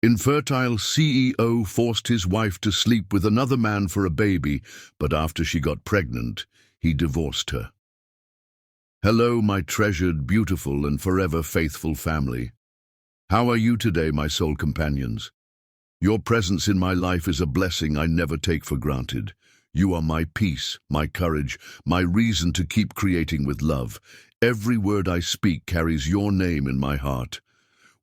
Infertile CEO forced his wife to sleep with another man for a baby, but after she got pregnant, he divorced her. Hello, my treasured, beautiful, and forever faithful family. How are you today, my soul companions? Your presence in my life is a blessing I never take for granted. You are my peace, my courage, my reason to keep creating with love. Every word I speak carries your name in my heart.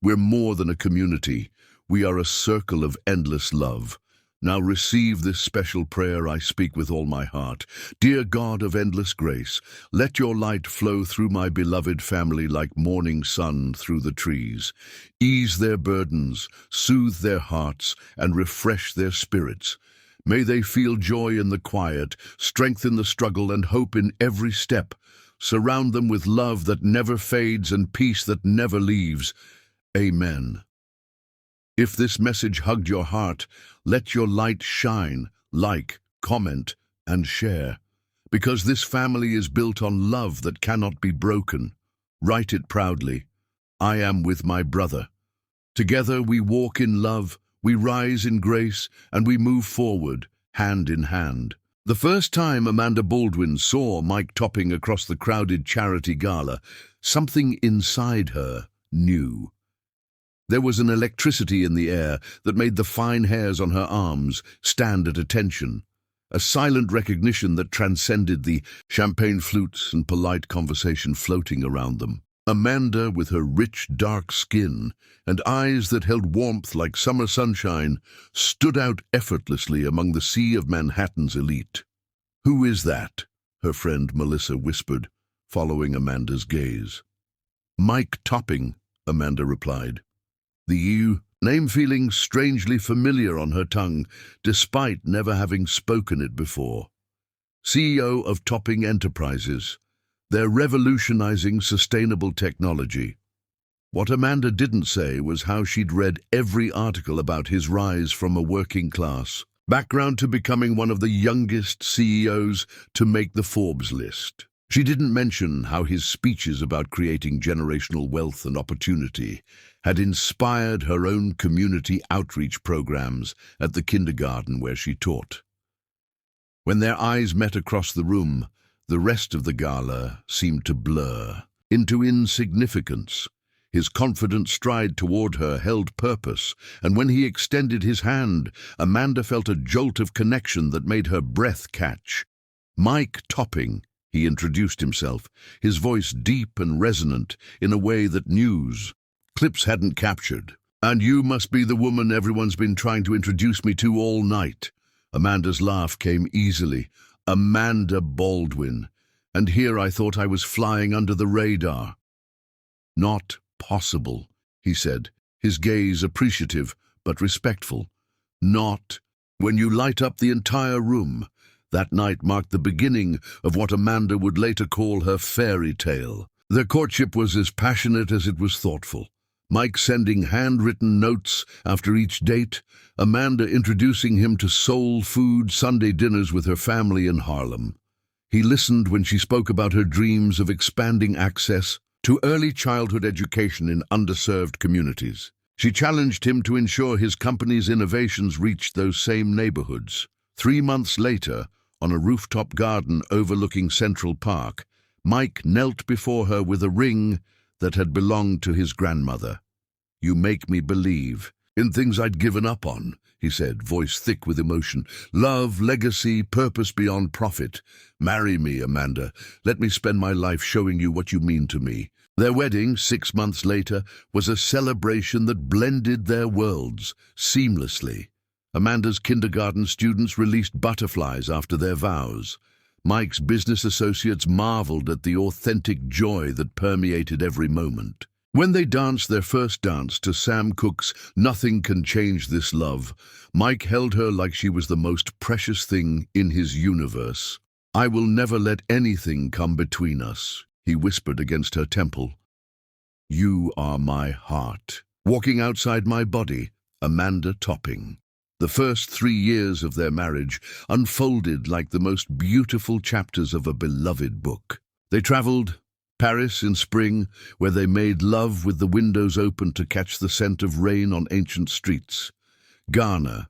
We're more than a community. We are a circle of endless love. Now receive this special prayer I speak with all my heart. Dear God of endless grace, let your light flow through my beloved family like morning sun through the trees. Ease their burdens, soothe their hearts, and refresh their spirits. May they feel joy in the quiet, strength in the struggle, and hope in every step. Surround them with love that never fades and peace that never leaves. Amen. If this message hugged your heart, let your light shine, like, comment, and share. Because this family is built on love that cannot be broken. Write it proudly. I am with my brother. Together we walk in love, we rise in grace, and we move forward, hand in hand. The first time Amanda Baldwin saw Mike Topping across the crowded charity gala, something inside her knew. There was an electricity in the air that made the fine hairs on her arms stand at attention, a silent recognition that transcended the champagne flutes and polite conversation floating around them. Amanda, with her rich, dark skin and eyes that held warmth like summer sunshine, stood out effortlessly among the sea of Manhattan's elite. "Who is that?" her friend Melissa whispered, following Amanda's gaze. "Mike Topping," Amanda replied. The name feeling strangely familiar on her tongue, despite never having spoken it before. CEO of Topping Enterprises. They're revolutionizing sustainable technology. What Amanda didn't say was how she'd read every article about his rise from a working class background to becoming one of the youngest CEOs to make the Forbes list. She didn't mention how his speeches about creating generational wealth and opportunity had inspired her own community outreach programs at the kindergarten where she taught. When their eyes met across the room, the rest of the gala seemed to blur into insignificance. His confident stride toward her held purpose, and when he extended his hand, Amanda felt a jolt of connection that made her breath catch. "Mike Topping," he introduced himself, his voice deep and resonant in a way that news clips hadn't captured. "And you must be the woman everyone's been trying to introduce me to all night." Amanda's laugh came easily. "Amanda Baldwin. And here I thought I was flying under the radar." "Not possible," he said, his gaze appreciative but respectful. "Not when you light up the entire room." That night marked the beginning of what Amanda would later call her fairy tale. Their courtship was as passionate as it was thoughtful. Mike sending handwritten notes after each date, Amanda introducing him to soul food Sunday dinners with her family in Harlem. He listened when she spoke about her dreams of expanding access to early childhood education in underserved communities. She challenged him to ensure his company's innovations reached those same neighborhoods. 3 months later, on a rooftop garden overlooking Central Park, Mike knelt before her with a ring that had belonged to his grandmother. "You make me believe in things I'd given up on," he said, voice thick with emotion. "Love, legacy, purpose beyond profit. Marry me, Amanda. Let me spend my life showing you what you mean to me." Their wedding, 6 months later, was a celebration that blended their worlds seamlessly. Amanda's kindergarten students released butterflies after their vows. Mike's business associates marveled at the authentic joy that permeated every moment. When they danced their first dance to Sam Cooke's "Nothing Can Change This Love," Mike held her like she was the most precious thing in his universe. "I will never let anything come between us," he whispered against her temple. "You are my heart, walking outside my body." Amanda Topping. The first 3 years of their marriage unfolded like the most beautiful chapters of a beloved book. They traveled Paris in spring, where they made love with the windows open to catch the scent of rain on ancient streets. Ghana,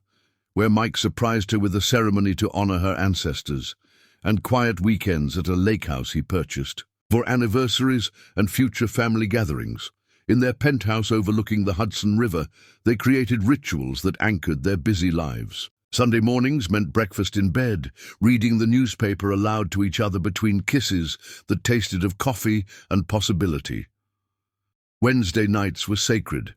where Mike surprised her with a ceremony to honor her ancestors, and quiet weekends at a lake house he purchased. For anniversaries and future family gatherings, in their penthouse overlooking the Hudson River, they created rituals that anchored their busy lives. Sunday mornings meant breakfast in bed, reading the newspaper aloud to each other between kisses that tasted of coffee and possibility. Wednesday nights were sacred.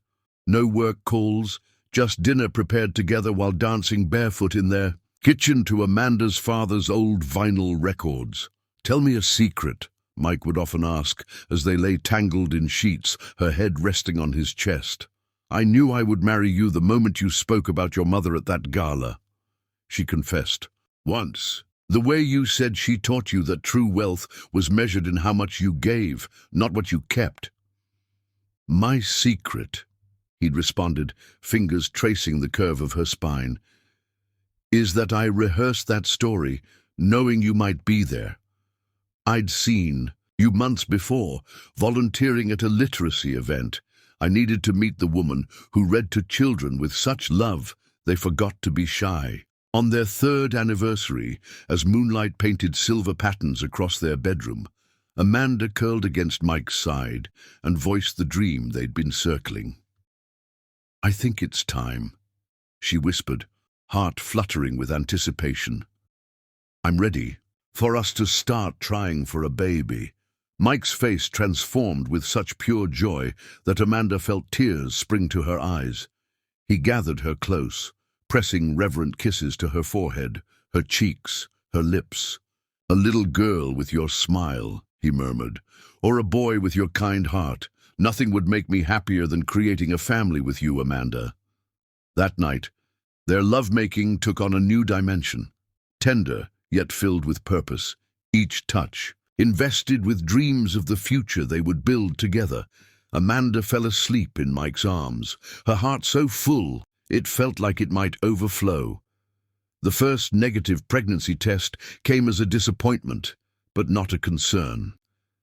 No work calls, just dinner prepared together while dancing barefoot in their kitchen to Amanda's father's old vinyl records. "Tell me a secret," Mike would often ask as they lay tangled in sheets, her head resting on his chest. "I knew I would marry you the moment you spoke about your mother at that gala," she confessed. "Once, the way you said she taught you that true wealth was measured in how much you gave, not what you kept." "My secret," he'd responded, fingers tracing the curve of her spine, "is that I rehearsed that story, knowing you might be there. I'd seen you months before, volunteering at a literacy event. I needed to meet the woman who read to children with such love they forgot to be shy." On their third anniversary, as moonlight painted silver patterns across their bedroom, Amanda curled against Mike's side and voiced the dream they'd been circling. "I think it's time," she whispered, heart fluttering with anticipation. "I'm ready for us to start trying for a baby." Mike's face transformed with such pure joy that Amanda felt tears spring to her eyes. He gathered her close, pressing reverent kisses to her forehead, her cheeks, her lips. "A little girl with your smile," he murmured, "or a boy with your kind heart. Nothing would make me happier than creating a family with you, Amanda." That night, their lovemaking took on a new dimension, tender yet filled with purpose, each touch invested with dreams of the future they would build together. Amanda fell asleep in Mike's arms, her heart so full it felt like it might overflow. The first negative pregnancy test came as a disappointment, but not a concern.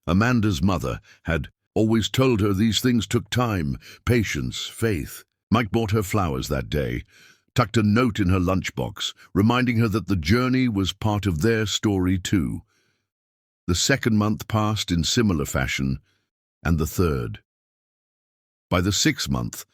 Amanda's mother had always told her these things took time, patience, faith. Mike bought her flowers that day, tucked a note in her lunchbox, reminding her that the journey was part of their story too. The second month passed in similar fashion, and the third. By the sixth month,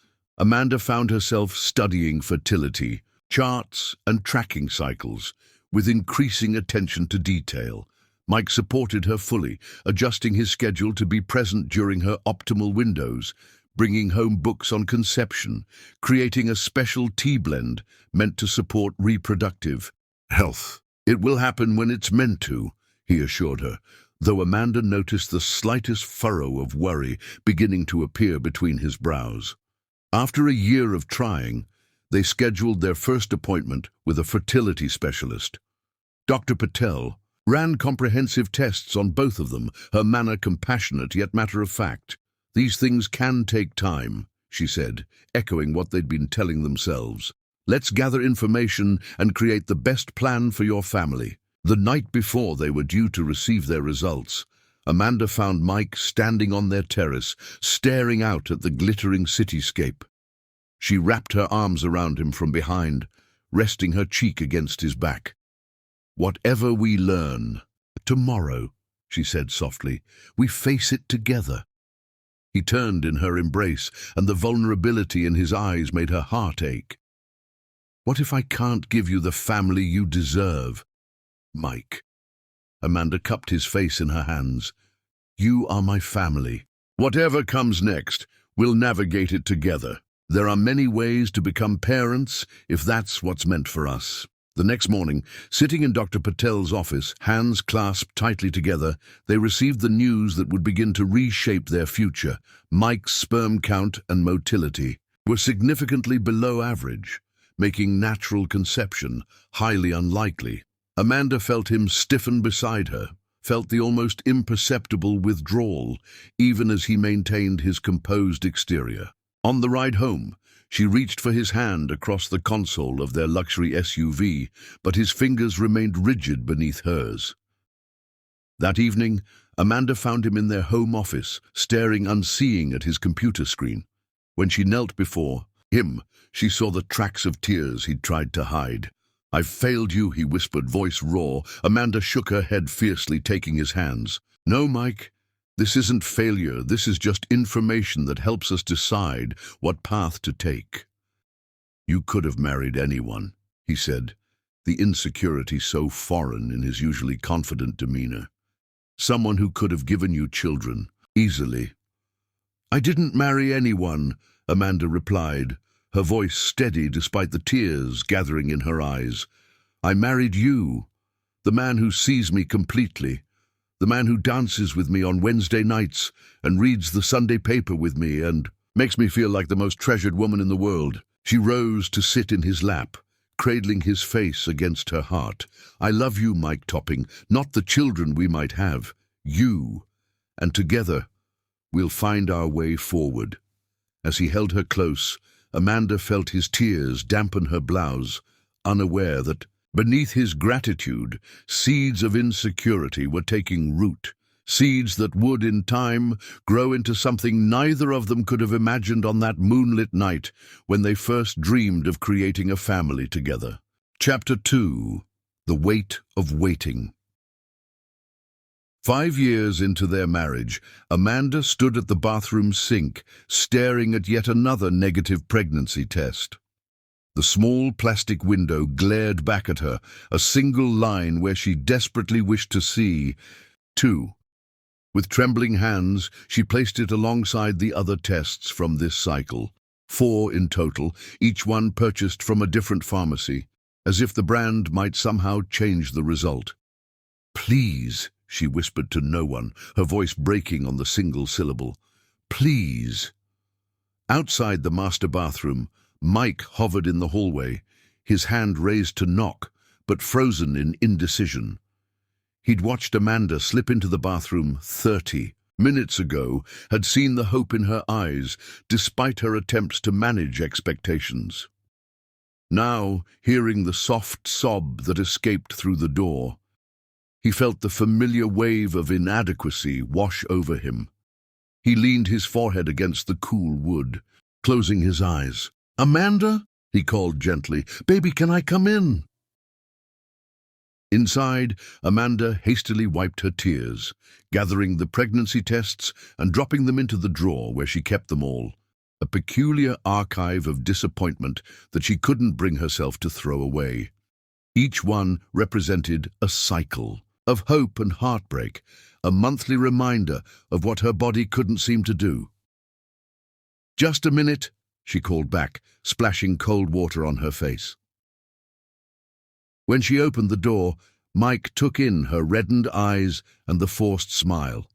Amanda found herself studying fertility, charts and tracking cycles, with increasing attention to detail. Mike supported her fully, adjusting his schedule to be present during her optimal windows, bringing home books on conception, creating a special tea blend meant to support reproductive health. "It will happen when it's meant to," he assured her, though Amanda noticed the slightest furrow of worry beginning to appear between his brows. After a year of trying, they scheduled their first appointment with a fertility specialist. Dr. Patel ran comprehensive tests on both of them, her manner compassionate yet matter-of-fact. "These things can take time," she said, echoing what they'd been telling themselves. "Let's gather information and create the best plan for your family." The night before they were due to receive their results, Amanda found Mike standing on their terrace, staring out at the glittering cityscape. She wrapped her arms around him from behind, resting her cheek against his back. "Whatever we learn, tomorrow," she said softly, "we face it together." He turned in her embrace, and the vulnerability in his eyes made her heart ache. "What if I can't give you the family you deserve, Mike?" Amanda cupped his face in her hands. "You are my family. Whatever comes next, we'll navigate it together. There are many ways to become parents if that's what's meant for us." The next morning, sitting in Dr. Patel's office, hands clasped tightly together, they received the news that would begin to reshape their future. Mike's sperm count and motility were significantly below average, making natural conception highly unlikely. Amanda felt him stiffen beside her, felt the almost imperceptible withdrawal, even as he maintained his composed exterior. On the ride home, she reached for his hand across the console of their luxury SUV, but his fingers remained rigid beneath hers. That evening, Amanda found him in their home office, staring unseeing at his computer screen. When she knelt before him, she saw the tracks of tears he'd tried to hide. "I've failed you," he whispered, voice raw. Amanda shook her head fiercely, taking his hands. "No, Mike, this isn't failure. This is just information that helps us decide what path to take." "You could have married anyone," he said, the insecurity so foreign in his usually confident demeanor. "Someone who could have given you children, easily." "I didn't marry anyone," Amanda replied, her voice steady despite the tears gathering in her eyes. "I married you, the man who sees me completely, the man who dances with me on Wednesday nights and reads the Sunday paper with me and makes me feel like the most treasured woman in the world." She rose to sit in his lap, cradling his face against her heart. "I love you, Mike Topping, not the children we might have. You. And together, we'll find our way forward." As he held her close, Amanda felt his tears dampen her blouse, unaware that, beneath his gratitude, seeds of insecurity were taking root. Seeds that would, in time, grow into something neither of them could have imagined on that moonlit night when they first dreamed of creating a family together. Chapter 2. The Weight of Waiting. 5 years into their marriage, Amanda stood at the bathroom sink, staring at yet another negative pregnancy test. The small plastic window glared back at her, a single line where she desperately wished to see 2. With trembling hands, she placed it alongside the other tests from this cycle. 4 in total, each one purchased from a different pharmacy, as if the brand might somehow change the result. "Please," she whispered to no one, her voice breaking on the single syllable. "Please." Outside the master bathroom, Mike hovered in the hallway, his hand raised to knock, but frozen in indecision. He'd watched Amanda slip into the bathroom 30 minutes ago, had seen the hope in her eyes, despite her attempts to manage expectations. Now, hearing the soft sob that escaped through the door, he felt the familiar wave of inadequacy wash over him. He leaned his forehead against the cool wood, closing his eyes. "Amanda?" he called gently. "Baby, can I come in?" Inside, Amanda hastily wiped her tears, gathering the pregnancy tests and dropping them into the drawer where she kept them all, a peculiar archive of disappointment that she couldn't bring herself to throw away. Each one represented a cycle of hope and heartbreak, a monthly reminder of what her body couldn't seem to do. "Just a minute," she called back, splashing cold water on her face. When she opened the door, Mike took in her reddened eyes and the forced smile.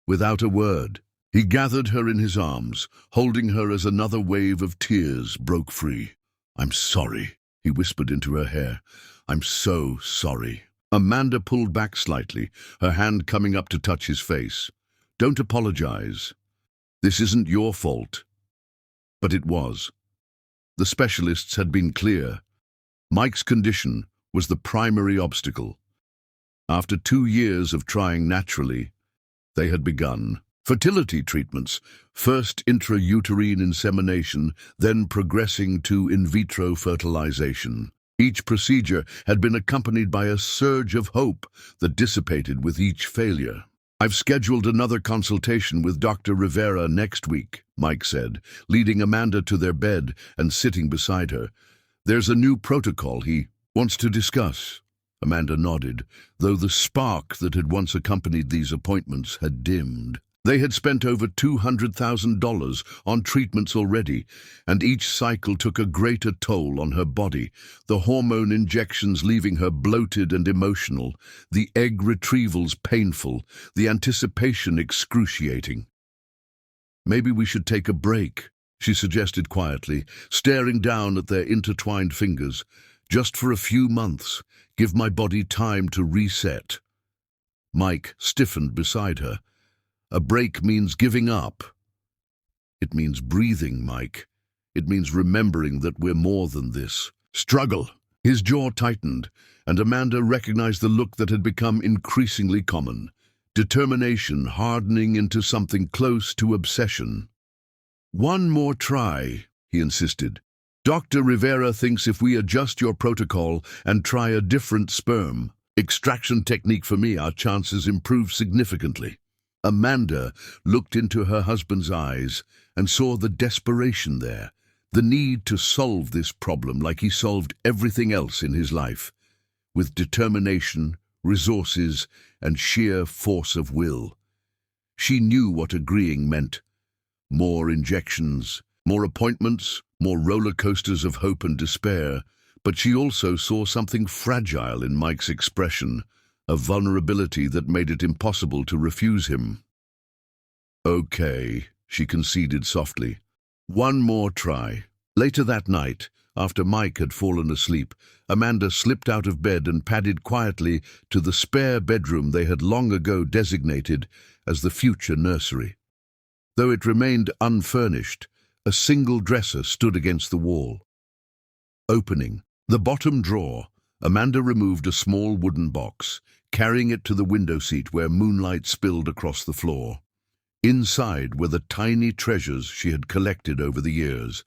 Without a word, he gathered her in his arms, holding her as another wave of tears broke free. "I'm sorry," he whispered into her hair. "I'm so sorry." Amanda pulled back slightly, her hand coming up to touch his face. "Don't apologize. This isn't your fault." But it was. The specialists had been clear. Mike's condition was the primary obstacle. After 2 years of trying naturally, they had begun fertility treatments, first intrauterine insemination, then progressing to in vitro fertilization. Each procedure had been accompanied by a surge of hope that dissipated with each failure. "I've scheduled another consultation with Dr. Rivera next week," Mike said, leading Amanda to their bed and sitting beside her. "There's a new protocol he wants to discuss." Amanda nodded, though the spark that had once accompanied these appointments had dimmed. They had spent over $200,000 on treatments already, and each cycle took a greater toll on her body, the hormone injections leaving her bloated and emotional, the egg retrievals painful, the anticipation excruciating. "Maybe we should take a break," she suggested quietly, staring down at their intertwined fingers. "Just for a few months, give my body time to reset." Mike stiffened beside her. "A break means giving up." "It means breathing, Mike. It means remembering that we're more than this." "Struggle." His jaw tightened, and Amanda recognized the look that had become increasingly common. determination hardening into something close to obsession. "One more try," he insisted. "Dr. Rivera thinks if we adjust your protocol and try a different sperm extraction technique for me, our chances improve significantly." Amanda looked into her husband's eyes and saw the desperation there, the need to solve this problem like he solved everything else in his life, with determination, resources, and sheer force of will. She knew what agreeing meant. More injections, more appointments, more roller coasters of hope and despair, but she also saw something fragile in Mike's expression, a vulnerability that made it impossible to refuse him. "Okay," she conceded softly. "One more try." Later that night, after Mike had fallen asleep, Amanda slipped out of bed and padded quietly to the spare bedroom they had long ago designated as the future nursery. Though it remained unfurnished, a single dresser stood against the wall. Opening the bottom drawer, Amanda removed a small wooden box, carrying it to the window seat where moonlight spilled across the floor. Inside were the tiny treasures she had collected over the years,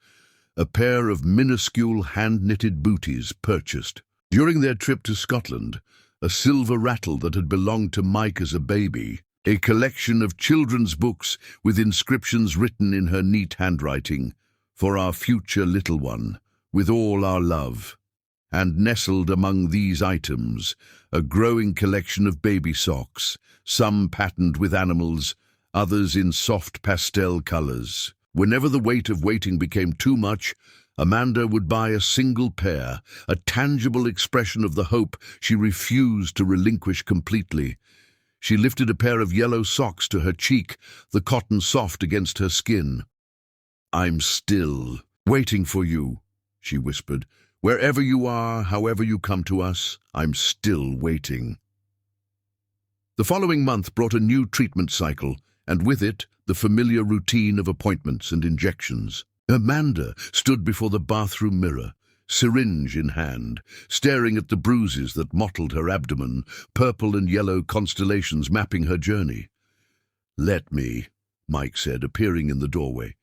a pair of minuscule hand-knitted booties purchased during their trip to Scotland, a silver rattle that had belonged to Mike as a baby, a collection of children's books with inscriptions written in her neat handwriting, "For our future little one, with all our love." And nestled among these items, a growing collection of baby socks, some patterned with animals, others in soft pastel colors. Whenever the weight of waiting became too much, Amanda would buy a single pair, a tangible expression of the hope she refused to relinquish completely. She lifted a pair of yellow socks to her cheek, the cotton soft against her skin. "I'm still waiting for you," she whispered. "Wherever you are, however you come to us, I'm still waiting." The following month brought a new treatment cycle, and with it, the familiar routine of appointments and injections. Amanda stood before the bathroom mirror, syringe in hand, staring at the bruises that mottled her abdomen, purple and yellow constellations mapping her journey. "Let me," Mike said, appearing in the doorway.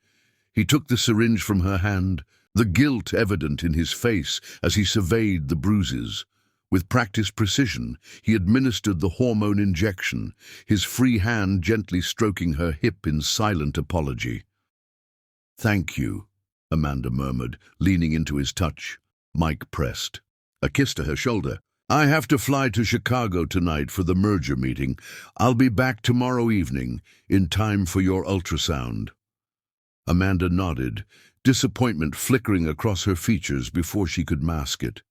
He took the syringe from her hand, the guilt evident in his face as he surveyed the bruises. With practiced precision, he administered the hormone injection, his free hand gently stroking her hip in silent apology. "Thank you," Amanda murmured, leaning into his touch. Mike pressed a kiss to her shoulder. "I have to fly to Chicago tonight for the merger meeting. I'll be back tomorrow evening, in time for your ultrasound." Amanda nodded, disappointment flickering across her features before she could mask it.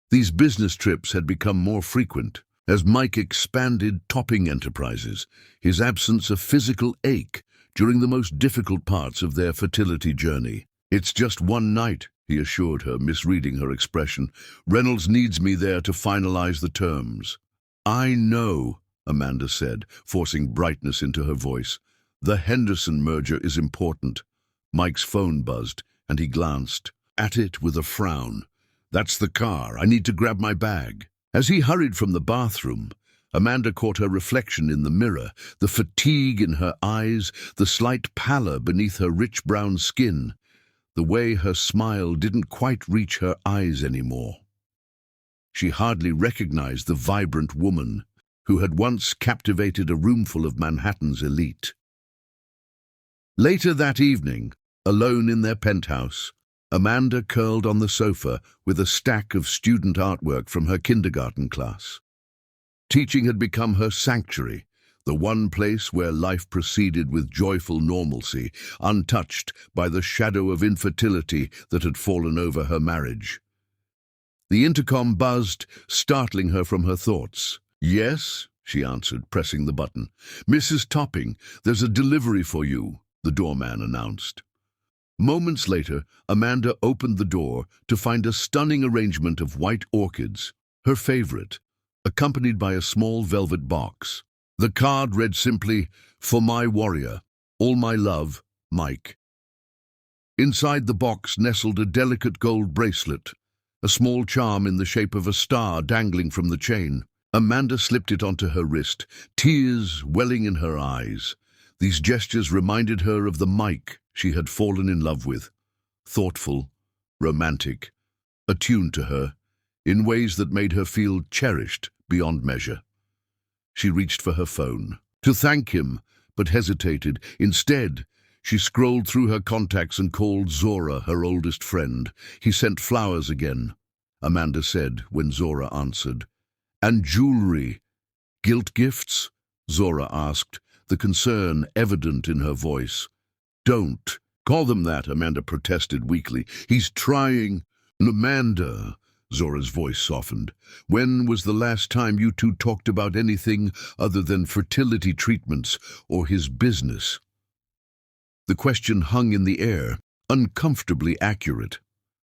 These business trips had become more frequent. As Mike expanded topping enterprises, his absence a physical ache during the most difficult parts of their fertility journey. "It's just one night," he assured her, misreading her expression. "Reynolds needs me there to finalize the terms." "I know," Amanda said, forcing brightness into her voice. "The Henderson merger is important." Mike's phone buzzed, and he glanced at it with a frown. "That's the car. I need to grab my bag." As he hurried from the bathroom, Amanda caught her reflection in the mirror, the fatigue in her eyes, the slight pallor beneath her rich brown skin, the way her smile didn't quite reach her eyes anymore. She hardly recognized the vibrant woman who had once captivated a roomful of Manhattan's elite. Later that evening, alone in their penthouse, Amanda curled on the sofa with a stack of student artwork from her kindergarten class. Teaching had become her sanctuary, the one place where life proceeded with joyful normalcy, untouched by the shadow of infertility that had fallen over her marriage. The intercom buzzed, startling her from her thoughts. "Yes," she answered, pressing the button. "Mrs. Topping, there's a delivery for you," the doorman announced. Moments later, Amanda opened the door to find a stunning arrangement of white orchids, her favorite, accompanied by a small velvet box. The card read simply, "For my warrior, all my love, Mike." Inside the box nestled a delicate gold bracelet, a small charm in the shape of a star dangling from the chain. Amanda slipped it onto her wrist, tears welling in her eyes. These gestures reminded her of the Mike she had fallen in love with. Thoughtful, romantic, attuned to her, in ways that made her feel cherished beyond measure. She reached for her phone to thank him, but hesitated. Instead, she scrolled through her contacts and called Zora, her oldest friend. He sent flowers again, Amanda said when Zora answered. And jewelry. Guilt gifts? Zora asked, the concern evident in her voice. Don't call them that, Amanda protested weakly. He's trying. Amanda, Zora's voice softened. When was the last time you two talked about anything other than fertility treatments or his business? The question hung in the air, uncomfortably accurate.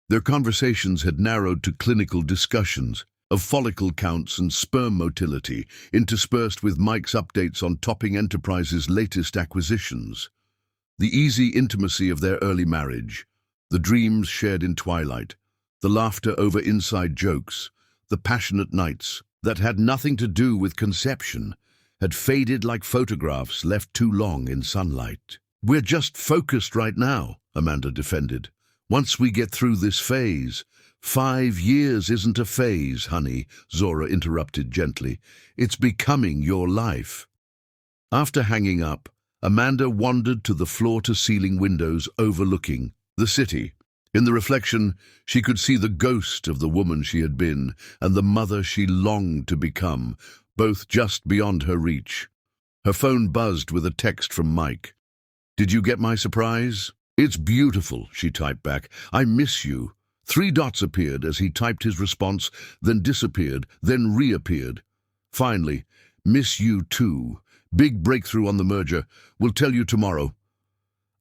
Their conversations had narrowed to clinical discussions of follicle counts and sperm motility, interspersed with Mike's updates on Topping Enterprises' latest acquisitions. The easy intimacy of their early marriage, the dreams shared in twilight, the laughter over inside jokes, the passionate nights that had nothing to do with conception, had faded like photographs left too long in sunlight. We're just focused right now, Amanda defended. Once we get through this phase. 5 years isn't a phase, honey, Zora interrupted gently. It's becoming your life. After hanging up, Amanda wandered to the floor-to-ceiling windows overlooking the city. In the reflection, she could see the ghost of the woman she had been and the mother she longed to become, both just beyond her reach. Her phone buzzed with a text from Mike. Did you get my surprise? It's beautiful, she typed back. I miss you. 3 dots appeared as he typed his response, then disappeared, then reappeared. Finally, miss you too. Big breakthrough on the merger. We'll tell you tomorrow.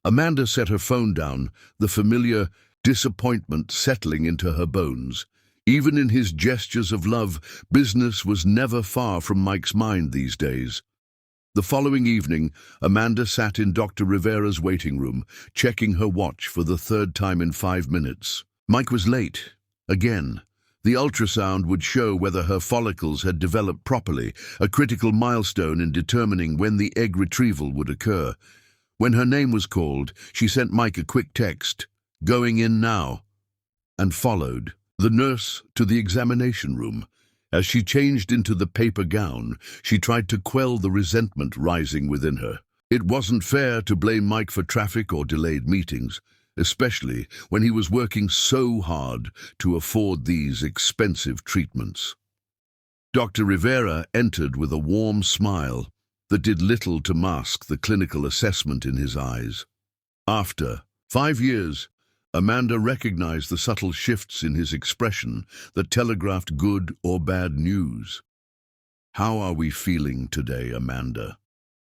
Amanda set her phone down, the familiar disappointment settling into her bones. Even in his gestures of love, business was never far from Mike's mind these days. The following evening, Amanda sat in Dr. Rivera's waiting room, checking her watch for the 3rd time in 5 minutes. Mike was late. Again. The ultrasound would show whether her follicles had developed properly, a critical milestone in determining when the egg retrieval would occur. When her name was called, she sent Mike a quick text, "Going in now," and followed the nurse to the examination room. As she changed into the paper gown, she tried to quell the resentment rising within her. It wasn't fair to blame Mike for traffic or delayed meetings, especially when he was working so hard to afford these expensive treatments. Dr. Rivera entered with a warm smile that did little to mask the clinical assessment in his eyes. After 5 years, Amanda recognized the subtle shifts in his expression that telegraphed good or bad news. "How are we feeling today, Amanda?"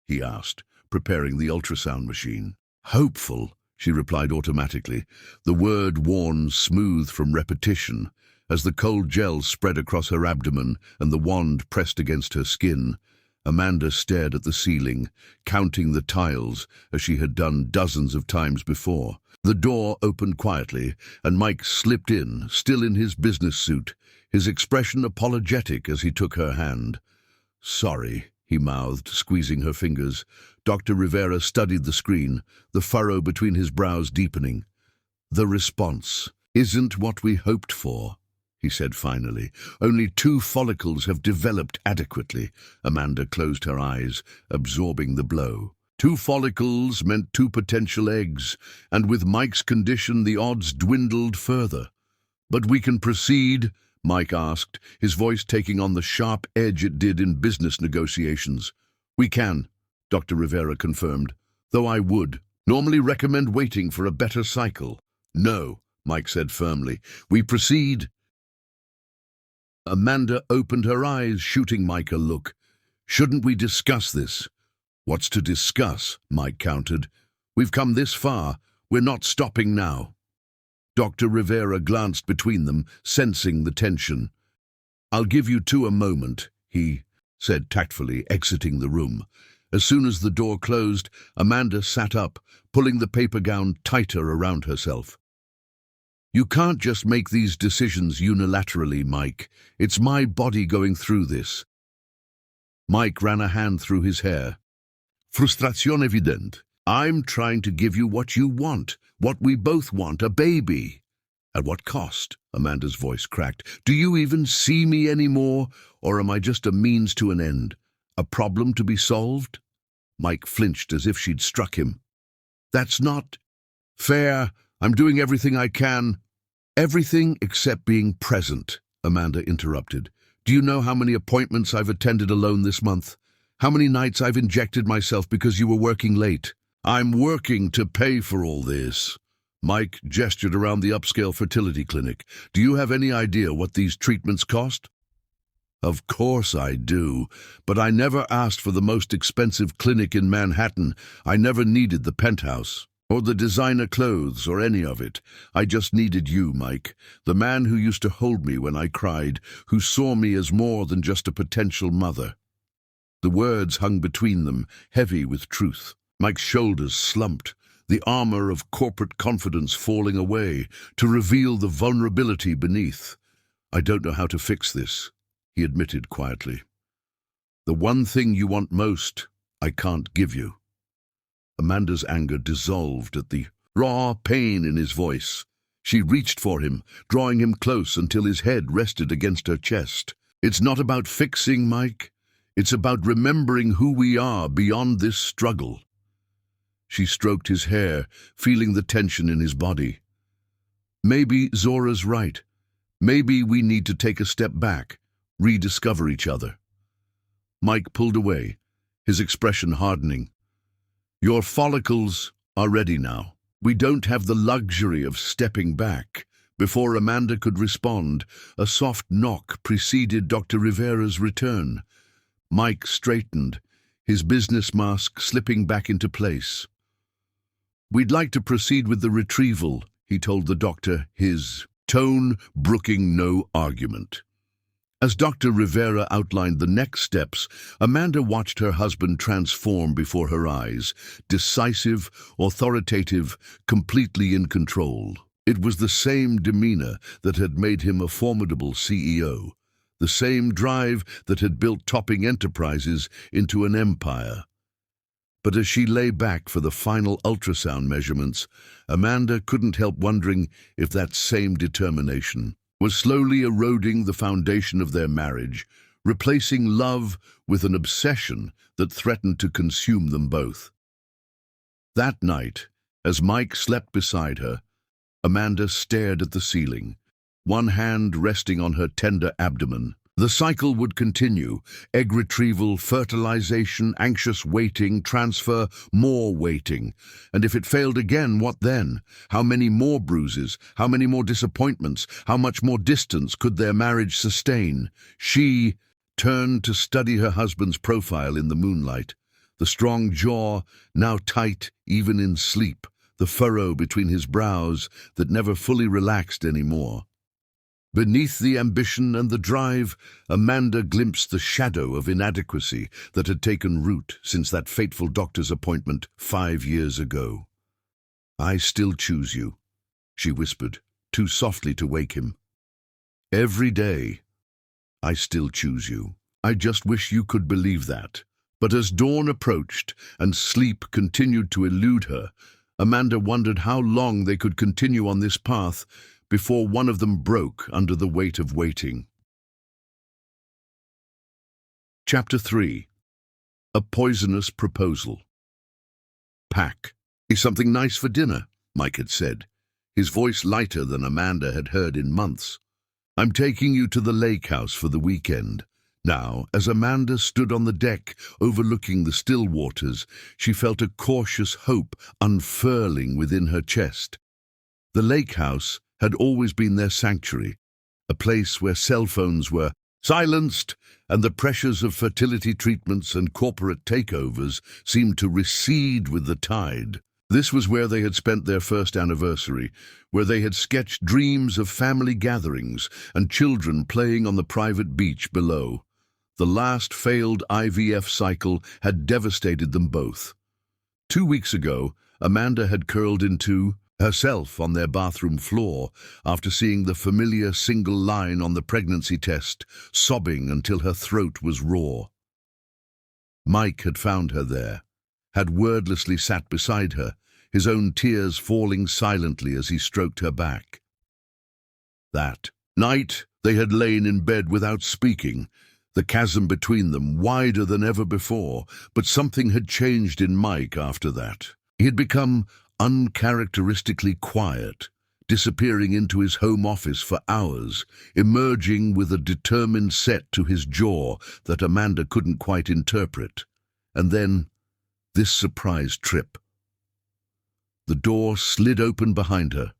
he asked, preparing the ultrasound machine. "Hopeful," she replied automatically, the word worn smooth from repetition, as the cold gel spread across her abdomen and the wand pressed against her skin. Amanda stared at the ceiling, counting the tiles as she had done dozens of times before. The door opened quietly, and Mike slipped in, still in his business suit, his expression apologetic as he took her hand. "Sorry," he mouthed, squeezing her fingers. Dr. Rivera studied the screen, the furrow between his brows deepening. "The response isn't what we hoped for," he said finally. "Only 2 follicles have developed adequately." Amanda closed her eyes, absorbing the blow. 2 follicles meant 2 potential eggs, and with Mike's condition the odds dwindled further. "But we can proceed?" Mike asked, his voice taking on the sharp edge it did in business negotiations. "We can," Dr. Rivera confirmed, "though I would normally recommend waiting for a better cycle." "No," Mike said firmly. "We proceed." Amanda opened her eyes, shooting Mike a look. "Shouldn't we discuss this?" "What's to discuss?" Mike countered. "We've come this far. We're not stopping now." Dr. Rivera glanced between them, sensing the tension. "I'll give you 2 a moment," he said tactfully, exiting the room. As soon as the door closed, Amanda sat up, pulling the paper gown tighter around herself. "You can't just make these decisions unilaterally, Mike. It's my body going through this. Mike ran a hand through his hair. Frustration evident. I'm trying to give you what you want, what we both want, a baby. At what cost? Amanda's voice cracked. Do you even see me anymore, or am I just a means to an end? A problem to be solved? Mike flinched as if she'd struck him. That's not fair. I'm doing everything I can. Everything except being present, Amanda interrupted. Do you know how many appointments I've attended alone this month? How many nights I've injected myself because you were working late? I'm working to pay for all this. Mike gestured around the upscale fertility clinic. Do you have any idea what these treatments cost? Of course I do, but I never asked for the most expensive clinic in Manhattan. I never needed the penthouse, or the designer clothes, or any of it. I just needed you, Mike, the man who used to hold me when I cried, who saw me as more than just a potential mother. The words hung between them, heavy with truth. Mike's shoulders slumped, the armor of corporate confidence falling away, to reveal the vulnerability beneath. I don't know how to fix this, he admitted quietly. The one thing you want most, I can't give you. Amanda's anger dissolved at the raw pain in his voice. She reached for him, drawing him close until his head rested against her chest. It's not about fixing, Mike. It's about remembering who we are beyond this struggle. She stroked his hair, feeling the tension in his body. Maybe Zora's right. Maybe we need to take a step back, rediscover each other. Mike pulled away, his expression hardening. Your follicles are ready now. We don't have the luxury of stepping back. Before Amanda could respond, a soft knock preceded Dr. Rivera's return. Mike straightened, his business mask slipping back into place. We'd like to proceed with the retrieval, he told the doctor, his tone brooking no argument. As Dr. Rivera outlined the next steps, Amanda watched her husband transform before her eyes, decisive, authoritative, completely in control. It was the same demeanor that had made him a formidable CEO, the same drive that had built topping enterprises into an empire. But as she lay back for the final ultrasound measurements, Amanda couldn't help wondering if that same determination was slowly eroding the foundation of their marriage, replacing love with an obsession that threatened to consume them both. That night, as Mike slept beside her, Amanda stared at the ceiling, one hand resting on her tender abdomen. The cycle would continue: egg retrieval, fertilization, anxious waiting, transfer, more waiting. And if it failed again, what then? How many more bruises? How many more disappointments? How much more distance could their marriage sustain? She turned to study her husband's profile in the moonlight. The strong jaw, now tight even in sleep, the furrow between his brows that never fully relaxed anymore. Beneath the ambition and the drive, Amanda glimpsed the shadow of inadequacy that had taken root since that fateful doctor's appointment 5 years ago. I still choose you, she whispered, too softly to wake him. Every day, I still choose you. I just wish you could believe that. But as dawn approached and sleep continued to elude her, Amanda wondered how long they could continue on this path before one of them broke under the weight of waiting. Chapter 3. A Poisonous Proposal. Pack. Is something nice for dinner, Mike had said, his voice lighter than Amanda had heard in months. I'm taking you to the lake house for the weekend. Now, as Amanda stood on the deck overlooking the still waters, she felt a cautious hope unfurling within her chest. The lake house had always been their sanctuary, a place where cell phones were silenced and the pressures of fertility treatments and corporate takeovers seemed to recede with the tide. This was where they had spent their first anniversary, where they had sketched dreams of family gatherings and children playing on the private beach below. The last failed IVF cycle had devastated them both. 2 weeks ago, Amanda had curled into herself on their bathroom floor after seeing the familiar single line on the pregnancy test, sobbing until her throat was raw. Mike had found her there, had wordlessly sat beside her, his own tears falling silently as he stroked her back. That night they had lain in bed without speaking, the chasm between them wider than ever before, but something had changed in Mike after that. He had become uncharacteristically quiet, disappearing into his home office for hours, emerging with a determined set to his jaw that Amanda couldn't quite interpret. And then, this surprise trip. The door slid open behind her,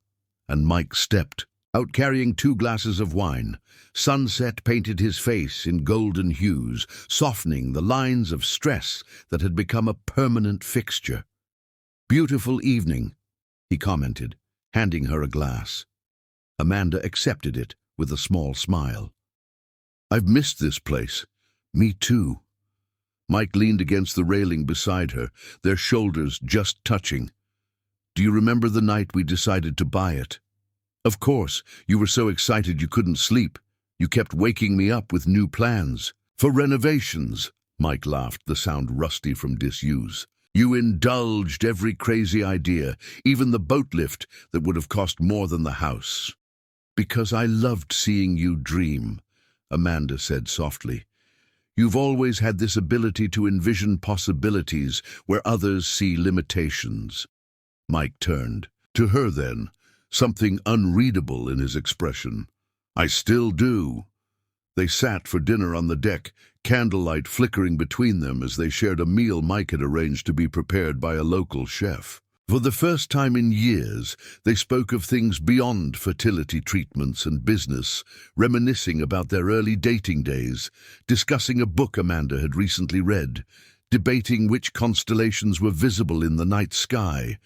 and Mike stepped out carrying 2 glasses of wine. Sunset painted his face in golden hues, softening the lines of stress that had become a permanent fixture. "Beautiful evening," he commented, handing her a glass. Amanda accepted it with a small smile. "I've missed this place." "Me too." Mike leaned against the railing beside her, their shoulders just touching. "Do you remember the night we decided to buy it?" "Of course, you were so excited you couldn't sleep. You kept waking me up with new plans." "For renovations," Mike laughed, the sound rusty from disuse. "You indulged every crazy idea, even the boat lift that would have cost more than the house." "Because I loved seeing you dream," Amanda said softly. "You've always had this ability to envision possibilities where others see limitations." Mike turned. To her then, something unreadable in his expression. "I still do." They sat for dinner on the deck, candlelight flickering between them as they shared a meal Mike had arranged to be prepared by a local chef. For the first time in years, they spoke of things beyond fertility treatments and business, reminiscing about their early dating days, discussing a book Amanda had recently read, debating which constellations were visible in the night sky.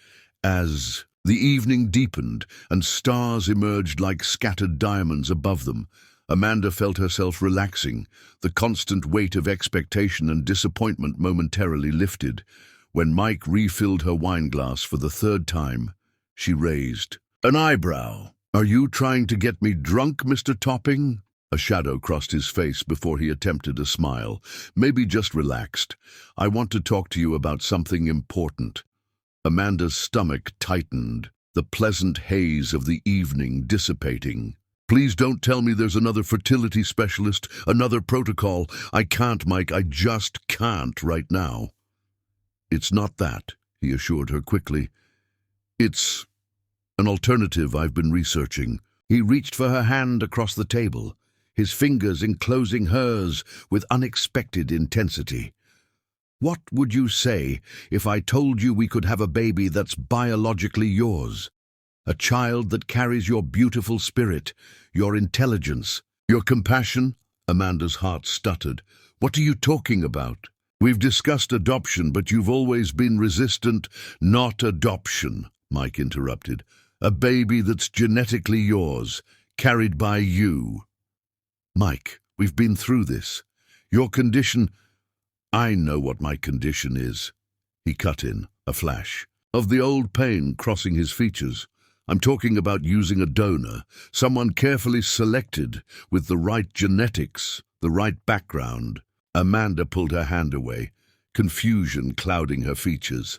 As the evening deepened and stars emerged like scattered diamonds above them, Amanda felt herself relaxing, the constant weight of expectation and disappointment momentarily lifted. When Mike refilled her wineglass for the 3rd time, she raised an eyebrow. "Are you trying to get me drunk, Mr. Topping?" A shadow crossed his face before he attempted a smile. "Maybe just relaxed. I want to talk to you about something important." Amanda's stomach tightened, the pleasant haze of the evening dissipating. "Please don't tell me there's another fertility specialist, another protocol. I can't, Mike, I just can't right now." "It's not that," he assured her quickly. "It's an alternative I've been researching." He reached for her hand across the table, his fingers enclosing hers with unexpected intensity. "What would you say if I told you we could have a baby that's biologically yours? A child that carries your beautiful spirit, your intelligence, your compassion?" Amanda's heart stuttered. "What are you talking about?" "We've discussed adoption, but you've always been resistant." "Not adoption," Mike interrupted. "A baby that's genetically yours, carried by you." "Mike, we've been through this. Your condition—" "I know what my condition is," he cut in, a flash of the old pain crossing his features. "I'm talking about using a donor, someone carefully selected with the right genetics, the right background." Amanda pulled her hand away, confusion clouding her features.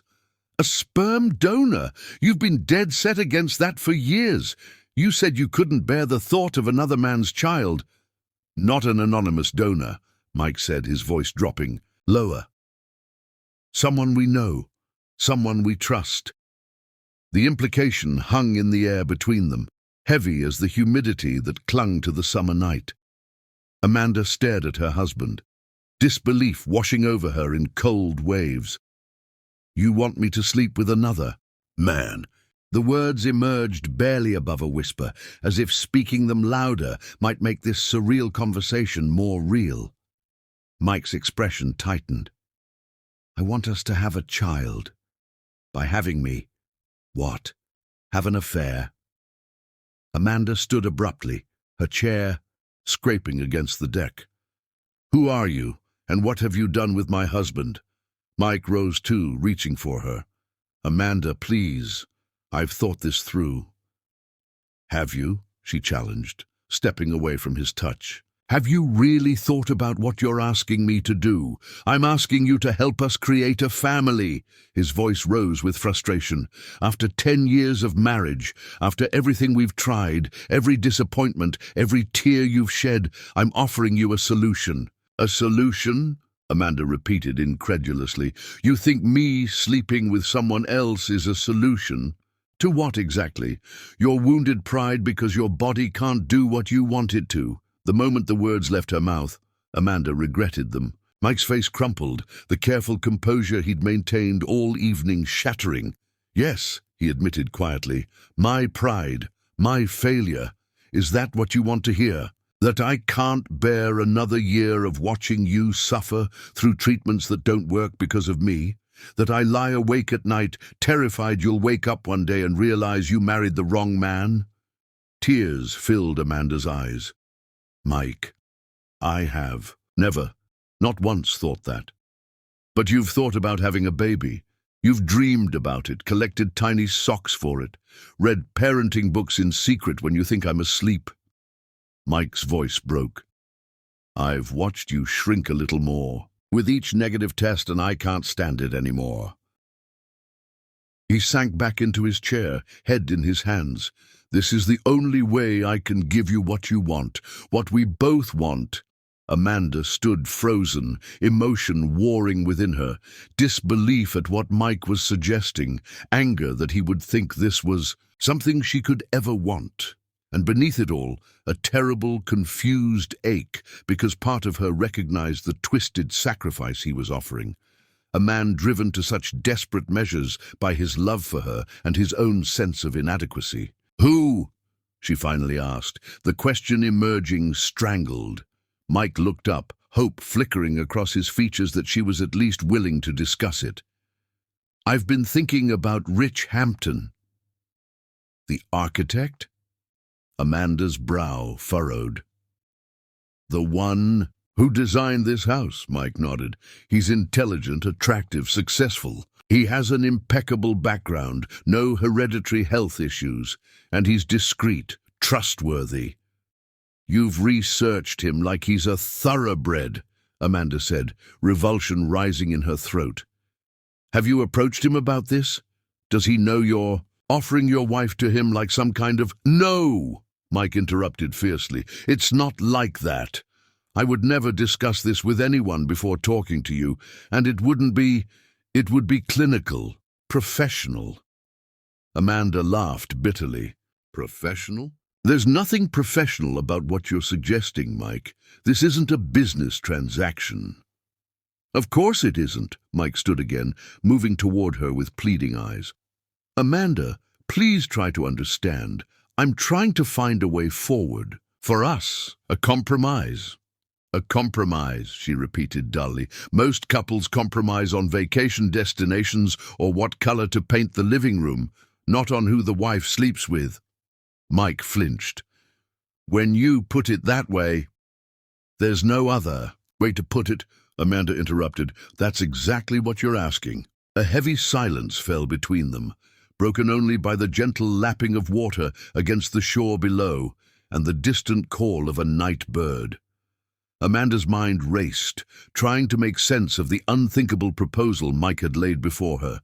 "A sperm donor? You've been dead set against that for years. You said you couldn't bear the thought of another man's child." "Not an anonymous donor," Mike said, his voice dropping lower. "Someone we know, someone we trust." The implication hung in the air between them, heavy as the humidity that clung to the summer night. Amanda stared at her husband, disbelief washing over her in cold waves. "You want me to sleep with another man?" The words emerged barely above a whisper, as if speaking them louder might make this surreal conversation more real. Mike's expression tightened. "I want us to have a child. By having me, what? Have an affair?" Amanda stood abruptly, her chair scraping against the deck. "Who are you, and what have you done with my husband?" Mike rose too, reaching for her. "Amanda, please. I've thought this through." "Have you?" she challenged, stepping away from his touch. Have you really thought about what you're asking me to do? I'm asking you to help us create a family." His voice rose with frustration. "After 10 years of marriage, after everything we've tried, every disappointment, every tear you've shed, I'm offering you a solution." "A solution?" Amanda repeated incredulously. "You think me sleeping with someone else is a solution? To what exactly? Your wounded pride because your body can't do what you want it to." The moment the words left her mouth, Amanda regretted them. Mike's face crumpled, the careful composure he'd maintained all evening shattering. "Yes," he admitted quietly, "my pride, my failure. Is that what you want to hear? That I can't bear another year of watching you suffer through treatments that don't work because of me? That I lie awake at night, terrified you'll wake up one day and realize you married the wrong man?" Tears filled Amanda's eyes. "Mike, I have never, not once thought that. But you've thought about having a baby. You've dreamed about it, collected tiny socks for it, read parenting books in secret when you think I'm asleep." Mike's voice broke. "I've watched you shrink a little more with each negative test, and I can't stand it anymore." He sank back into his chair, head in his hands. "This is the only way I can give you what you want, what we both want." Amanda stood frozen, emotion warring within her, disbelief at what Mike was suggesting, anger that he would think this was something she could ever want. And beneath it all, a terrible, confused ache, because part of her recognized the twisted sacrifice he was offering. A man driven to such desperate measures by his love for her and his own sense of inadequacy. "Who?" she finally asked, the question emerging strangled. Mike looked up, hope flickering across his features that she was at least willing to discuss it. "I've been thinking about Rich Hampton." "The architect?" Amanda's brow furrowed. "The one who designed this house," Mike nodded. "He's intelligent, attractive, successful. He has an impeccable background, no hereditary health issues, and he's discreet, trustworthy." "You've researched him like he's a thoroughbred," Amanda said, revulsion rising in her throat. "Have you approached him about this? Does he know you're offering your wife to him like some kind of—" "No!" Mike interrupted fiercely. "It's not like that. I would never discuss this with anyone before talking to you, and it would be clinical, professional." Amanda laughed bitterly. "Professional? There's nothing professional about what you're suggesting, Mike. This isn't a business transaction." "Of course it isn't," Mike stood again, moving toward her with pleading eyes. "Amanda, please try to understand. I'm trying to find a way forward. For us, a compromise." "A compromise," she repeated dully. "Most couples compromise on vacation destinations or what color to paint the living room, not on who the wife sleeps with." Mike flinched. "When you put it that way, there's no other way to put it," Amanda interrupted. "That's exactly what you're asking." A heavy silence fell between them, broken only by the gentle lapping of water against the shore below and the distant call of a night bird. Amanda's mind raced, trying to make sense of the unthinkable proposal Mike had laid before her.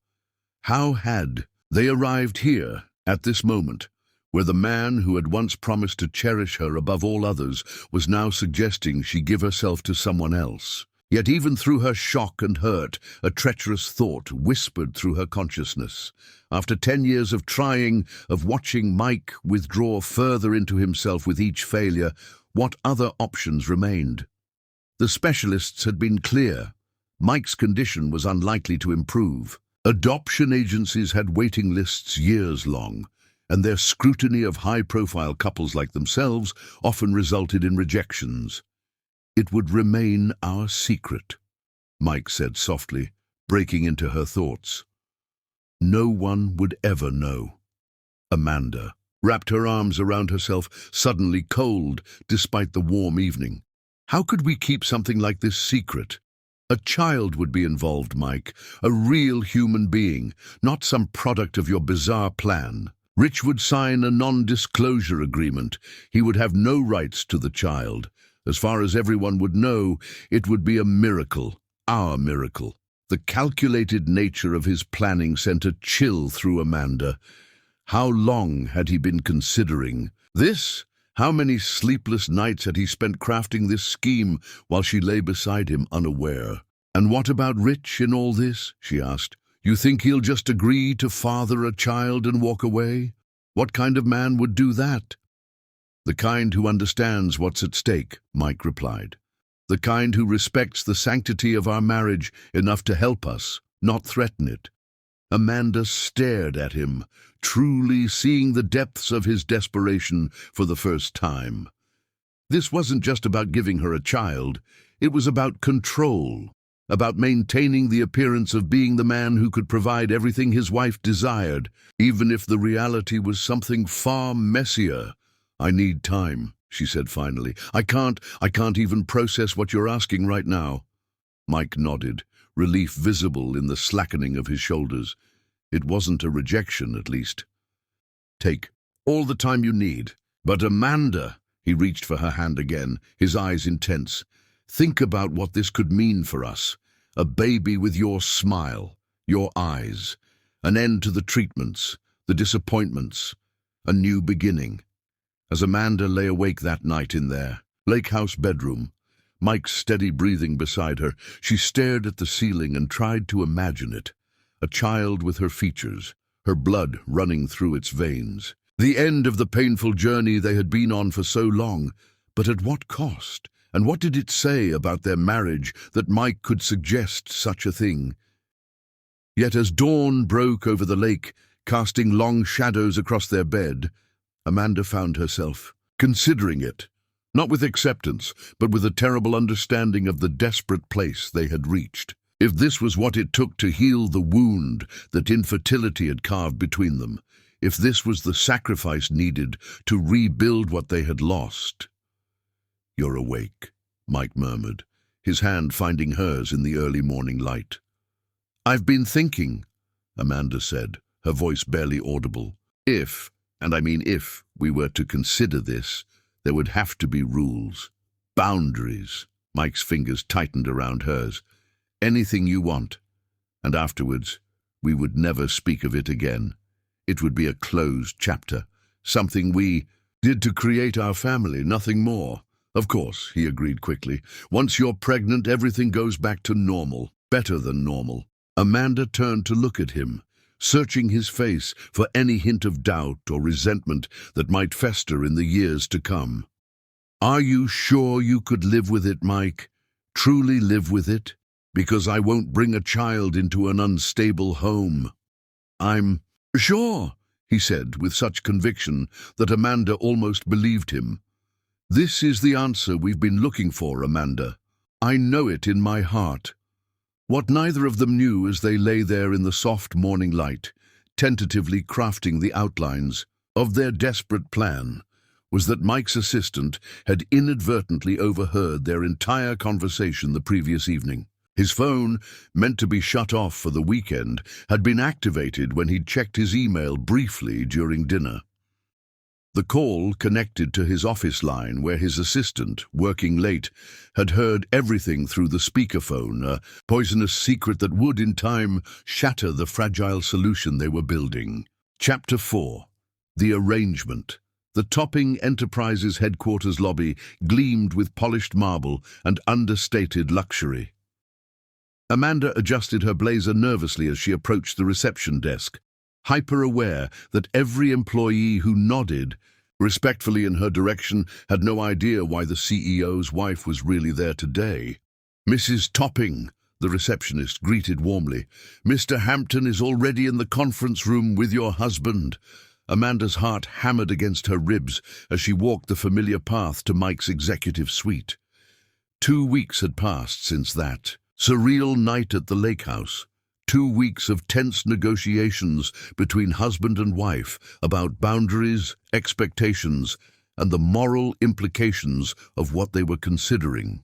How had they arrived here, at this moment, where the man who had once promised to cherish her above all others was now suggesting she give herself to someone else? Yet even through her shock and hurt, a treacherous thought whispered through her consciousness. After 10 years of trying, of watching Mike withdraw further into himself with each failure, what other options remained? The specialists had been clear. Mike's condition was unlikely to improve. Adoption agencies had waiting lists years long, and their scrutiny of high-profile couples like themselves often resulted in rejections. "It would remain our secret," Mike said softly, breaking into her thoughts. "No one would ever know." Amanda wrapped her arms around herself, suddenly cold despite the warm evening. "How could we keep something like this secret? A child would be involved, Mike, a real human being, not some product of your bizarre plan. Rich would sign a non-disclosure agreement. He would have no rights to the child. As far as everyone would know, it would be a miracle, our miracle. The calculated nature of his planning sent a chill through Amanda. How long had he been considering this? How many sleepless nights had he spent crafting this scheme while she lay beside him unaware? "And what about Rich in all this?" she asked. "You think he'll just agree to father a child and walk away? What kind of man would do that?" "The kind who understands what's at stake," Mike replied. "The kind who respects the sanctity of our marriage enough to help us, not threaten it." Amanda stared at him, truly seeing the depths of his desperation for the first time. This wasn't just about giving her a child, it was about control, about maintaining the appearance of being the man who could provide everything his wife desired, even if the reality was something far messier. "I need time," she said finally. I can't even process what you're asking right now." Mike nodded, relief visible in the slackening of his shoulders. It wasn't a rejection, at least. "Take all the time you need." "But Amanda," he reached for her hand again, his eyes intense. "Think about what this could mean for us. A baby with your smile, your eyes, an end to the treatments, the disappointments, a new beginning." As Amanda lay awake that night in their lake house bedroom, Mike's steady breathing beside her, she stared at the ceiling and tried to imagine it. A child with her features, her blood running through its veins. The end of the painful journey they had been on for so long, but at what cost? And what did it say about their marriage that Mike could suggest such a thing? Yet as dawn broke over the lake, casting long shadows across their bed, Amanda found herself considering it, not with acceptance, but with a terrible understanding of the desperate place they had reached. If this was what it took to heal the wound that infertility had carved between them, if this was the sacrifice needed to rebuild what they had lost. "You're awake," Mike murmured, his hand finding hers in the early morning light. "I've been thinking," Amanda said, her voice barely audible. "If, and I mean if, we were to consider this, there would have to be rules. Boundaries." Mike's fingers tightened around hers. "Anything you want. And afterwards, we would never speak of it again. It would be a closed chapter, something we did to create our family, nothing more." "Of course," he agreed quickly. "Once you're pregnant, everything goes back to normal, better than normal." Amanda turned to look at him, searching his face for any hint of doubt or resentment that might fester in the years to come. "Are you sure you could live with it, Mike? Truly live with it? Because I won't bring a child into an unstable home." "I'm sure," he said with such conviction that Amanda almost believed him. "This is the answer we've been looking for, Amanda. I know it in my heart." What neither of them knew as they lay there in the soft morning light, tentatively crafting the outlines of their desperate plan, was that Mike's assistant had inadvertently overheard their entire conversation the previous evening. His phone, meant to be shut off for the weekend, had been activated when he'd checked his email briefly during dinner. The call connected to his office line where his assistant, working late, had heard everything through the speakerphone, a poisonous secret that would, in time, shatter the fragile solution they were building. Chapter 4. The Arrangement. The Topping Enterprises headquarters lobby gleamed with polished marble and understated luxury. Amanda adjusted her blazer nervously as she approached the reception desk, hyper-aware that every employee who nodded respectfully in her direction had no idea why the CEO's wife was really there today. "Mrs. Topping," the receptionist greeted warmly. "Mr. Hampton is already in the conference room with your husband." Amanda's heart hammered against her ribs as she walked the familiar path to Mike's executive suite. 2 weeks had passed since that surreal night at the lake house. 2 weeks of tense negotiations between husband and wife about boundaries, expectations, and the moral implications of what they were considering.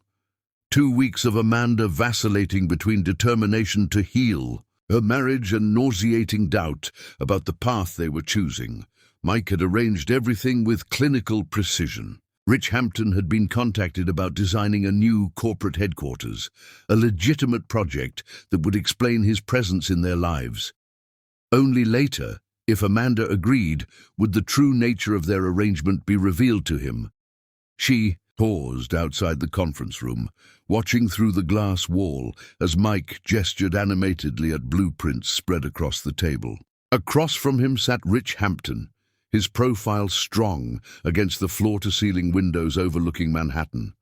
2 weeks of Amanda vacillating between determination to heal her marriage and nauseating doubt about the path they were choosing. Mike had arranged everything with clinical precision. Rich Hampton had been contacted about designing a new corporate headquarters, a legitimate project that would explain his presence in their lives. Only later, if Amanda agreed, would the true nature of their arrangement be revealed to him. She paused outside the conference room, watching through the glass wall as Mike gestured animatedly at blueprints spread across the table. Across from him sat Rich Hampton, his profile strong against the floor-to-ceiling windows overlooking Manhattan.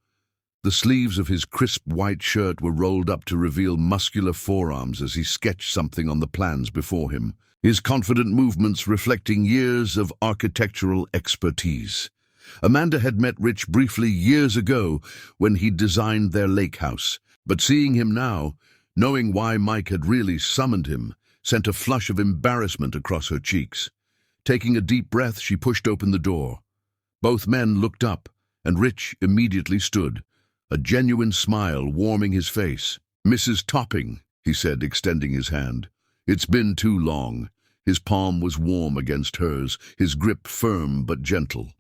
The sleeves of his crisp white shirt were rolled up to reveal muscular forearms as he sketched something on the plans before him, his confident movements reflecting years of architectural expertise. Amanda had met Rich briefly years ago when he designed their lake house, but seeing him now, knowing why Mike had really summoned him, sent a flush of embarrassment across her cheeks. Taking a deep breath, she pushed open the door. Both men looked up, and Rich immediately stood, a genuine smile warming his face. "Mrs. Topping," he said, extending his hand. "It's been too long." His palm was warm against hers, his grip firm but gentle.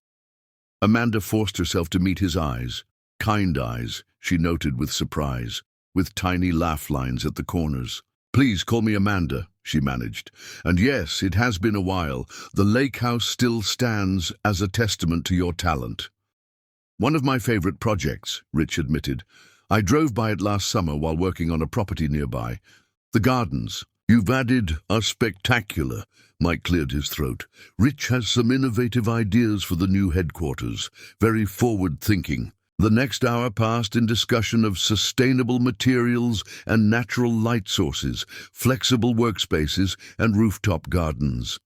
Amanda forced herself to meet his eyes. Kind eyes, she noted with surprise, with tiny laugh lines at the corners. "Please call me Amanda," she managed. "And yes, it has been a while. The lake house still stands as a testament to your talent." "One of my favorite projects," Rich admitted. "I drove by it last summer while working on a property nearby. The gardens. You've added a spectacular." Mike cleared his throat. "Rich has some innovative ideas for the new headquarters. Very forward-thinking." The next hour passed in discussion of sustainable materials and natural light sources, flexible workspaces, and rooftop gardens.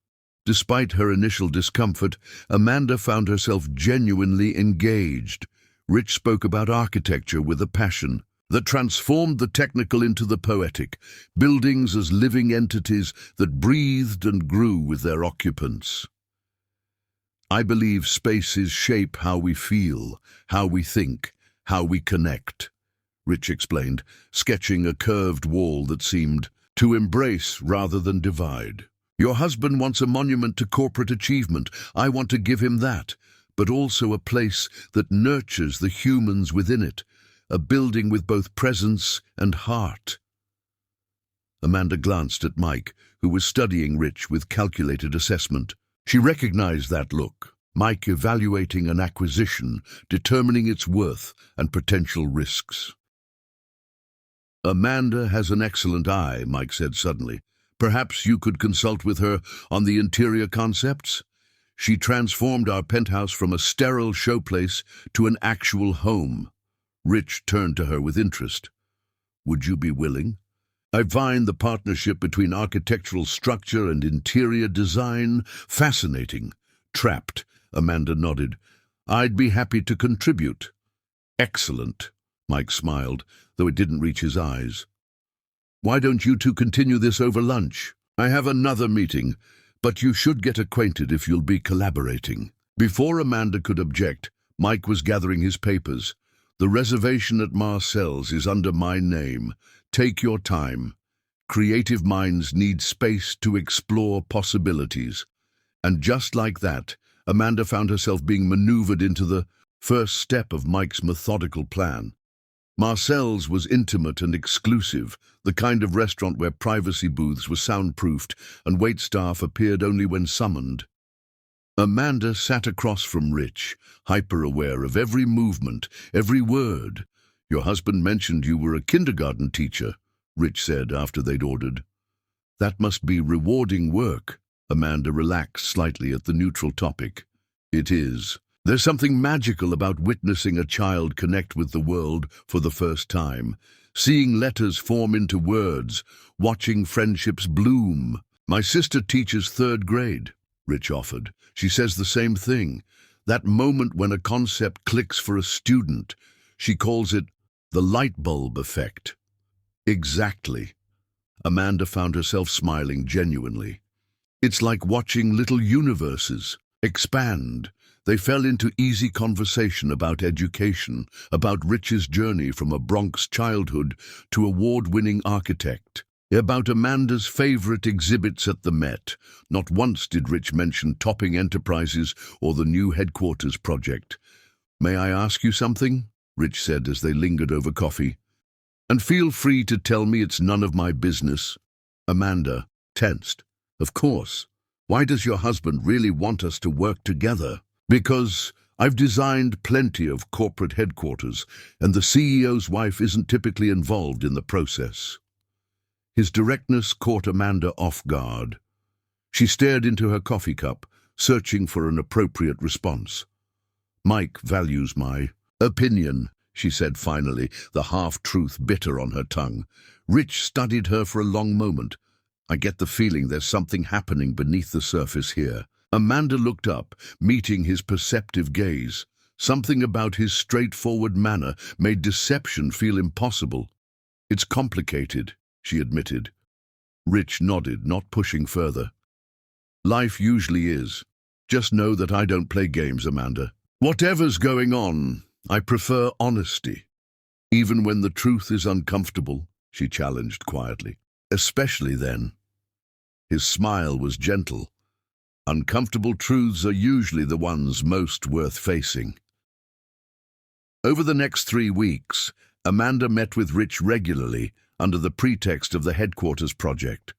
Despite her initial discomfort, Amanda found herself genuinely engaged. Rich spoke about architecture with a passion that transformed the technical into the poetic, buildings as living entities that breathed and grew with their occupants. "I believe spaces shape how we feel, how we think, how we connect," Rich explained, sketching a curved wall that seemed to embrace rather than divide. "Your husband wants a monument to corporate achievement. I want to give him that, but also a place that nurtures the humans within it, a building with both presence and heart." Amanda glanced at Mike, who was studying Rich with calculated assessment. She recognized that look, Mike evaluating an acquisition, determining its worth and potential risks. "Amanda has an excellent eye," Mike said suddenly. "Perhaps you could consult with her on the interior concepts? She transformed our penthouse from a sterile showplace to an actual home." Rich turned to her with interest. "Would you be willing? I find the partnership between architectural structure and interior design fascinating." "Trapped," Amanda nodded. "I'd be happy to contribute." "Excellent," Mike smiled, though it didn't reach his eyes. "Why don't you two continue this over lunch? I have another meeting, but you should get acquainted if you'll be collaborating." Before Amanda could object, Mike was gathering his papers. "The reservation at Marcel's is under my name. Take your time. Creative minds need space to explore possibilities." And just like that, Amanda found herself being maneuvered into the first step of Mike's methodical plan. Marcel's was intimate and exclusive, the kind of restaurant where privacy booths were soundproofed and waitstaff appeared only when summoned. Amanda sat across from Rich, hyper-aware of every movement, every word. "Your husband mentioned you were a kindergarten teacher," Rich said after they'd ordered. "That must be rewarding work." Amanda relaxed slightly at the neutral topic. "It is. There's something magical about witnessing a child connect with the world for the first time, seeing letters form into words, watching friendships bloom." "My sister teaches third grade," Rich offered. "She says the same thing. That moment when a concept clicks for a student. She calls it the light bulb effect." "Exactly." Amanda found herself smiling genuinely. "It's like watching little universes expand." They fell into easy conversation about education, about Rich's journey from a Bronx childhood to award-winning architect, about Amanda's favorite exhibits at the Met. Not once did Rich mention Topping Enterprises or the new headquarters project. "May I ask you something?" Rich said as they lingered over coffee. "And feel free to tell me it's none of my business." Amanda tensed. "Of course. Why does your husband really want us to work together?" "Because I've designed plenty of corporate headquarters, and the CEO's wife isn't typically involved in the process." His directness caught Amanda off guard. She stared into her coffee cup, searching for an appropriate response. "Mike values my opinion," she said finally, the half-truth bitter on her tongue. Rich studied her for a long moment. "I get the feeling there's something happening beneath the surface here." Amanda looked up, meeting his perceptive gaze. Something about his straightforward manner made deception feel impossible. "It's complicated," she admitted. Rich nodded, not pushing further. "Life usually is. Just know that I don't play games, Amanda. Whatever's going on, I prefer honesty. Even when the truth is uncomfortable," she challenged quietly. "Especially then." His smile was gentle. Uncomfortable truths are usually the ones most worth facing. Over the next 3 weeks, Amanda met with Rich regularly under the pretext of the headquarters project.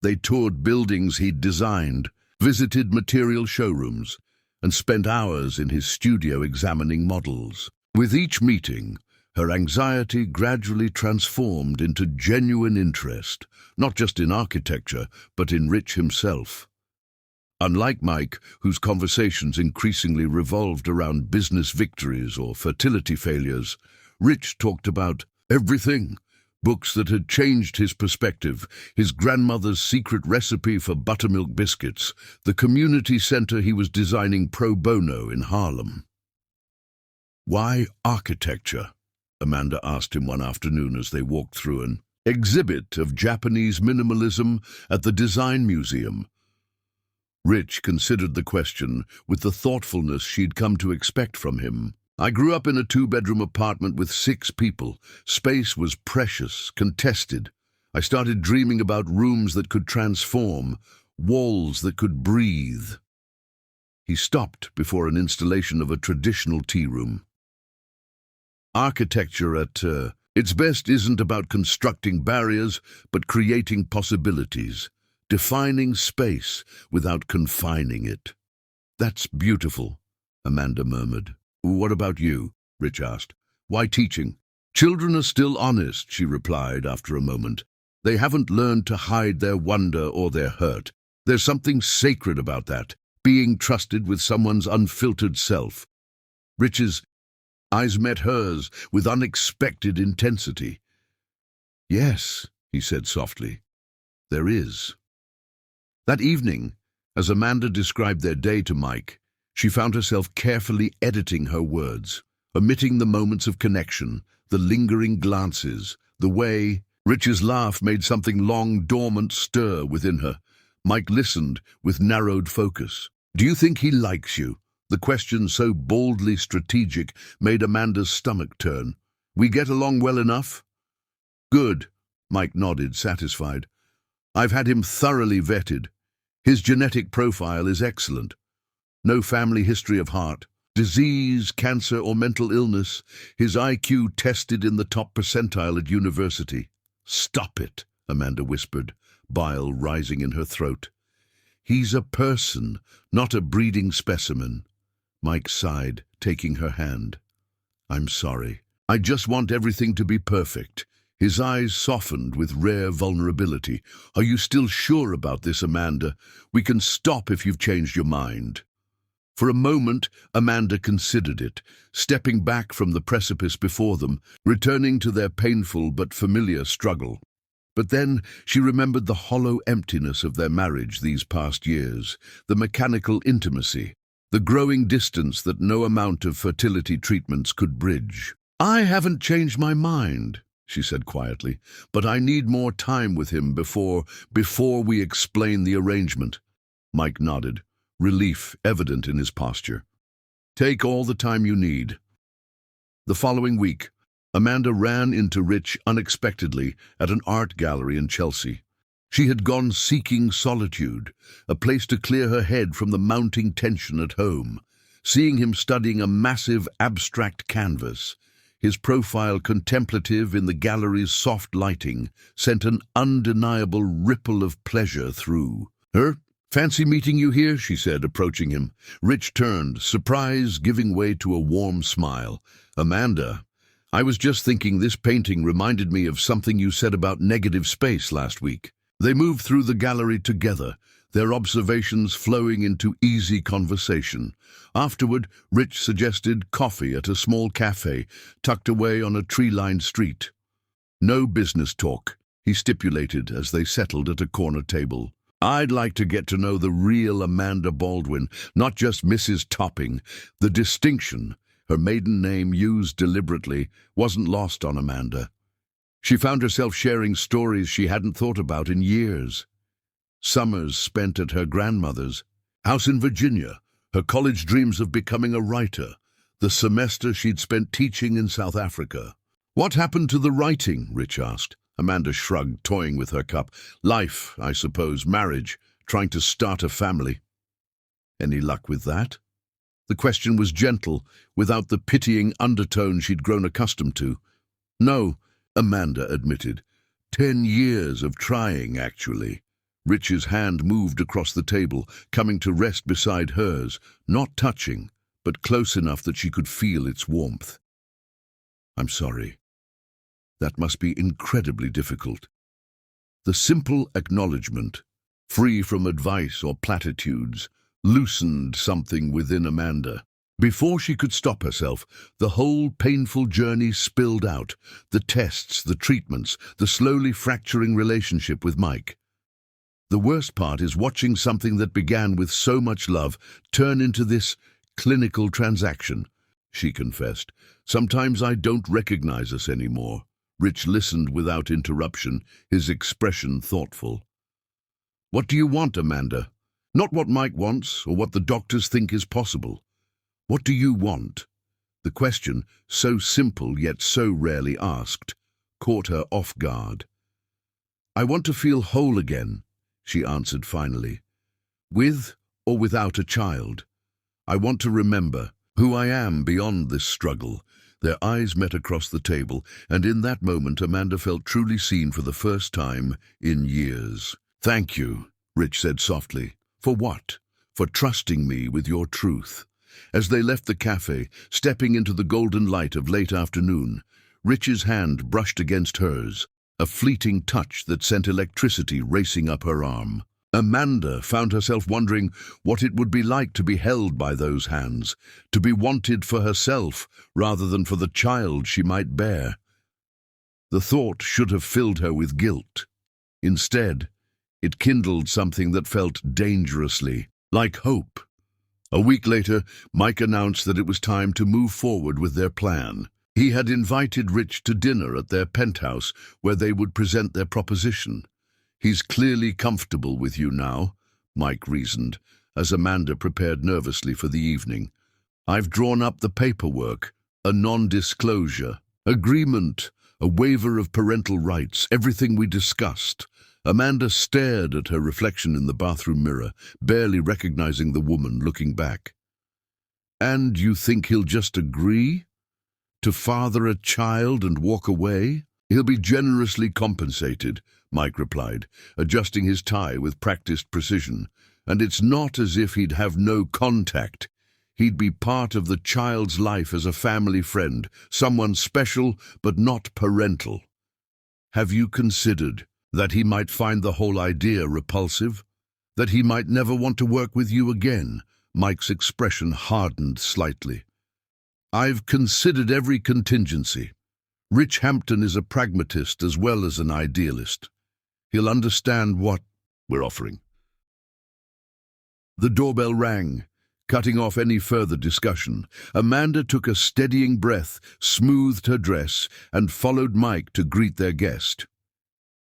They toured buildings he'd designed, visited material showrooms, and spent hours in his studio examining models. With each meeting, her anxiety gradually transformed into genuine interest, not just in architecture, but in Rich himself. Unlike Mike, whose conversations increasingly revolved around business victories or fertility failures, Rich talked about everything. Books that had changed his perspective, his grandmother's secret recipe for buttermilk biscuits, the community center he was designing pro bono in Harlem. "Why architecture?" Amanda asked him one afternoon as they walked through an exhibit of Japanese minimalism at the Design Museum. Rich considered the question with the thoughtfulness she'd come to expect from him. "I grew up in a 2-bedroom apartment with 6 people. Space was precious, contested. I started dreaming about rooms that could transform, walls that could breathe." He stopped before an installation of a traditional tea room. "Architecture at its best isn't about constructing barriers, but creating possibilities. Defining space without confining it." "That's beautiful," Amanda murmured. "What about you?" Rich asked. "Why teaching?" "Children are still honest," she replied after a moment. "They haven't learned to hide their wonder or their hurt. There's something sacred about that, being trusted with someone's unfiltered self." Rich's eyes met hers with unexpected intensity. "Yes," he said softly, "there is." That evening, as Amanda described their day to Mike, she found herself carefully editing her words, omitting the moments of connection, the lingering glances, the way. Rich's laugh made something long dormant stir within her. Mike listened with narrowed focus. "Do you think he likes you?" The question, so boldly strategic, made Amanda's stomach turn. "We get along well enough?" "Good," Mike nodded, satisfied. "I've had him thoroughly vetted. His genetic profile is excellent. No family history of heart, disease, cancer, or mental illness. His IQ tested in the top percentile at university." "Stop it," Amanda whispered, bile rising in her throat. "He's a person, not a breeding specimen." Mike sighed, taking her hand. "I'm sorry. I just want everything to be perfect." His eyes softened with rare vulnerability. "Are you still sure about this, Amanda? We can stop if you've changed your mind." For a moment, Amanda considered it, stepping back from the precipice before them, returning to their painful but familiar struggle. But then she remembered the hollow emptiness of their marriage these past years, the mechanical intimacy, the growing distance that no amount of fertility treatments could bridge. "I haven't changed my mind," she said quietly, "but I need more time with him before we explain the arrangement." Mike nodded, relief evident in his posture. "Take all the time you need." The following week, Amanda ran into Rich unexpectedly at an art gallery in Chelsea. She had gone seeking solitude, a place to clear her head from the mounting tension at home. seeing him studying a massive abstract canvas. His profile, contemplative in the gallery's soft lighting, sent an undeniable ripple of pleasure through her. "Fancy meeting you here," she said, approaching him. Rich turned, surprise giving way to a warm smile. "Amanda, I was just thinking this painting reminded me of something you said about negative space last week." They moved through the gallery together, their observations flowing into easy conversation. Afterward, Rich suggested coffee at a small cafe tucked away on a tree-lined street. "No business talk," he stipulated as they settled at a corner table. "I'd like to get to know the real Amanda Baldwin, not just Mrs. Topping." The distinction, her maiden name used deliberately, wasn't lost on Amanda. She found herself sharing stories she hadn't thought about in years. Summers spent at her grandmother's house in Virginia, her college dreams of becoming a writer, the semester she'd spent teaching in South Africa. "What happened to the writing?" Rich asked. Amanda shrugged, toying with her cup. "Life, I suppose, marriage, trying to start a family." "Any luck with that?" The question was gentle, without the pitying undertone she'd grown accustomed to. "No," Amanda admitted. 10 years of trying, actually." Rich's hand moved across the table, coming to rest beside hers, not touching, but close enough that she could feel its warmth. "I'm sorry. That must be incredibly difficult." The simple acknowledgement, free from advice or platitudes, loosened something within Amanda. Before she could stop herself, the whole painful journey spilled out, the tests, the treatments, the slowly fracturing relationship with Mike. "The worst part is watching something that began with so much love turn into this clinical transaction," she confessed. "Sometimes I don't recognize us anymore." Rich listened without interruption, his expression thoughtful. "What do you want, Amanda? Not what Mike wants or what the doctors think is possible. What do you want?" The question, so simple yet so rarely asked, caught her off guard. "I want to feel whole again," she answered finally. "With or without a child. I want to remember who I am beyond this struggle." Their eyes met across the table, and in that moment Amanda felt truly seen for the first time in years. "Thank you," Rich said softly. "For what?" "For trusting me with your truth." As they left the cafe, stepping into the golden light of late afternoon, Rich's hand brushed against hers, a fleeting touch that sent electricity racing up her arm. Amanda found herself wondering what it would be like to be held by those hands, to be wanted for herself rather than for the child she might bear. The thought should have filled her with guilt. Instead, it kindled something that felt dangerously like hope. A week later, Mike announced that it was time to move forward with their plan. He had invited Rich to dinner at their penthouse where they would present their proposition. "He's clearly comfortable with you now," Mike reasoned, as Amanda prepared nervously for the evening. "I've drawn up the paperwork, a non-disclosure agreement, a waiver of parental rights, everything we discussed." Amanda stared at her reflection in the bathroom mirror, barely recognizing the woman looking back. "And you think he'll just agree? To father a child and walk away?" "He'll be generously compensated," Mike replied, adjusting his tie with practiced precision. "And it's not as if he'd have no contact. He'd be part of the child's life as a family friend, someone special but not parental." "Have you considered that he might find the whole idea repulsive? That he might never want to work with you again?" Mike's expression hardened slightly. "I've considered every contingency. Rich Hampton is a pragmatist as well as an idealist. He'll understand what we're offering." The doorbell rang, cutting off any further discussion. Amanda took a steadying breath, smoothed her dress, and followed Mike to greet their guest.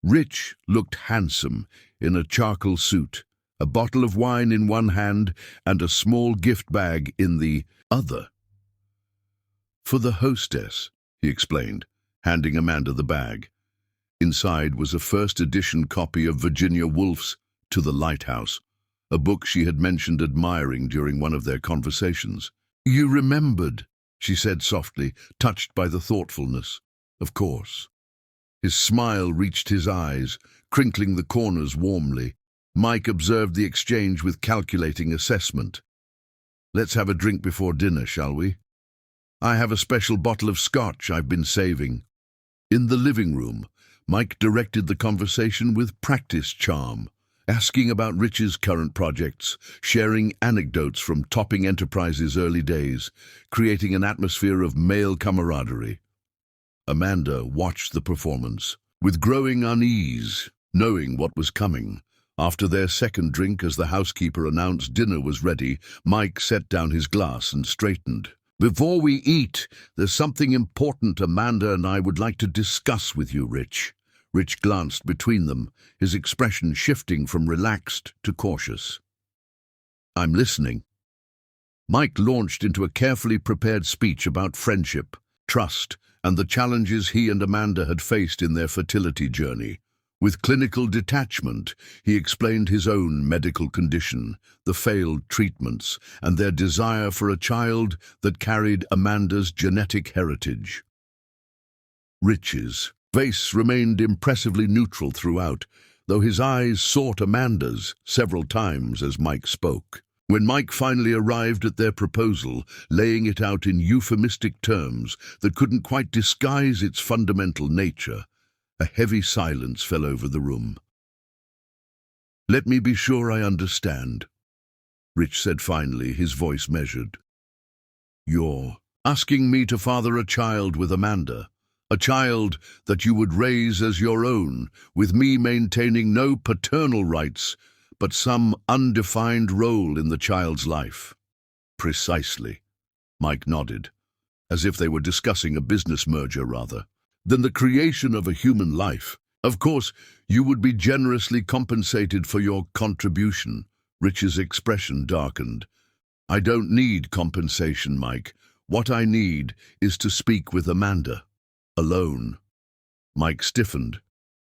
Rich looked handsome in a charcoal suit, a bottle of wine in one hand and a small gift bag in the other. "For the hostess," he explained, handing Amanda the bag. Inside was a first-edition copy of Virginia Woolf's To the Lighthouse, a book she had mentioned admiring during one of their conversations. You remembered, she said softly, touched by the thoughtfulness. Of course. His smile reached his eyes, crinkling the corners warmly. Mike observed the exchange with calculating assessment. Let's have a drink before dinner, shall we? I have a special bottle of scotch I've been saving. In the living room, Mike directed the conversation with practiced charm, asking about Rich's current projects, sharing anecdotes from Topping Enterprises' early days, creating an atmosphere of male camaraderie. Amanda watched the performance, with growing unease, knowing what was coming. After their second drink, as the housekeeper announced dinner was ready, Mike set down his glass and straightened. Before we eat, there's something important Amanda and I would like to discuss with you, Rich. Rich glanced between them, his expression shifting from relaxed to cautious. I'm listening. Mike launched into a carefully prepared speech about friendship, trust, and the challenges he and Amanda had faced in their fertility journey. With clinical detachment, he explained his own medical condition, the failed treatments, and their desire for a child that carried Amanda's genetic heritage. Rich's face remained impressively neutral throughout, though his eyes sought Amanda's several times as Mike spoke. When Mike finally arrived at their proposal, laying it out in euphemistic terms that couldn't quite disguise its fundamental nature, a heavy silence fell over the room. Let me be sure I understand, Rich said finally, his voice measured. You're asking me to father a child with Amanda, a child that you would raise as your own, with me maintaining no paternal rights, but some undefined role in the child's life. Precisely, Mike nodded, as if they were discussing a business merger rather than the creation of a human life. Of course, you would be generously compensated for your contribution. Rich's expression darkened. I don't need compensation, Mike. What I need is to speak with Amanda. Alone. Mike stiffened.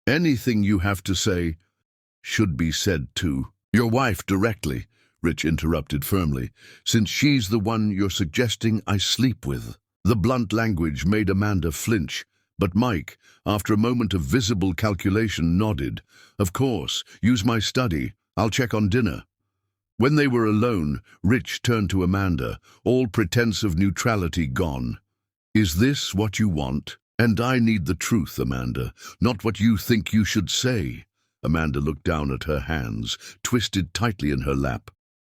Anything you have to say should be said to your wife directly, Rich interrupted firmly, since she's the one you're suggesting I sleep with. The blunt language made Amanda flinch, but Mike, after a moment of visible calculation, nodded. Of course, use my study. I'll check on dinner. When they were alone, Rich turned to Amanda, all pretense of neutrality gone. Is this what you want? And I need the truth, Amanda, not what you think you should say. Amanda looked down at her hands, twisted tightly in her lap.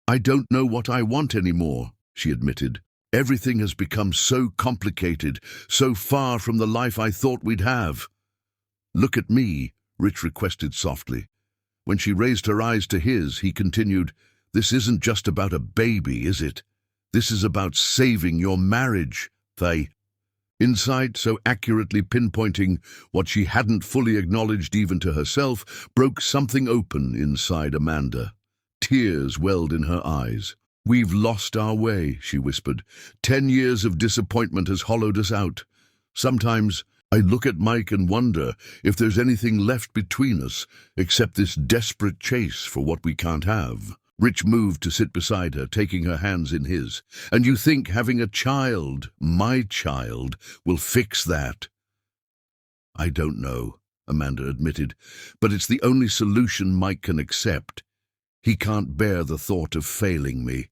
I don't know what I want anymore, she admitted. Everything has become so complicated, so far from the life I thought we'd have. Look at me, Rich requested softly. When she raised her eyes to his, he continued, This isn't just about a baby, is it? This is about saving your marriage, Faye. Insight, so accurately pinpointing what she hadn't fully acknowledged even to herself, broke something open inside Amanda. Tears welled in her eyes. We've lost our way, she whispered. 10 years of disappointment has hollowed us out. Sometimes I look at Mike and wonder if there's anything left between us except this desperate chase for what we can't have. Rich moved to sit beside her, taking her hands in his. And you think having a child, my child, will fix that? I don't know, Amanda admitted, but it's the only solution Mike can accept. He can't bear the thought of failing me.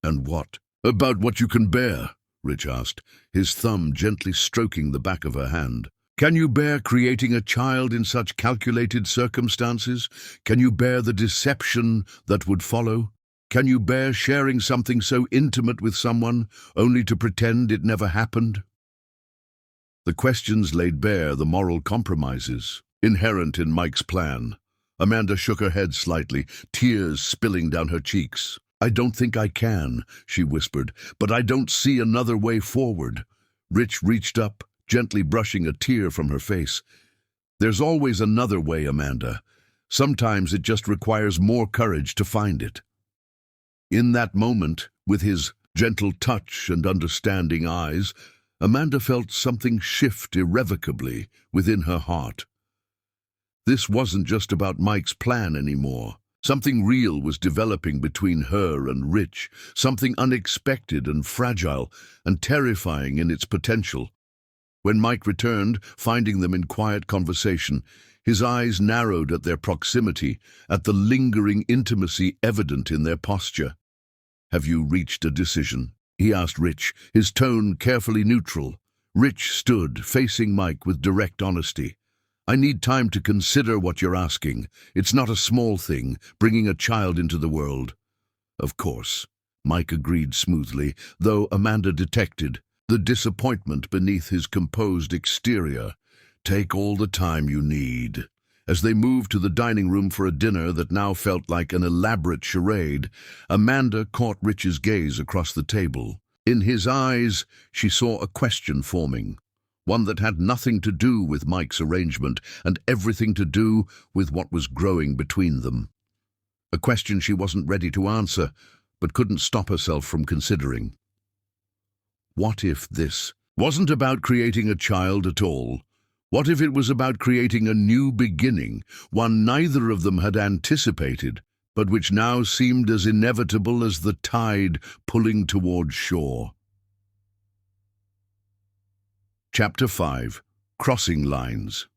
And what? About what you can bear? Rich asked, his thumb gently stroking the back of her hand. Can you bear creating a child in such calculated circumstances? Can you bear the deception that would follow? Can you bear sharing something so intimate with someone, only to pretend it never happened? The questions laid bare the moral compromises inherent in Mike's plan. Amanda shook her head slightly, tears spilling down her cheeks. I don't think I can, she whispered, but I don't see another way forward. Rich reached up, gently brushing a tear from her face. There's always another way, Amanda. Sometimes it just requires more courage to find it. In that moment, with his gentle touch and understanding eyes, Amanda felt something shift irrevocably within her heart. This wasn't just about Mike's plan anymore. Something real was developing between her and Rich, something unexpected and fragile and terrifying in its potential. When Mike returned, finding them in quiet conversation, his eyes narrowed at their proximity, at the lingering intimacy evident in their posture. "Have you reached a decision?" he asked Rich, his tone carefully neutral. Rich stood, facing Mike with direct honesty. "I need time to consider what you're asking. It's not a small thing, bringing a child into the world." "Of course," Mike agreed smoothly, though Amanda detected the disappointment beneath his composed exterior. "Take all the time you need." As they moved to the dining room for a dinner that now felt like an elaborate charade, Amanda caught Rich's gaze across the table. In his eyes, she saw a question forming, one that had nothing to do with Mike's arrangement and everything to do with what was growing between them. A question she wasn't ready to answer, but couldn't stop herself from considering. What if this wasn't about creating a child at all? What if it was about creating a new beginning, one neither of them had anticipated, but which now seemed as inevitable as the tide pulling towards shore? Chapter 5. Crossing Lines.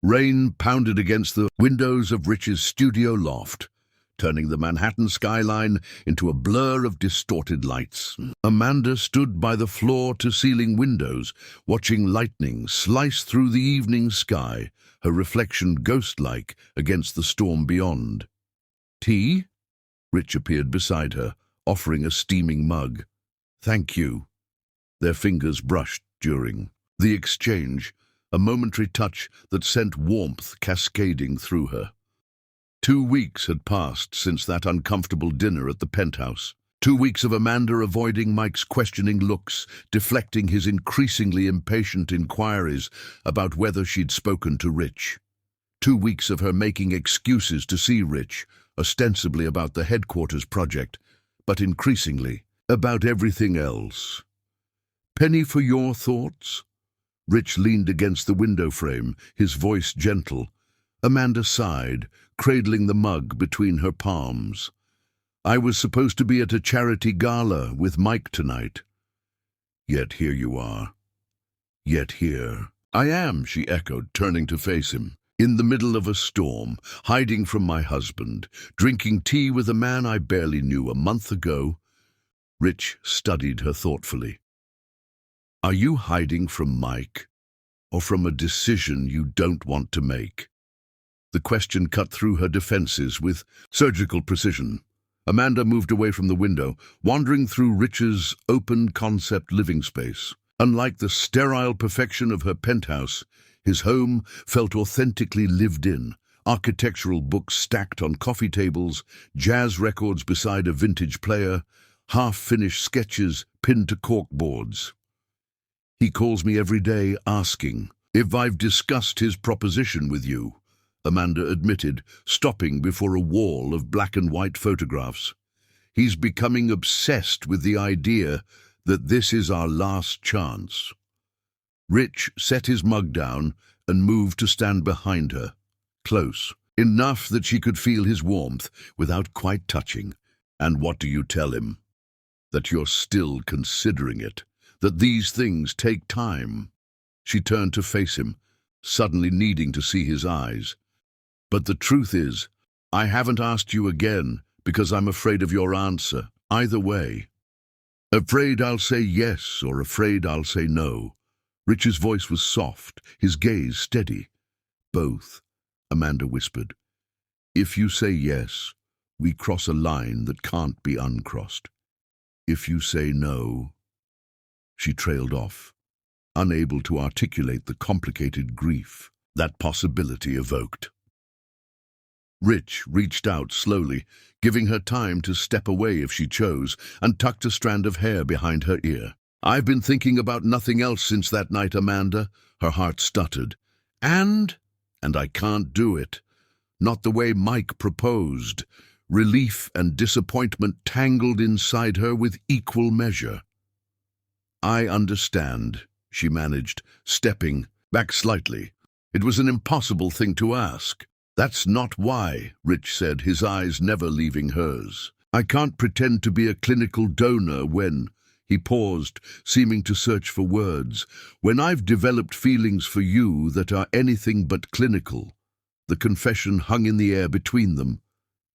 Rain pounded against the windows of Rich's studio loft, turning the Manhattan skyline into a blur of distorted lights. Amanda stood by the floor-to-ceiling windows, watching lightning slice through the evening sky, her reflection ghost-like against the storm beyond. "Tea?" Rich appeared beside her, offering a steaming mug. "Thank you." Their fingers brushed during the exchange, a momentary touch that sent warmth cascading through her. 2 weeks had passed since that uncomfortable dinner at the penthouse. 2 weeks of Amanda avoiding Mike's questioning looks, deflecting his increasingly impatient inquiries about whether she'd spoken to Rich. 2 weeks of her making excuses to see Rich, ostensibly about the headquarters project, but increasingly about everything else. "Penny for your thoughts?" Rich leaned against the window frame, his voice gentle. Amanda sighed, cradling the mug between her palms. "I was supposed to be at a charity gala with Mike tonight. Yet here you are." "Yet here I am," she echoed, turning to face him. "In the middle of a storm, hiding from my husband, drinking tea with a man I barely knew a month ago." Rich studied her thoughtfully. "Are you hiding from Mike, or from a decision you don't want to make?" The question cut through her defenses with surgical precision. Amanda moved away from the window, wandering through Rich's open-concept living space. Unlike the sterile perfection of her penthouse, his home felt authentically lived in. Architectural books stacked on coffee tables, jazz records beside a vintage player, half-finished sketches pinned to corkboards. "He calls me every day asking if I've discussed his proposition with you," Amanda admitted, stopping before a wall of black and white photographs. "He's becoming obsessed with the idea that this is our last chance." Rich set his mug down and moved to stand behind her, close, enough that she could feel his warmth without quite touching. "And what do you tell him?" "That you're still considering it, that these things take time." She turned to face him, suddenly needing to see his eyes. "But the truth is, I haven't asked you again because I'm afraid of your answer, either way. Afraid I'll say yes or afraid I'll say no." Rich's voice was soft, his gaze steady. "Both," Amanda whispered. "If you say yes, we cross a line that can't be uncrossed. If you say no—" She trailed off, unable to articulate the complicated grief that possibility evoked. Rich reached out slowly, giving her time to step away if she chose, and tucked a strand of hair behind her ear. "I've been thinking about nothing else since that night, Amanda," her heart stuttered. And I can't do it. Not the way Mike proposed." Relief and disappointment tangled inside her with equal measure. "I understand," she managed, stepping back slightly. It was an impossible thing to ask. "That's not why," Rich said, his eyes never leaving hers. "I can't pretend to be a clinical donor when—" He paused, seeming to search for words. "When I've developed feelings for you that are anything but clinical." The confession hung in the air between them,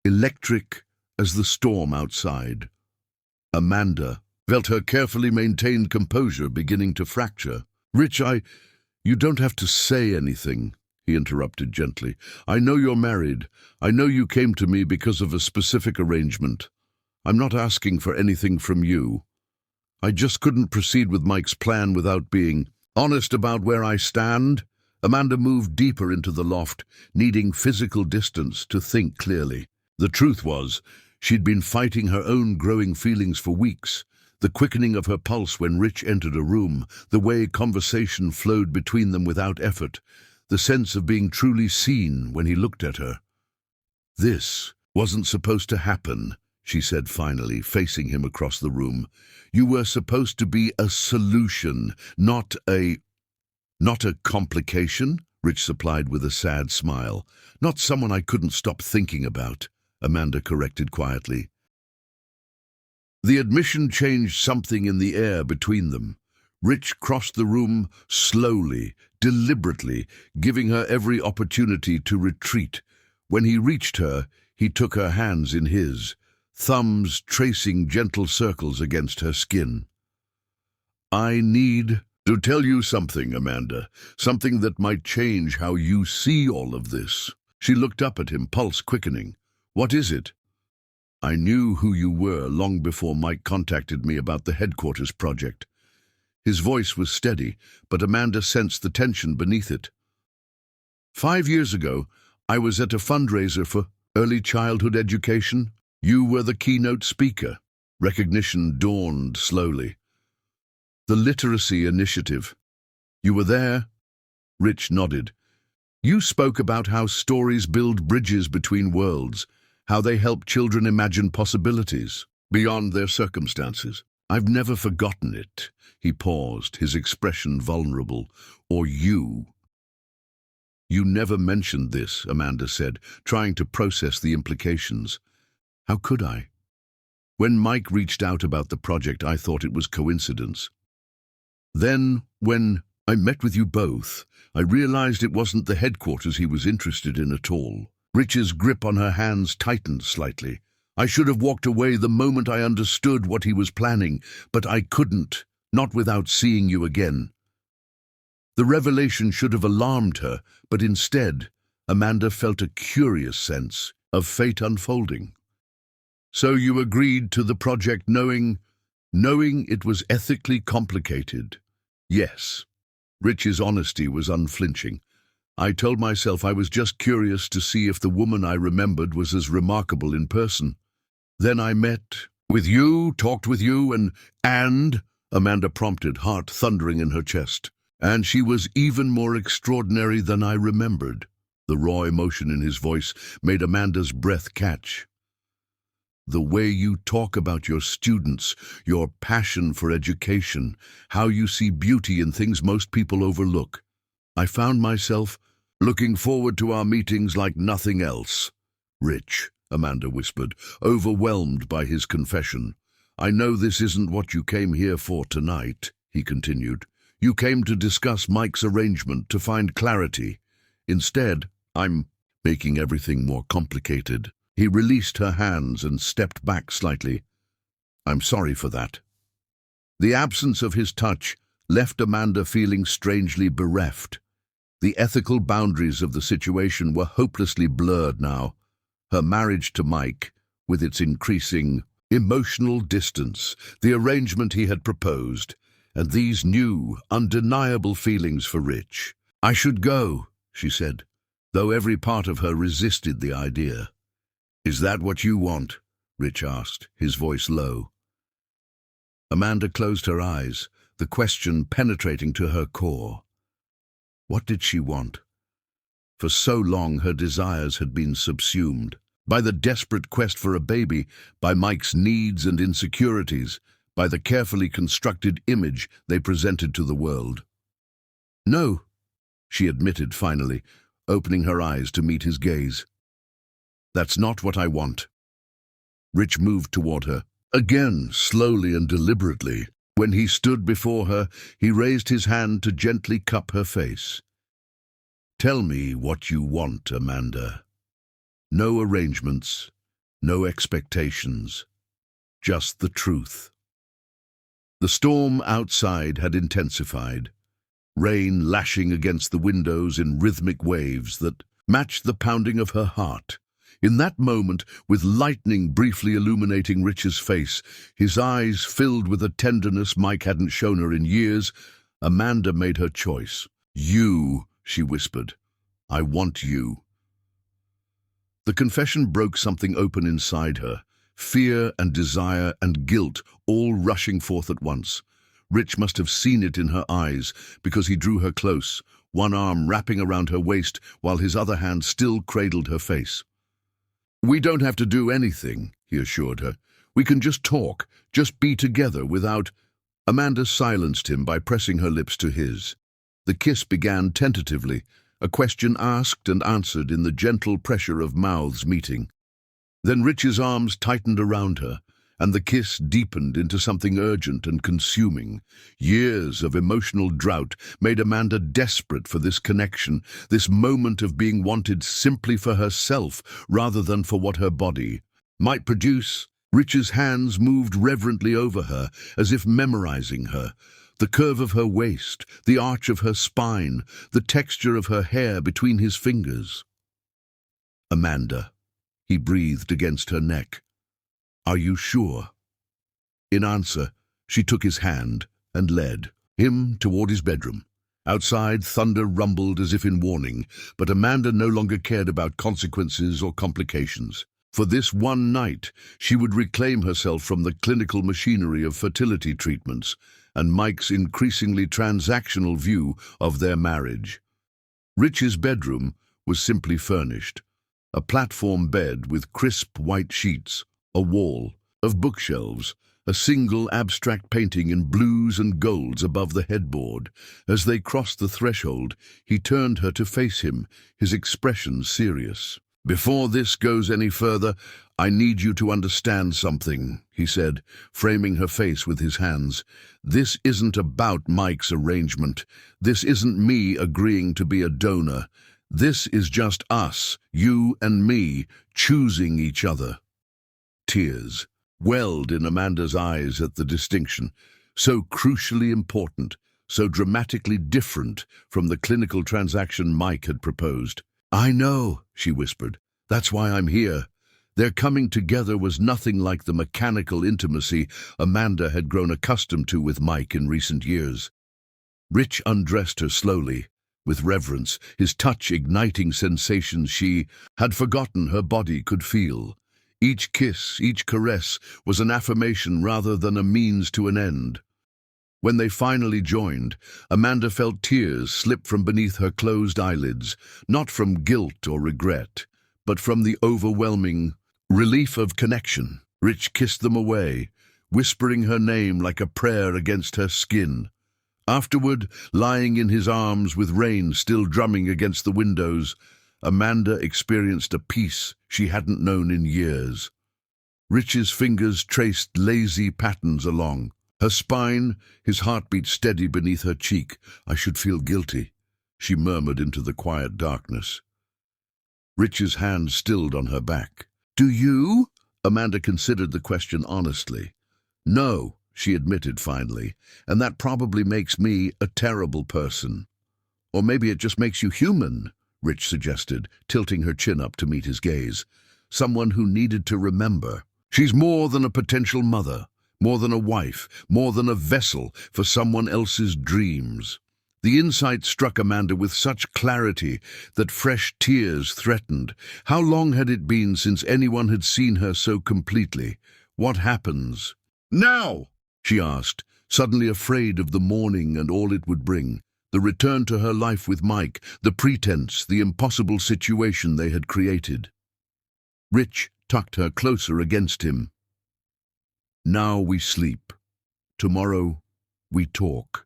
electric as the storm outside. Amanda felt her carefully maintained composure beginning to fracture. "Rich, you don't have to say anything," he interrupted gently. "I know you're married. I know you came to me because of a specific arrangement. I'm not asking for anything from you. I just couldn't proceed with Mike's plan without being honest about where I stand." Amanda moved deeper into the loft, needing physical distance to think clearly. The truth was, she'd been fighting her own growing feelings for weeks. The quickening of her pulse when Rich entered a room, the way conversation flowed between them without effort, the sense of being truly seen when he looked at her. "This wasn't supposed to happen," she said finally, facing him across the room. "You were supposed to be a solution, not a complication," Rich supplied with a sad smile. "Not someone I couldn't stop thinking about," Amanda corrected quietly. The admission changed something in the air between them. Rich crossed the room slowly, deliberately, giving her every opportunity to retreat. When he reached her, he took her hands in his, thumbs tracing gentle circles against her skin. "I need to tell you something, Amanda, something that might change how you see all of this." She looked up at him, pulse quickening. "What is it?" "I knew who you were long before Mike contacted me about the headquarters project." His voice was steady, but Amanda sensed the tension beneath it. 5 years ago, I was at a fundraiser for early childhood education. You were the keynote speaker." Recognition dawned slowly. "The literacy initiative. You were there?" Rich nodded. "You spoke about how stories build bridges between worlds, how they help children imagine possibilities beyond their circumstances. I've never forgotten it." He paused, his expression vulnerable. "Or you." "You never mentioned this," Amanda said, trying to process the implications. "How could I? When Mike reached out about the project, I thought it was coincidence. Then, when I met with you both, I realized it wasn't the headquarters he was interested in at all." Rich's grip on her hands tightened slightly. "I should have walked away the moment I understood what he was planning, but I couldn't, not without seeing you again." The revelation should have alarmed her, but instead, Amanda felt a curious sense of fate unfolding. "So you agreed to the project knowing it was ethically complicated?" "Yes." Rich's honesty was unflinching. "I told myself I was just curious to see if the woman I remembered was as remarkable in person. Then I met with you, talked with you, and Amanda prompted, heart thundering in her chest. "And she was even more extraordinary than I remembered." The raw emotion in his voice made Amanda's breath catch. "The way you talk about your students, your passion for education, how you see beauty in things most people overlook. I found myself looking forward to our meetings like nothing else." "Rich," Amanda whispered, overwhelmed by his confession. "I know this isn't what you came here for tonight," he continued. "You came to discuss Mike's arrangement, to find clarity. Instead, I'm making everything more complicated." He released her hands and stepped back slightly. "I'm sorry for that." The absence of his touch left Amanda feeling strangely bereft. The ethical boundaries of the situation were hopelessly blurred now. Her marriage to Mike, with its increasing emotional distance, the arrangement he had proposed, and these new, undeniable feelings for Rich. "I should go," she said, though every part of her resisted the idea. "Is that what you want?" Rich asked, his voice low. Amanda closed her eyes, the question penetrating to her core. What did she want? For so long her desires had been subsumed by the desperate quest for a baby, by Mike's needs and insecurities, by the carefully constructed image they presented to the world. "No," she admitted finally, opening her eyes to meet his gaze. "That's not what I want." Rich moved toward her, again slowly and deliberately. When he stood before her, he raised his hand to gently cup her face. "Tell me what you want, Amanda. No arrangements, no expectations, just the truth." The storm outside had intensified, rain lashing against the windows in rhythmic waves that matched the pounding of her heart. In that moment, with lightning briefly illuminating Rich's face, his eyes filled with a tenderness Mike hadn't shown her in years, Amanda made her choice. "You," she whispered. "I want you." The confession broke something open inside her, fear and desire and guilt all rushing forth at once. Rich must have seen it in her eyes, because he drew her close, one arm wrapping around her waist while his other hand still cradled her face. "We don't have to do anything," he assured her. "We can just talk, just be together without—" Amanda silenced him by pressing her lips to his. The kiss began tentatively, a question asked and answered in the gentle pressure of mouths meeting. Then Rich's arms tightened around her, and the kiss deepened into something urgent and consuming. Years of emotional drought made Amanda desperate for this connection, this moment of being wanted simply for herself rather than for what her body might produce. Rich's hands moved reverently over her, as if memorizing her. The curve of her waist, the arch of her spine, the texture of her hair between his fingers. "Amanda," he breathed against her neck. "Are you sure?" In answer, she took his hand and led him toward his bedroom. Outside, thunder rumbled as if in warning, but Amanda no longer cared about consequences or complications. For this one night, she would reclaim herself from the clinical machinery of fertility treatments and Mike's increasingly transactional view of their marriage. Rich's bedroom was simply furnished. A platform bed with crisp white sheets, a wall of bookshelves, a single abstract painting in blues and golds above the headboard. As they crossed the threshold, he turned her to face him, his expression serious. "Before this goes any further, I need you to understand something," he said, framing her face with his hands. "This isn't about Mike's arrangement. This isn't me agreeing to be a donor. This is just us, you and me, choosing each other." Tears welled in Amanda's eyes at the distinction, so crucially important, so dramatically different from the clinical transaction Mike had proposed. "I know," she whispered. "That's why I'm here." Their coming together was nothing like the mechanical intimacy Amanda had grown accustomed to with Mike in recent years. Rich undressed her slowly, with reverence, his touch igniting sensations she had forgotten her body could feel. Each kiss, each caress was an affirmation rather than a means to an end. When they finally joined, Amanda felt tears slip from beneath her closed eyelids, not from guilt or regret, but from the overwhelming relief of connection. Rich kissed them away, whispering her name like a prayer against her skin. Afterward, lying in his arms with rain still drumming against the windows, Amanda experienced a peace she hadn't known in years. Rich's fingers traced lazy patterns along her spine, his heartbeat steady beneath her cheek. "I should feel guilty," she murmured into the quiet darkness. Rich's hand stilled on her back. "Do you?" Amanda considered the question honestly. "No," she admitted finally, "and that probably makes me a terrible person." "Or maybe it just makes you human," Rich suggested, tilting her chin up to meet his gaze. "Someone who needed to remember. She's more than a potential mother, more than a wife, more than a vessel for someone else's dreams." The insight struck Amanda with such clarity that fresh tears threatened. How long had it been since anyone had seen her so completely? "What happens now?" she asked, suddenly afraid of the morning and all it would bring. The return to her life with Mike, the pretense, the impossible situation they had created. Rich tucked her closer against him. "Now we sleep. Tomorrow we talk.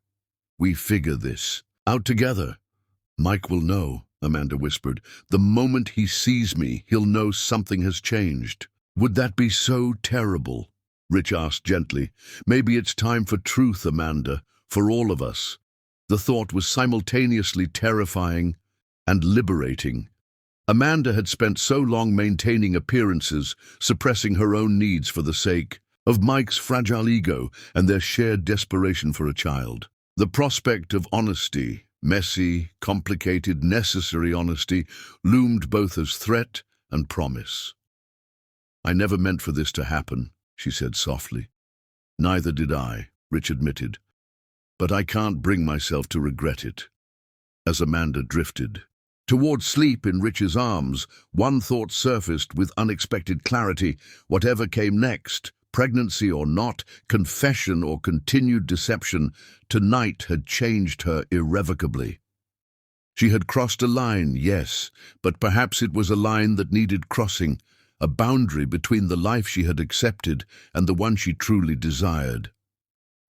We figure this out together. Mike will know, Amanda whispered. "The moment he sees me, he'll know something has changed." "Would that be so terrible?" Rich asked gently. "Maybe it's time for truth, Amanda, for all of us." The thought was simultaneously terrifying and liberating. Amanda had spent so long maintaining appearances, suppressing her own needs for the sake of Mike's fragile ego and their shared desperation for a child. The prospect of honesty, messy, complicated, necessary honesty, loomed both as threat and promise. "I never meant for this to happen," she said softly. "Neither did I," Rich admitted. "But I can't bring myself to regret it." As Amanda drifted toward sleep in Rich's arms, one thought surfaced with unexpected clarity. Whatever came next, pregnancy or not, confession or continued deception, tonight had changed her irrevocably. She had crossed a line, yes, but perhaps it was a line that needed crossing, a boundary between the life she had accepted and the one she truly desired.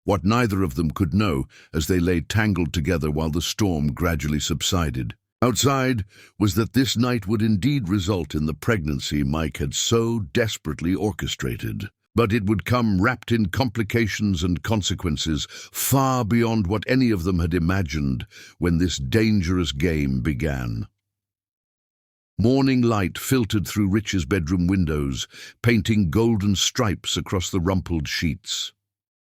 What neither of them could know as they lay tangled together while the storm gradually subsided outside was that this night would indeed result in the pregnancy Mike had so desperately orchestrated. But it would come wrapped in complications and consequences far beyond what any of them had imagined when this dangerous game began. Morning light filtered through Rich's bedroom windows, painting golden stripes across the rumpled sheets.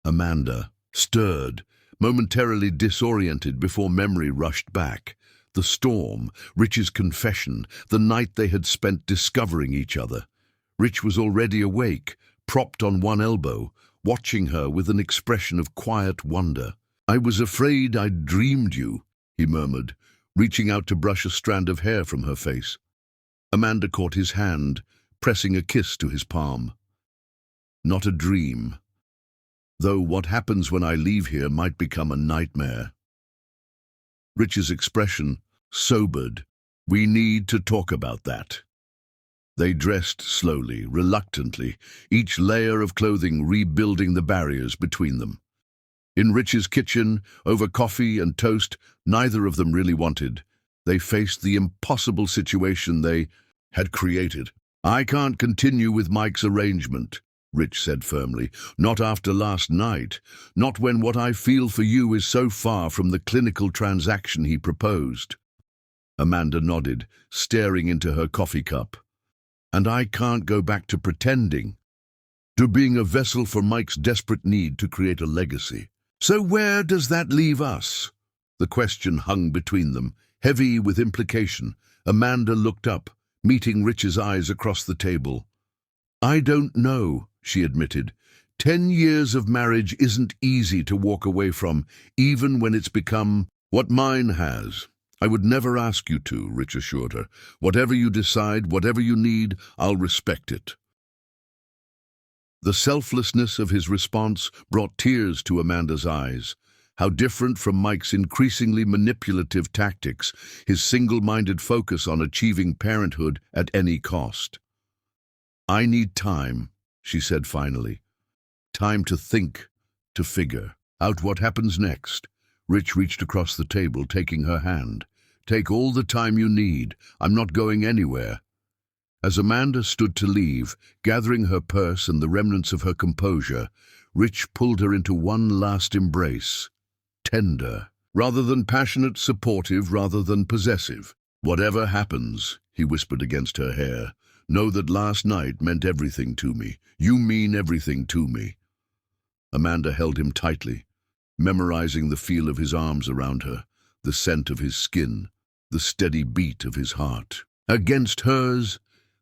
Amanda stirred, momentarily disoriented before memory rushed back. The storm, Rich's confession, the night they had spent discovering each other. Rich was already awake, propped on one elbow, watching her with an expression of quiet wonder. "I was afraid I'd dreamed you," he murmured, reaching out to brush a strand of hair from her face. Amanda caught his hand, pressing a kiss to his palm. "Not a dream. Though what happens when I leave here might become a nightmare." Rich's expression sobered. "We need to talk about that." They dressed slowly, reluctantly, each layer of clothing rebuilding the barriers between them. In Rich's kitchen, over coffee and toast, neither of them really wanted. They faced the impossible situation they had created. "I can't continue with Mike's arrangement," Rich said firmly. "Not after last night. Not when what I feel for you is so far from the clinical transaction he proposed." Amanda nodded, staring into her coffee cup. "And I can't go back to pretending, to being a vessel for Mike's desperate need to create a legacy. So where does that leave us?" The question hung between them, heavy with implication. Amanda looked up, meeting Rich's eyes across the table. "I don't know," she admitted. 10 years of marriage isn't easy to walk away from, even when it's become what mine has. "I would never ask you to," Rich assured her. "Whatever you decide, whatever you need, I'll respect it." The selflessness of his response brought tears to Amanda's eyes. How different from Mike's increasingly manipulative tactics, his single-minded focus on achieving parenthood at any cost. "I need time," she said finally. "Time to think, to figure out what happens next." Rich reached across the table, taking her hand. "Take all the time you need. I'm not going anywhere." As Amanda stood to leave, gathering her purse and the remnants of her composure, Rich pulled her into one last embrace. Tender, rather than passionate, supportive, rather than possessive. "Whatever happens," he whispered against her hair, "know that last night meant everything to me. You mean everything to me." Amanda held him tightly, memorizing the feel of his arms around her, the scent of his skin, the steady beat of his heart against hers.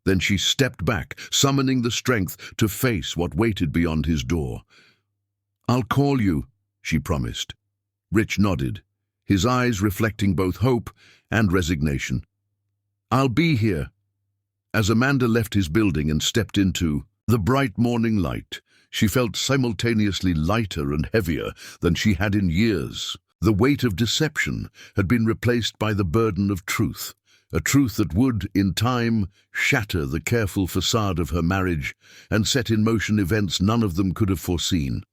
Then she stepped back, summoning the strength to face what waited beyond his door. "I'll call you," she promised. Rich nodded, his eyes reflecting both hope and resignation. "I'll be here." As Amanda left his building and stepped into the bright morning light, she felt simultaneously lighter and heavier than she had in years. The weight of deception had been replaced by the burden of truth, a truth that would, in time, shatter the careful facade of her marriage and set in motion events none of them could have foreseen.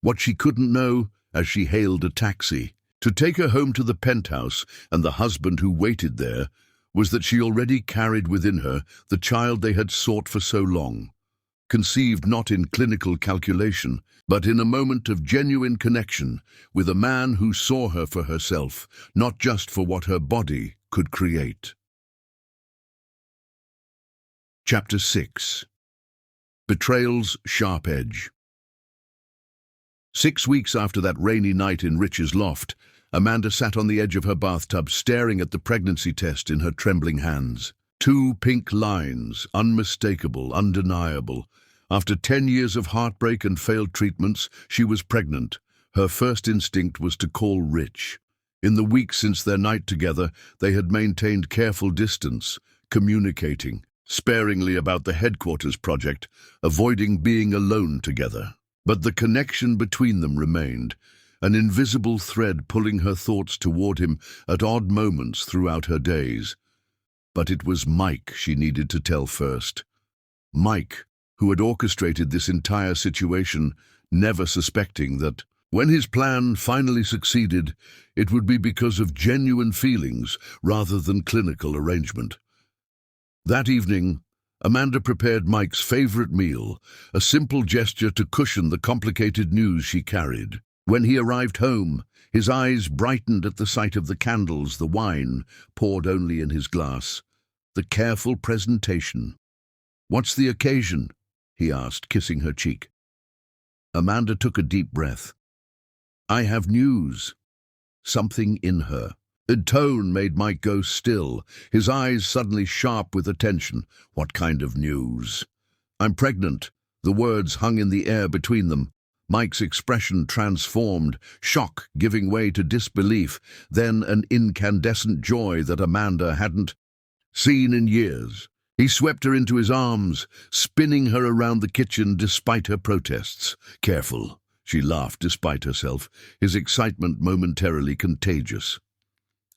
What she couldn't know, as she hailed a taxi, To take her home to the penthouse and the husband who waited there was that she already carried within her the child they had sought for so long, conceived not in clinical calculation, but in a moment of genuine connection with a man who saw her for herself, not just for what her body could create. Chapter 6. Betrayal's Sharp Edge. 6 weeks after that rainy night in Rich's loft, Amanda sat on the edge of her bathtub staring at the pregnancy test in her trembling hands. 2 pink lines, unmistakable, undeniable. After 10 years of heartbreak and failed treatments, she was pregnant. Her first instinct was to call Rich. In the weeks since their night together, they had maintained careful distance, communicating sparingly about the headquarters project, avoiding being alone together. But the connection between them remained, an invisible thread pulling her thoughts toward him at odd moments throughout her days. But it was Mike she needed to tell first. Mike, who had orchestrated this entire situation, never suspecting that, when his plan finally succeeded, it would be because of genuine feelings rather than clinical arrangement. That evening, Amanda prepared Mike's favorite meal, a simple gesture to cushion the complicated news she carried. When he arrived home, his eyes brightened at the sight of the candles, the wine, poured only in his glass, the careful presentation. "What's the occasion?" he asked, kissing her cheek. Amanda took a deep breath. "I have news." Something in her. The tone made Mike go still, his eyes suddenly sharp with attention. "What kind of news?" "I'm pregnant." The words hung in the air between them. Mike's expression transformed, shock giving way to disbelief, then an incandescent joy that Amanda hadn't seen in years. He swept her into his arms, spinning her around the kitchen despite her protests. "Careful," she laughed despite herself, his excitement momentarily contagious.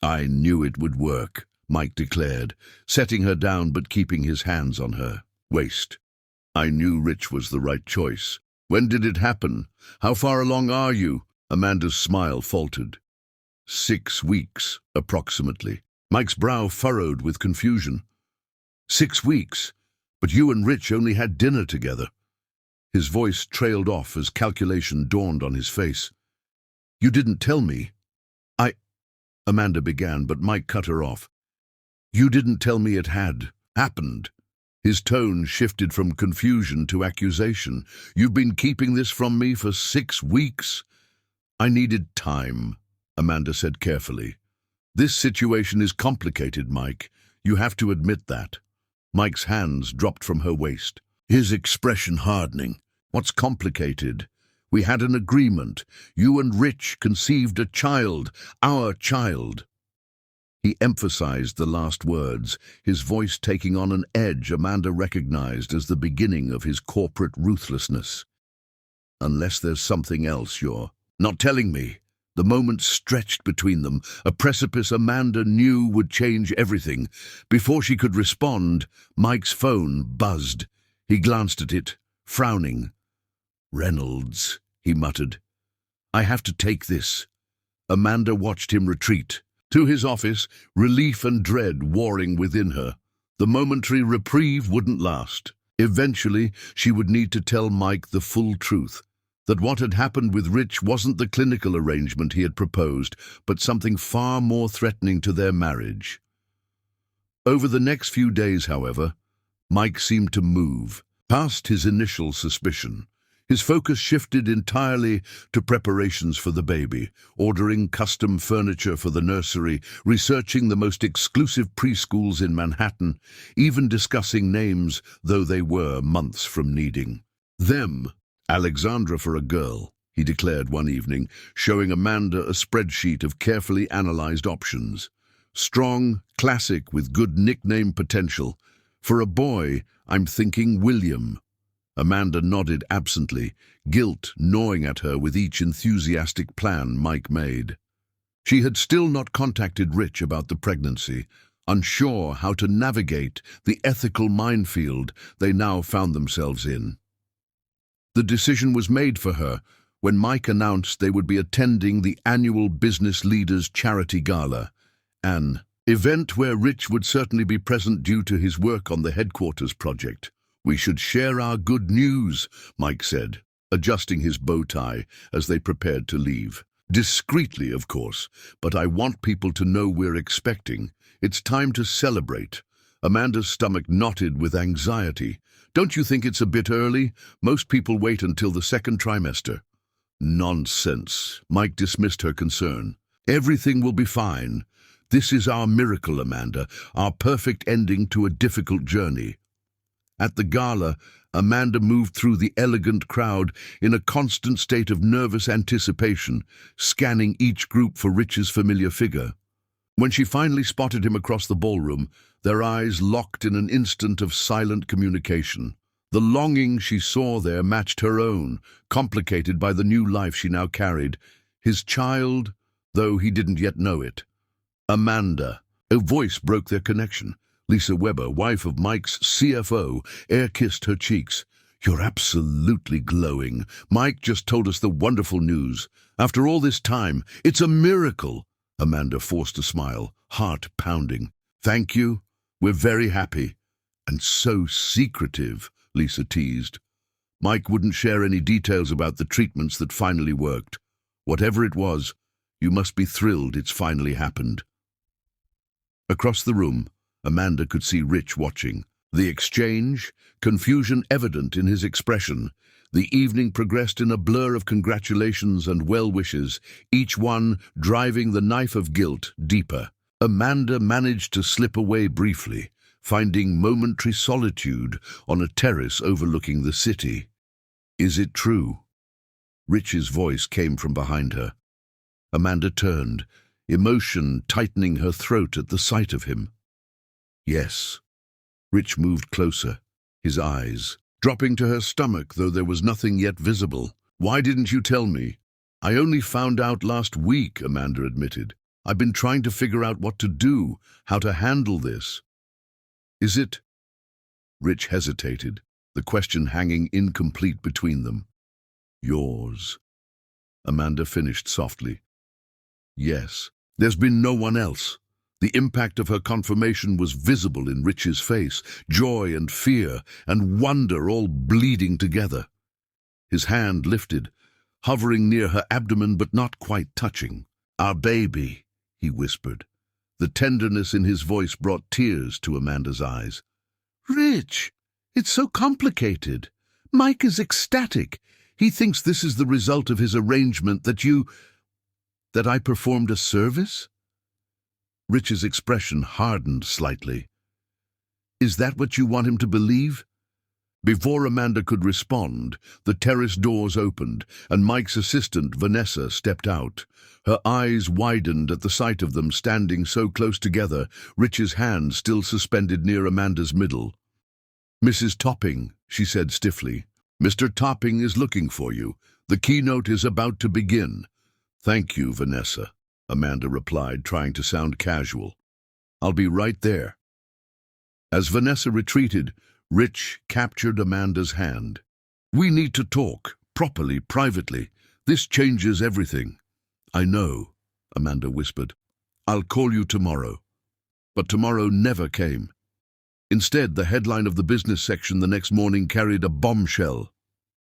"I knew it would work," Mike declared, setting her down but keeping his hands on her waist. "I knew Rich was the right choice." "When did it happen? How far along are you?" Amanda's smile faltered. 6 weeks, approximately. Mike's brow furrowed with confusion. 6 weeks? But you and Rich only had dinner together. His voice trailed off as calculation dawned on his face. "You didn't tell me." Amanda began, but Mike cut her off. "You didn't tell me it had happened." His tone shifted from confusion to accusation. "You've been keeping this from me for 6 weeks?" "I needed time," Amanda said carefully. "This situation is complicated, Mike. You have to admit that." Mike's hands dropped from her waist, his expression hardening. "What's complicated? We had an agreement. You and Rich conceived a child, our child." He emphasized the last words, his voice taking on an edge Amanda recognized as the beginning of his corporate ruthlessness. "Unless there's something else you're not telling me." The moment stretched between them, a precipice Amanda knew would change everything. Before she could respond, Mike's phone buzzed. He glanced at it, frowning. "Reynolds," he muttered. "I have to take this." Amanda watched him retreat. To his office, relief and dread warring within her. The momentary reprieve wouldn't last. Eventually, she would need to tell Mike the full truth, that what had happened with Rich wasn't the clinical arrangement he had proposed, but something far more threatening to their marriage. Over the next few days, however, Mike seemed to move past his initial suspicion. His focus shifted entirely to preparations for the baby, ordering custom furniture for the nursery, researching the most exclusive preschools in Manhattan, even discussing names, though they were months from needing them. "Alexandra for a girl," he declared one evening, showing Amanda a spreadsheet of carefully analyzed options. "Strong, classic, with good nickname potential. For a boy, I'm thinking William." Amanda nodded absently, guilt gnawing at her with each enthusiastic plan Mike made. She had still not contacted Rich about the pregnancy, unsure how to navigate the ethical minefield they now found themselves in. The decision was made for her when Mike announced they would be attending the annual Business Leaders Charity Gala, an event where Rich would certainly be present due to his work on the headquarters project. "We should share our good news," Mike said, adjusting his bow tie as they prepared to leave. "Discreetly, of course, but I want people to know we're expecting. It's time to celebrate." Amanda's stomach knotted with anxiety. "Don't you think it's a bit early? Most people wait until the second trimester." "Nonsense," Mike dismissed her concern. "Everything will be fine. This is our miracle, Amanda, our perfect ending to a difficult journey." At the gala, Amanda moved through the elegant crowd in a constant state of nervous anticipation, scanning each group for Rich's familiar figure. When she finally spotted him across the ballroom, their eyes locked in an instant of silent communication. The longing she saw there matched her own, complicated by the new life she now carried. His child, though he didn't yet know it. Amanda. A voice broke their connection. Lisa Weber, wife of Mike's CFO, air-kissed her cheeks. "You're absolutely glowing. Mike just told us the wonderful news. After all this time, it's a miracle." Amanda forced a smile, heart pounding. "Thank you. We're very happy." "And so secretive," Lisa teased. Mike wouldn't share any details about the treatments that finally worked. "Whatever it was, you must be thrilled it's finally happened." Across the room, Amanda could see Rich watching. The exchange, confusion evident in his expression. The evening progressed in a blur of congratulations and well-wishes, each one driving the knife of guilt deeper. Amanda managed to slip away briefly, finding momentary solitude on a terrace overlooking the city. "Is it true?" Rich's voice came from behind her. Amanda turned, emotion tightening her throat at the sight of him. "Yes." Rich moved closer, his eyes dropping to her stomach, though there was nothing yet visible. "Why didn't you tell me?" "I only found out last week," Amanda admitted. "I've been trying to figure out what to do, how to handle this." "Is it?" Rich hesitated, the question hanging incomplete between them. "Yours," Amanda finished softly. "Yes. There's been no one else." The impact of her confirmation was visible in Rich's face, joy and fear and wonder all bleeding together. His hand lifted, hovering near her abdomen but not quite touching. "Our baby," he whispered. The tenderness in his voice brought tears to Amanda's eyes. "Rich, it's so complicated. Mike is ecstatic. He thinks this is the result of his arrangement that I performed a service?" Rich's expression hardened slightly. "Is that what you want him to believe?" Before Amanda could respond, the terrace doors opened, and Mike's assistant, Vanessa, stepped out. Her eyes widened at the sight of them standing so close together, Rich's hand still suspended near Amanda's middle. "Mrs. Topping," she said stiffly. "Mr. Topping is looking for you. The keynote is about to begin." "Thank you, Vanessa," Amanda replied, trying to sound casual. "I'll be right there." As Vanessa retreated, Rich captured Amanda's hand. "We need to talk, properly, privately. This changes everything." "I know," Amanda whispered. "I'll call you tomorrow." But tomorrow never came. Instead, the headline of the business section the next morning carried a bombshell.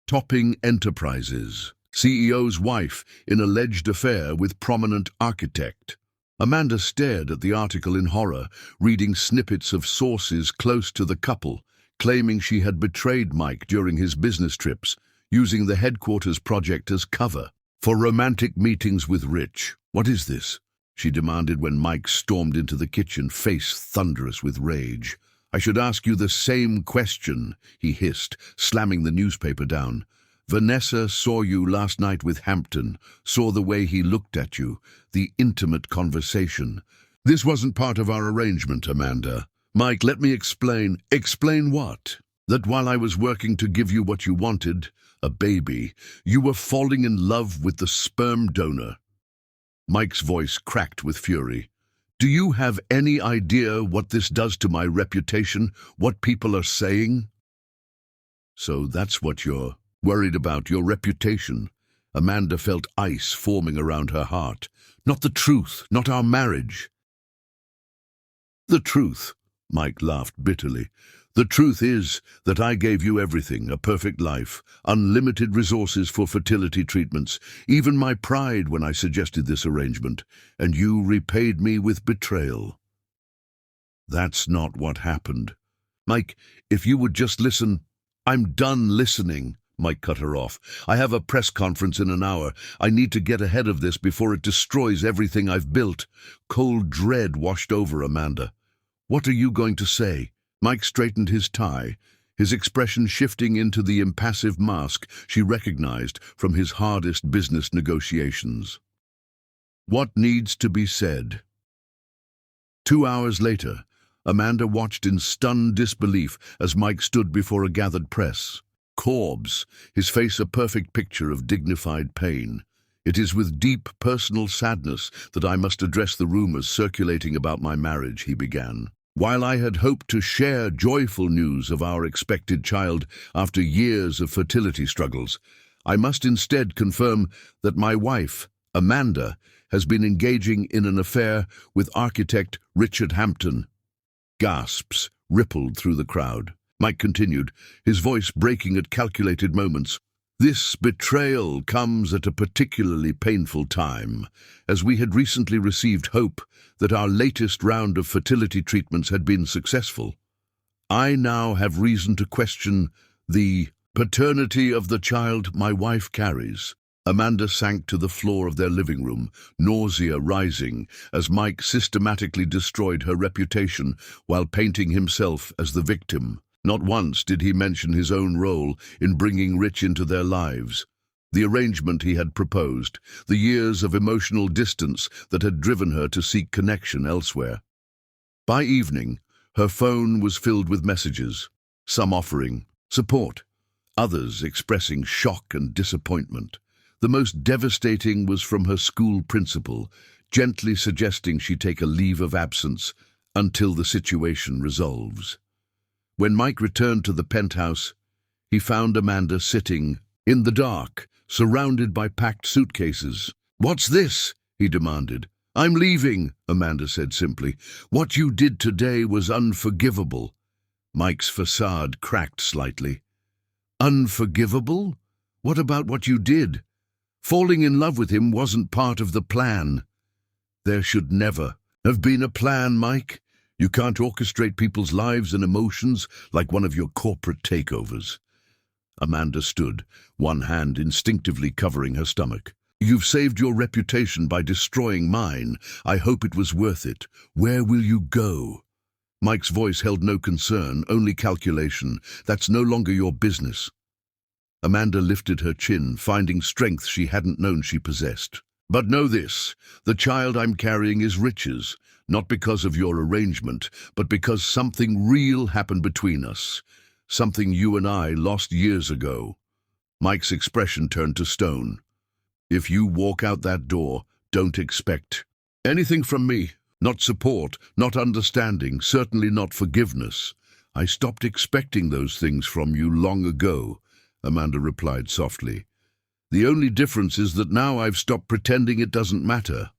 "Topping Enterprises. CEO's wife in alleged affair with prominent architect." Amanda stared at the article in horror, reading snippets of sources close to the couple, claiming she had betrayed Mike during his business trips, using the headquarters project as cover for romantic meetings with Rich. "What is this?" she demanded when Mike stormed into the kitchen, face thunderous with rage. "I should ask you the same question," he hissed, slamming the newspaper down. "Vanessa saw you last night with Hampton, saw the way he looked at you, the intimate conversation." "This wasn't part of our arrangement, Amanda." "Mike, let me explain." "Explain what?" "That while I was working to give you what you wanted, a baby, you were falling in love with the sperm donor." Mike's voice cracked with fury. "Do you have any idea what this does to my reputation, what people are saying?" "So that's what you're worried about, your reputation?" Amanda felt ice forming around her heart. Not the truth, not our marriage. The truth, Mike laughed bitterly. The truth is that I gave you everything, a perfect life, unlimited resources for fertility treatments, even my pride when I suggested this arrangement, and you repaid me with betrayal. That's not what happened. Mike, if you would just listen. I'm done listening, Mike cut her off. I have a press conference in an hour. I need to get ahead of this before it destroys everything I've built. Cold dread washed over Amanda. What are you going to say? Mike straightened his tie, his expression shifting into the impassive mask she recognized from his hardest business negotiations. What needs to be said? 2 hours later, Amanda watched in stunned disbelief as Mike stood before a gathered press. Corbs, his face a perfect picture of dignified pain. It is with deep personal sadness that I must address the rumors circulating about my marriage, he began. While I had hoped to share joyful news of our expected child after years of fertility struggles, I must instead confirm that my wife, Amanda, has been engaging in an affair with architect Richard Hampton. Gasps rippled through the crowd. Mike continued, his voice breaking at calculated moments. This betrayal comes at a particularly painful time, as we had recently received hope that our latest round of fertility treatments had been successful. I now have reason to question the paternity of the child my wife carries. Amanda sank to the floor of their living room, nausea rising as Mike systematically destroyed her reputation while painting himself as the victim. Not once did he mention his own role in bringing Rich into their lives, the arrangement he had proposed, the years of emotional distance that had driven her to seek connection elsewhere. By evening, her phone was filled with messages, some offering support, others expressing shock and disappointment. The most devastating was from her school principal, gently suggesting she take a leave of absence until the situation resolves. When Mike returned to the penthouse, he found Amanda sitting in the dark, surrounded by packed suitcases. "What's this?" he demanded. "I'm leaving," Amanda said simply. "What you did today was unforgivable." Mike's facade cracked slightly. "Unforgivable? What about what you did? Falling in love with him wasn't part of the plan." "There should never have been a plan, Mike. You can't orchestrate people's lives and emotions like one of your corporate takeovers." Amanda stood, one hand instinctively covering her stomach. "You've saved your reputation by destroying mine. I hope it was worth it. Where will you go?" Mike's voice held no concern, only calculation. "That's no longer your business." Amanda lifted her chin, finding strength she hadn't known she possessed. "But know this, the child I'm carrying is Rich's, not because of your arrangement, but because something real happened between us, something you and I lost years ago." Mike's expression turned to stone. "If you walk out that door, don't expect anything from me. Not support, not understanding, certainly not forgiveness. I stopped expecting those things from you long ago," Amanda replied softly. "The only difference is that now I've stopped pretending it doesn't matter."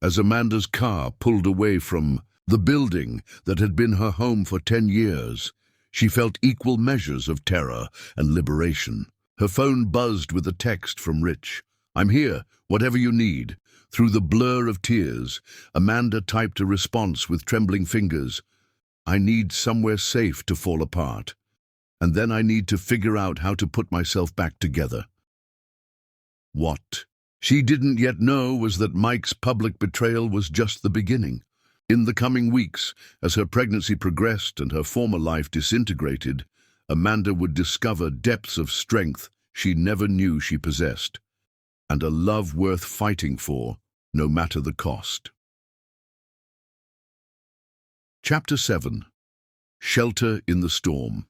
As Amanda's car pulled away from the building that had been her home for 10 years, she felt equal measures of terror and liberation. Her phone buzzed with a text from Rich. "I'm here, whatever you need." Through the blur of tears, Amanda typed a response with trembling fingers. "I need somewhere safe to fall apart. And then I need to figure out how to put myself back together." What she didn't yet know was that Mike's public betrayal was just the beginning. In the coming weeks, as her pregnancy progressed and her former life disintegrated, Amanda would discover depths of strength she never knew she possessed, and a love worth fighting for, no matter the cost. Chapter 7. Shelter in the Storm.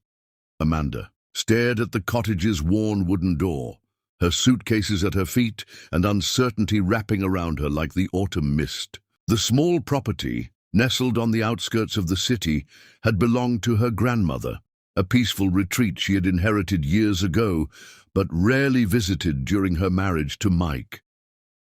Amanda stared at the cottage's worn wooden door, her suitcases at her feet and uncertainty wrapping around her like the autumn mist. The small property, nestled on the outskirts of the city, had belonged to her grandmother, a peaceful retreat she had inherited years ago, but rarely visited during her marriage to Mike.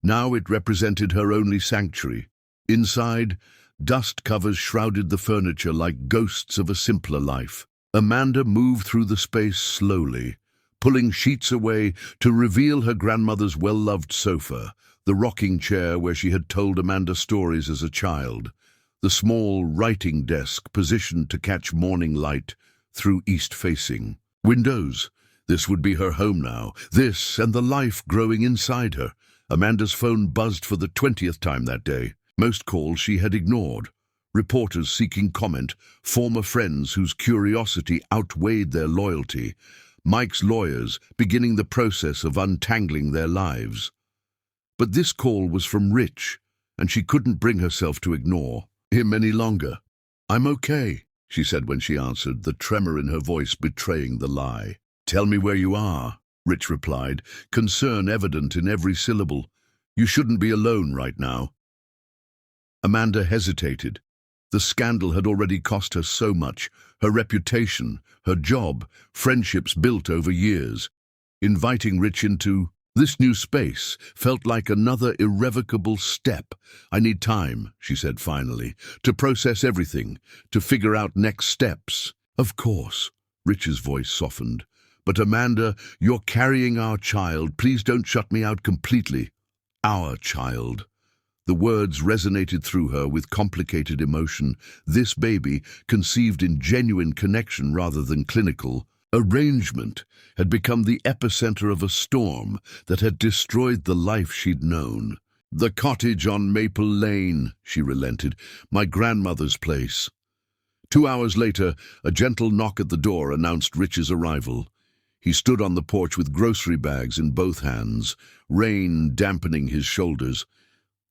Now it represented her only sanctuary. Inside, dust covers shrouded the furniture like ghosts of a simpler life. Amanda moved through the space slowly, pulling sheets away to reveal her grandmother's well-loved sofa, the rocking chair where she had told Amanda stories as a child, the small writing desk positioned to catch morning light through east-facing windows. This would be her home now, this and the life growing inside her. Amanda's phone buzzed for the 20th time that day. Most calls she had ignored. Reporters seeking comment, former friends whose curiosity outweighed their loyalty, Mike's lawyers beginning the process of untangling their lives. But this call was from Rich, and she couldn't bring herself to ignore him any longer. "I'm okay," she said when she answered, the tremor in her voice betraying the lie. "Tell me where you are," Rich replied, concern evident in every syllable. "You shouldn't be alone right now." Amanda hesitated. The scandal had already cost her so much, her reputation, her job, friendships built over years. Inviting Rich into this new space felt like another irrevocable step. "I need time," she said finally, "to process everything, to figure out next steps." "Of course," Rich's voice softened. "But Amanda, you're carrying our child. Please don't shut me out completely." Our child. The words resonated through her with complicated emotion. This baby, conceived in genuine connection rather than clinical arrangement, had become the epicenter of a storm that had destroyed the life she'd known. "The cottage on Maple Lane," she relented, "my grandmother's place." 2 hours later, a gentle knock at the door announced Rich's arrival. He stood on the porch with grocery bags in both hands, rain dampening his shoulders.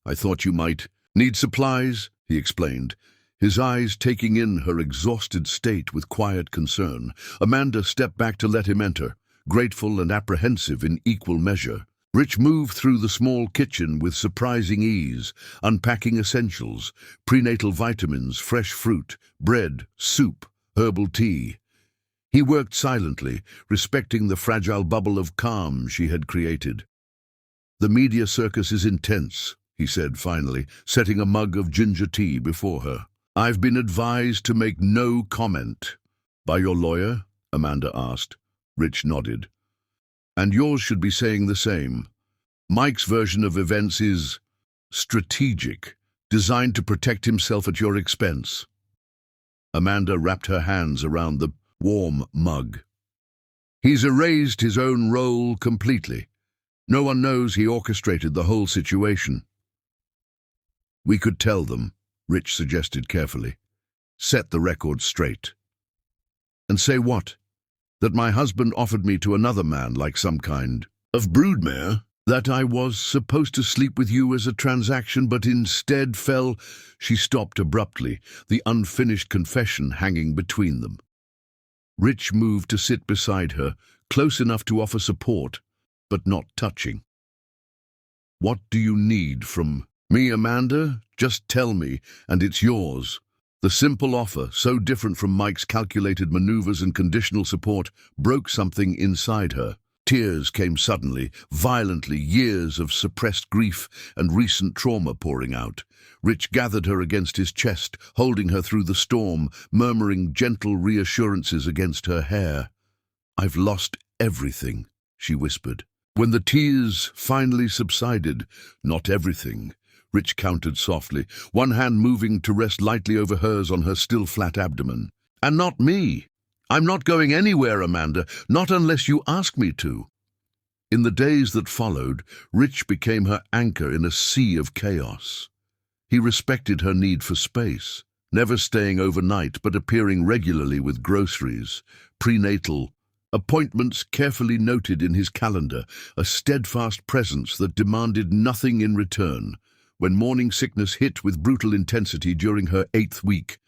"I thought you might need supplies," he explained, his eyes taking in her exhausted state with quiet concern. Amanda stepped back to let him enter, grateful and apprehensive in equal measure. Rich moved through the small kitchen with surprising ease, unpacking essentials, prenatal vitamins, fresh fruit, bread, soup, herbal tea. He worked silently, respecting the fragile bubble of calm she had created. "The media circus is intense," he said finally, setting a mug of ginger tea before her. "I've been advised to make no comment." "By your lawyer?" Amanda asked. Rich nodded. "And yours should be saying the same. Mike's version of events is strategic, designed to protect himself at your expense." Amanda wrapped her hands around the warm mug. "He's erased his own role completely. No one knows he orchestrated the whole situation." "We could tell them," Rich suggested carefully. "Set the record straight." "And say what? That my husband offered me to another man like some kind of broodmare? That I was supposed to sleep with you as a transaction but instead fell—" She stopped abruptly, the unfinished confession hanging between them. Rich moved to sit beside her, close enough to offer support, but not touching. "What do you need from me, Amanda? Just tell me, and it's yours." The simple offer, so different from Mike's calculated maneuvers and conditional support, broke something inside her. Tears came suddenly, violently, years of suppressed grief and recent trauma pouring out. Rich gathered her against his chest, holding her through the storm, murmuring gentle reassurances against her hair. "I've lost everything," she whispered. When the tears finally subsided, "Not everything," Rich countered softly, one hand moving to rest lightly over hers on her still flat abdomen. "And not me. I'm not going anywhere, Amanda, not unless you ask me to." In the days that followed, Rich became her anchor in a sea of chaos. He respected her need for space, never staying overnight but appearing regularly with groceries, prenatal appointments carefully noted in his calendar, a steadfast presence that demanded nothing in return. When morning sickness hit with brutal intensity during her 8th week,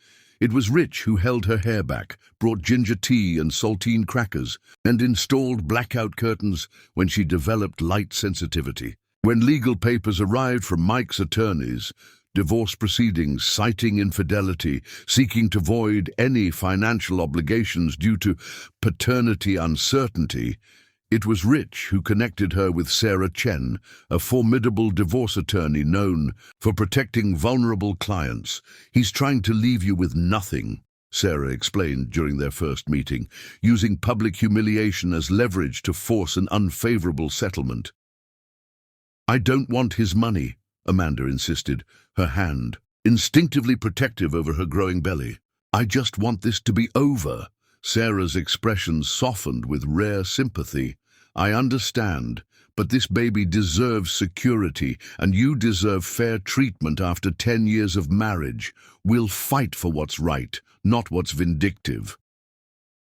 it was Rich who held her hair back, brought ginger tea and saltine crackers, and installed blackout curtains when she developed light sensitivity. When legal papers arrived from Mike's attorneys, divorce proceedings citing infidelity, seeking to void any financial obligations due to paternity uncertainty, It was Rich who connected her with Sarah Chen, a formidable divorce attorney known for protecting vulnerable clients. "He's trying to leave you with nothing," Sarah explained during their first meeting, using public humiliation as leverage to force an unfavorable settlement. "I don't want his money," Amanda insisted, her hand instinctively protective over her growing belly. "I just want this to be over." Sarah's expression softened with rare sympathy. "I understand, but this baby deserves security, and you deserve fair treatment after 10 years of marriage. We'll fight for what's right, not what's vindictive."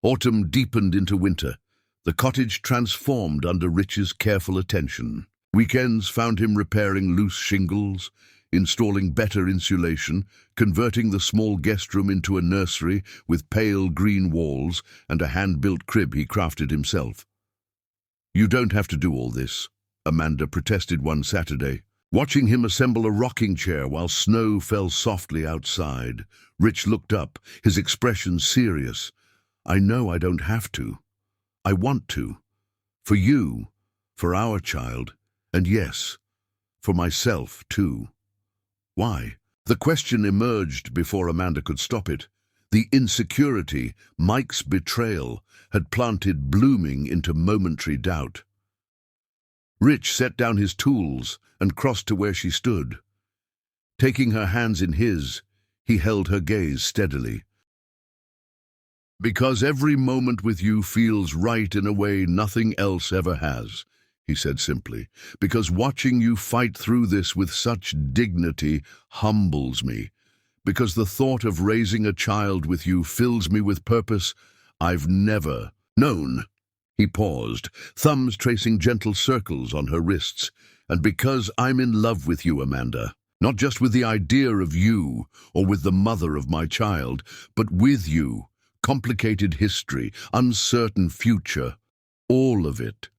Autumn deepened into winter. The cottage transformed under Rich's careful attention. Weekends found him repairing loose shingles, installing better insulation, converting the small guest room into a nursery with pale green walls and a hand-built crib he crafted himself. "You don't have to do all this," Amanda protested one Saturday, watching him assemble a rocking chair while snow fell softly outside. Rich looked up, his expression serious. "I know I don't have to. I want to. For you, for our child, and yes, for myself too." "Why?" The question emerged before Amanda could stop it. The insecurity, Mike's betrayal, had planted blooming into momentary doubt. Rich set down his tools and crossed to where she stood. Taking her hands in his, he held her gaze steadily. "Because every moment with you feels right in a way nothing else ever has," he said simply. "Because watching you fight through this with such dignity humbles me. Because the thought of raising a child with you fills me with purpose I've never known." He paused, thumbs tracing gentle circles on her wrists. "And because I'm in love with you, Amanda. Not just with the idea of you, or with the mother of my child, but with you. Complicated history, uncertain future, all of it."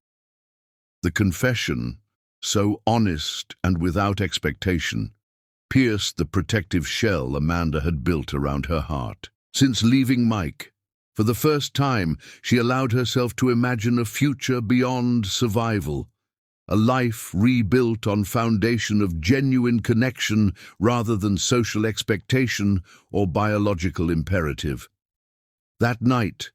The confession, so honest and without expectation, pierced the protective shell Amanda had built around her heart. Since leaving Mike, for the first time, she allowed herself to imagine a future beyond survival, a life rebuilt on foundation of genuine connection rather than social expectation or biological imperative. That night,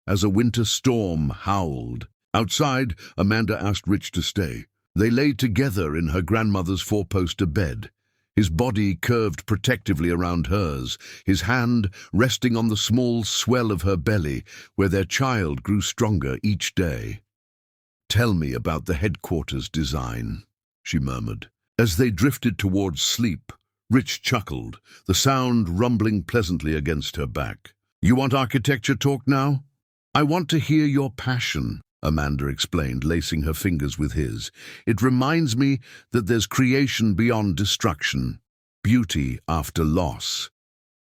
as a winter storm howled, outside, Amanda asked Rich to stay. They lay together in her grandmother's four-poster bed, his body curved protectively around hers, his hand resting on the small swell of her belly, where their child grew stronger each day. "Tell me about the headquarters design," she murmured. As they drifted towards sleep, Rich chuckled, the sound rumbling pleasantly against her back. "You want architecture talk now?" "I want to hear your passion," Amanda explained, lacing her fingers with his. "It reminds me that there's creation beyond destruction, beauty after loss."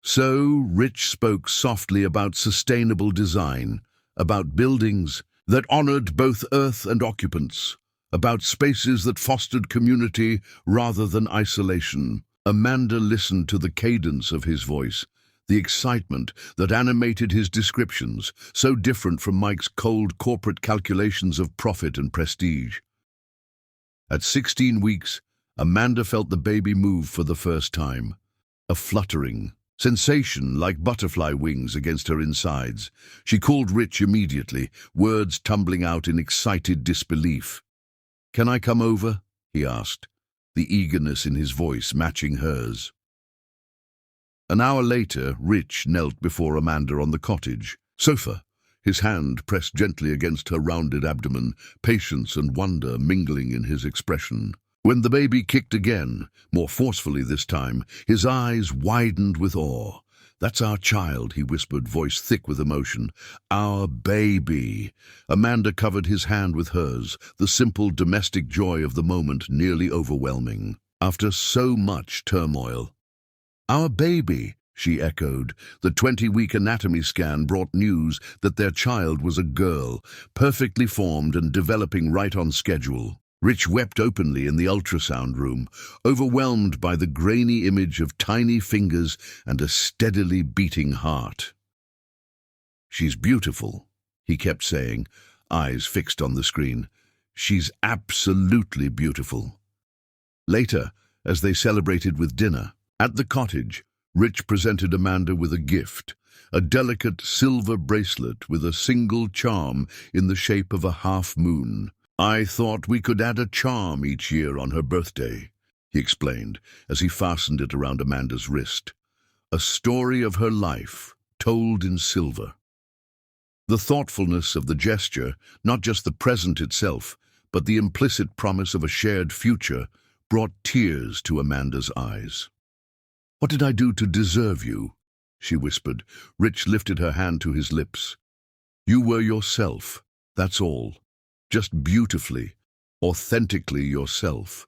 So Rich spoke softly about sustainable design, about buildings that honored both earth and occupants, about spaces that fostered community rather than isolation. Amanda listened to the cadence of his voice, the excitement that animated his descriptions, so different from Mike's cold corporate calculations of profit and prestige. At 16 weeks, Amanda felt the baby move for the first time, a fluttering sensation like butterfly wings against her insides. She called Rich immediately, words tumbling out in excited disbelief. "Can I come over?" he asked, the eagerness in his voice matching hers. An hour later, Rich knelt before Amanda on the cottage sofa, his hand pressed gently against her rounded abdomen, patience and wonder mingling in his expression. When the baby kicked again, more forcefully this time, his eyes widened with awe. "That's our child," he whispered, voice thick with emotion. "Our baby." Amanda covered his hand with hers, the simple domestic joy of the moment nearly overwhelming. After so much turmoil. "Our baby," she echoed. The 20-week anatomy scan brought news that their child was a girl, perfectly formed and developing right on schedule. Rich wept openly in the ultrasound room, overwhelmed by the grainy image of tiny fingers and a steadily beating heart. "She's beautiful," he kept saying, eyes fixed on the screen. "She's absolutely beautiful." Later, as they celebrated with dinner, at the cottage, Rich presented Amanda with a gift, a delicate silver bracelet with a single charm in the shape of a half-moon. "I thought we could add a charm each year on her birthday," he explained as he fastened it around Amanda's wrist. "A story of her life, told in silver." The thoughtfulness of the gesture, not just the present itself, but the implicit promise of a shared future, brought tears to Amanda's eyes. "What did I do to deserve you?" she whispered. Rich lifted her hand to his lips. "You were yourself, that's all. Just beautifully, authentically yourself."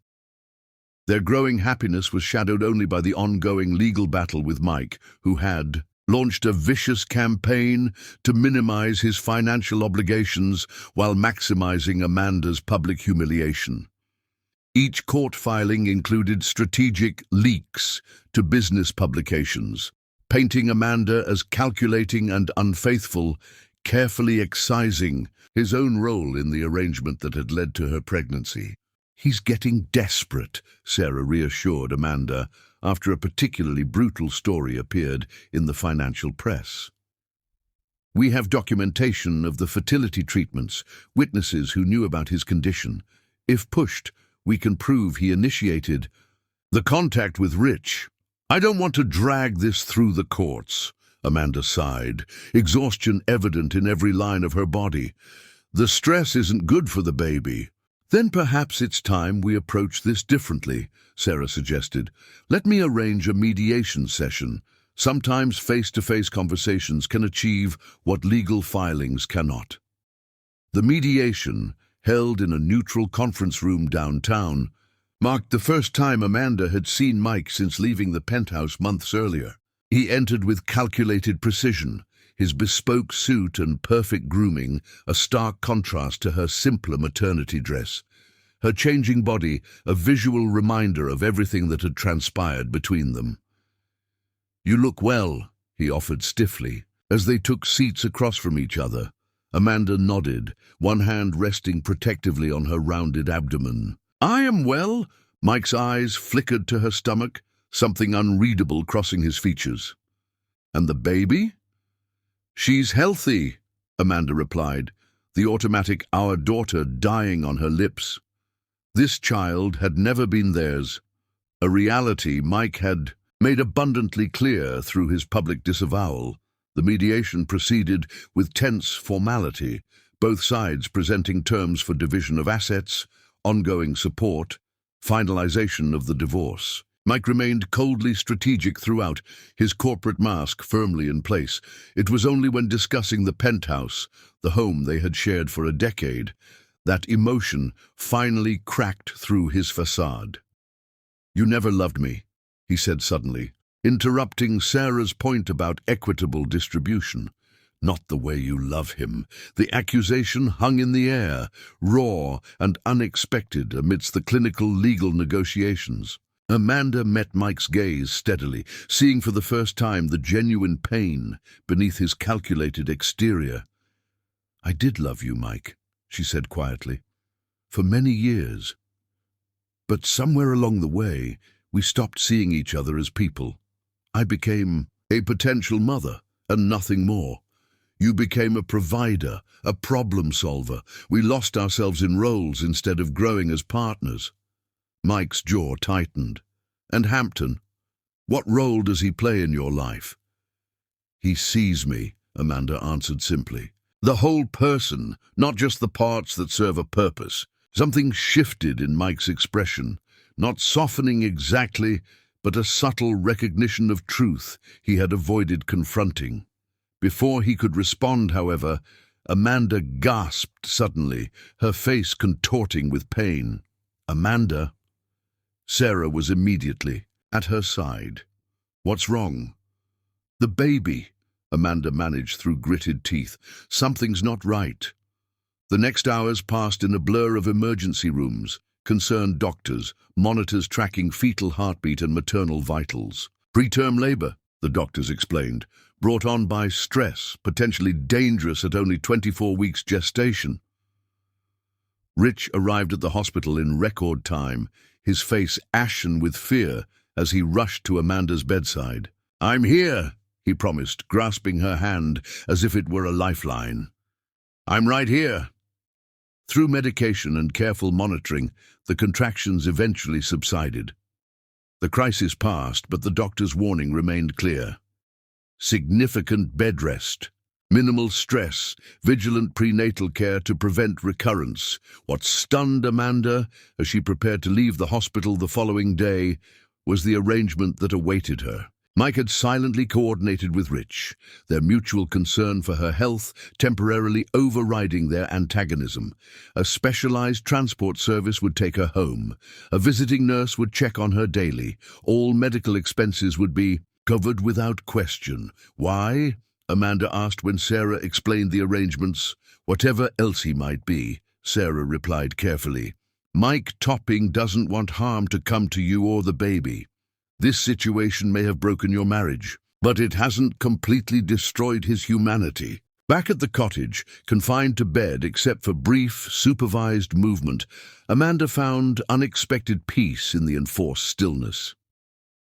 Their growing happiness was shadowed only by the ongoing legal battle with Mike, who had launched a vicious campaign to minimize his financial obligations while maximizing Amanda's public humiliation. Each court filing included strategic leaks to business publications, painting Amanda as calculating and unfaithful, carefully excising his own role in the arrangement that had led to her pregnancy. "He's getting desperate," Sarah reassured Amanda after a particularly brutal story appeared in the financial press. "We have documentation of the fertility treatments, witnesses who knew about his condition. If pushed, we can prove he initiated the contact with Rich." "I don't want to drag this through the courts," Amanda sighed, exhaustion evident in every line of her body. "The stress isn't good for the baby." "Then perhaps it's time we approach this differently," Sarah suggested. "Let me arrange a mediation session. Sometimes face-to-face conversations can achieve what legal filings cannot." The mediation, held in a neutral conference room downtown, marked the first time Amanda had seen Mike since leaving the penthouse months earlier. He entered with calculated precision, his bespoke suit and perfect grooming a stark contrast to her simpler maternity dress. Her changing body a visual reminder of everything that had transpired between them. "You look well," he offered stiffly, as they took seats across from each other. Amanda nodded, one hand resting protectively on her rounded abdomen. "I am well." Mike's eyes flickered to her stomach, something unreadable crossing his features. "And the baby?" "She's healthy," Amanda replied, the automatic "our daughter" dying on her lips. This child had never been theirs, a reality Mike had made abundantly clear through his public disavowal. The mediation proceeded with tense formality, both sides presenting terms for division of assets, ongoing support, finalization of the divorce. Mike remained coldly strategic throughout, his corporate mask firmly in place. It was only when discussing the penthouse, the home they had shared for a decade, that emotion finally cracked through his facade. "You never loved me," he said suddenly, interrupting Sarah's point about equitable distribution. "Not the way you love him." The accusation hung in the air, raw and unexpected amidst the clinical legal negotiations. Amanda met Mike's gaze steadily, seeing for the first time the genuine pain beneath his calculated exterior. "I did love you, Mike," she said quietly, "for many years. But somewhere along the way, we stopped seeing each other as people. I became a potential mother, and nothing more. You became a provider, a problem solver. We lost ourselves in roles instead of growing as partners." Mike's jaw tightened. "And Hampton? What role does he play in your life?" "He sees me," Amanda answered simply. "The whole person, not just the parts that serve a purpose." Something shifted in Mike's expression, not softening exactly, but a subtle recognition of truth he had avoided confronting. Before he could respond, however, Amanda gasped suddenly, her face contorting with pain. "Amanda?" Sarah was immediately at her side. "What's wrong?" "The baby," Amanda managed through gritted teeth. "Something's not right." The next hours passed in a blur of emergency rooms, concerned doctors, monitors tracking fetal heartbeat and maternal vitals. "Preterm labor," the doctors explained, "brought on by stress, potentially dangerous at only 24 weeks gestation." Rich arrived at the hospital in record time, his face ashen with fear as he rushed to Amanda's bedside. "I'm here," he promised, grasping her hand as if it were a lifeline. "I'm right here." Through medication and careful monitoring, the contractions eventually subsided. The crisis passed, but the doctor's warning remained clear. Significant bed rest, minimal stress, vigilant prenatal care to prevent recurrence. What stunned Amanda, as she prepared to leave the hospital the following day, was the arrangement that awaited her. Mike had silently coordinated with Rich, their mutual concern for her health temporarily overriding their antagonism. A specialized transport service would take her home. A visiting nurse would check on her daily. All medical expenses would be covered without question. Why? Amanda asked when Sarah explained the arrangements. Whatever else he might be, Sarah replied carefully. Mike Topping doesn't want harm to come to you or the baby. This situation may have broken your marriage, but it hasn't completely destroyed his humanity. Back at the cottage, confined to bed except for brief, supervised movement, Amanda found unexpected peace in the enforced stillness.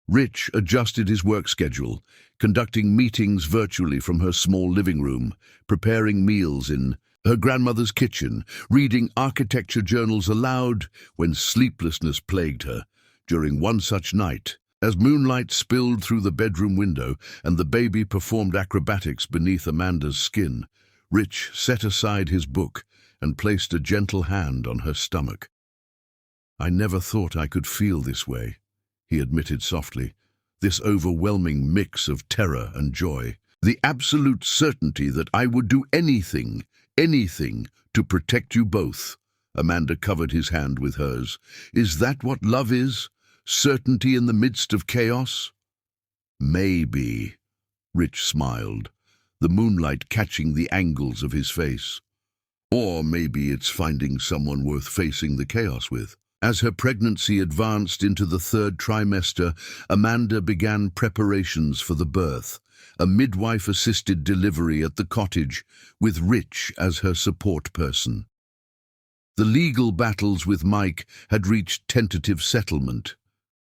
Rich adjusted his work schedule, conducting meetings virtually from her small living room, preparing meals in her grandmother's kitchen, reading architecture journals aloud when sleeplessness plagued her. During one such night, as moonlight spilled through the bedroom window and the baby performed acrobatics beneath Amanda's skin, Rich set aside his book and placed a gentle hand on her stomach. "I never thought I could feel this way," he admitted softly, "this overwhelming mix of terror and joy. The absolute certainty that I would do anything to protect you both." Amanda covered his hand with hers. "Is that what love is? Certainty in the midst of chaos?" "Maybe," Rich smiled, the moonlight catching the angles of his face. "Or maybe it's finding someone worth facing the chaos with." As her pregnancy advanced into the third trimester, Amanda began preparations for the birth, a midwife-assisted delivery at the cottage, with Rich as her support person. The legal battles with Mike had reached tentative settlement,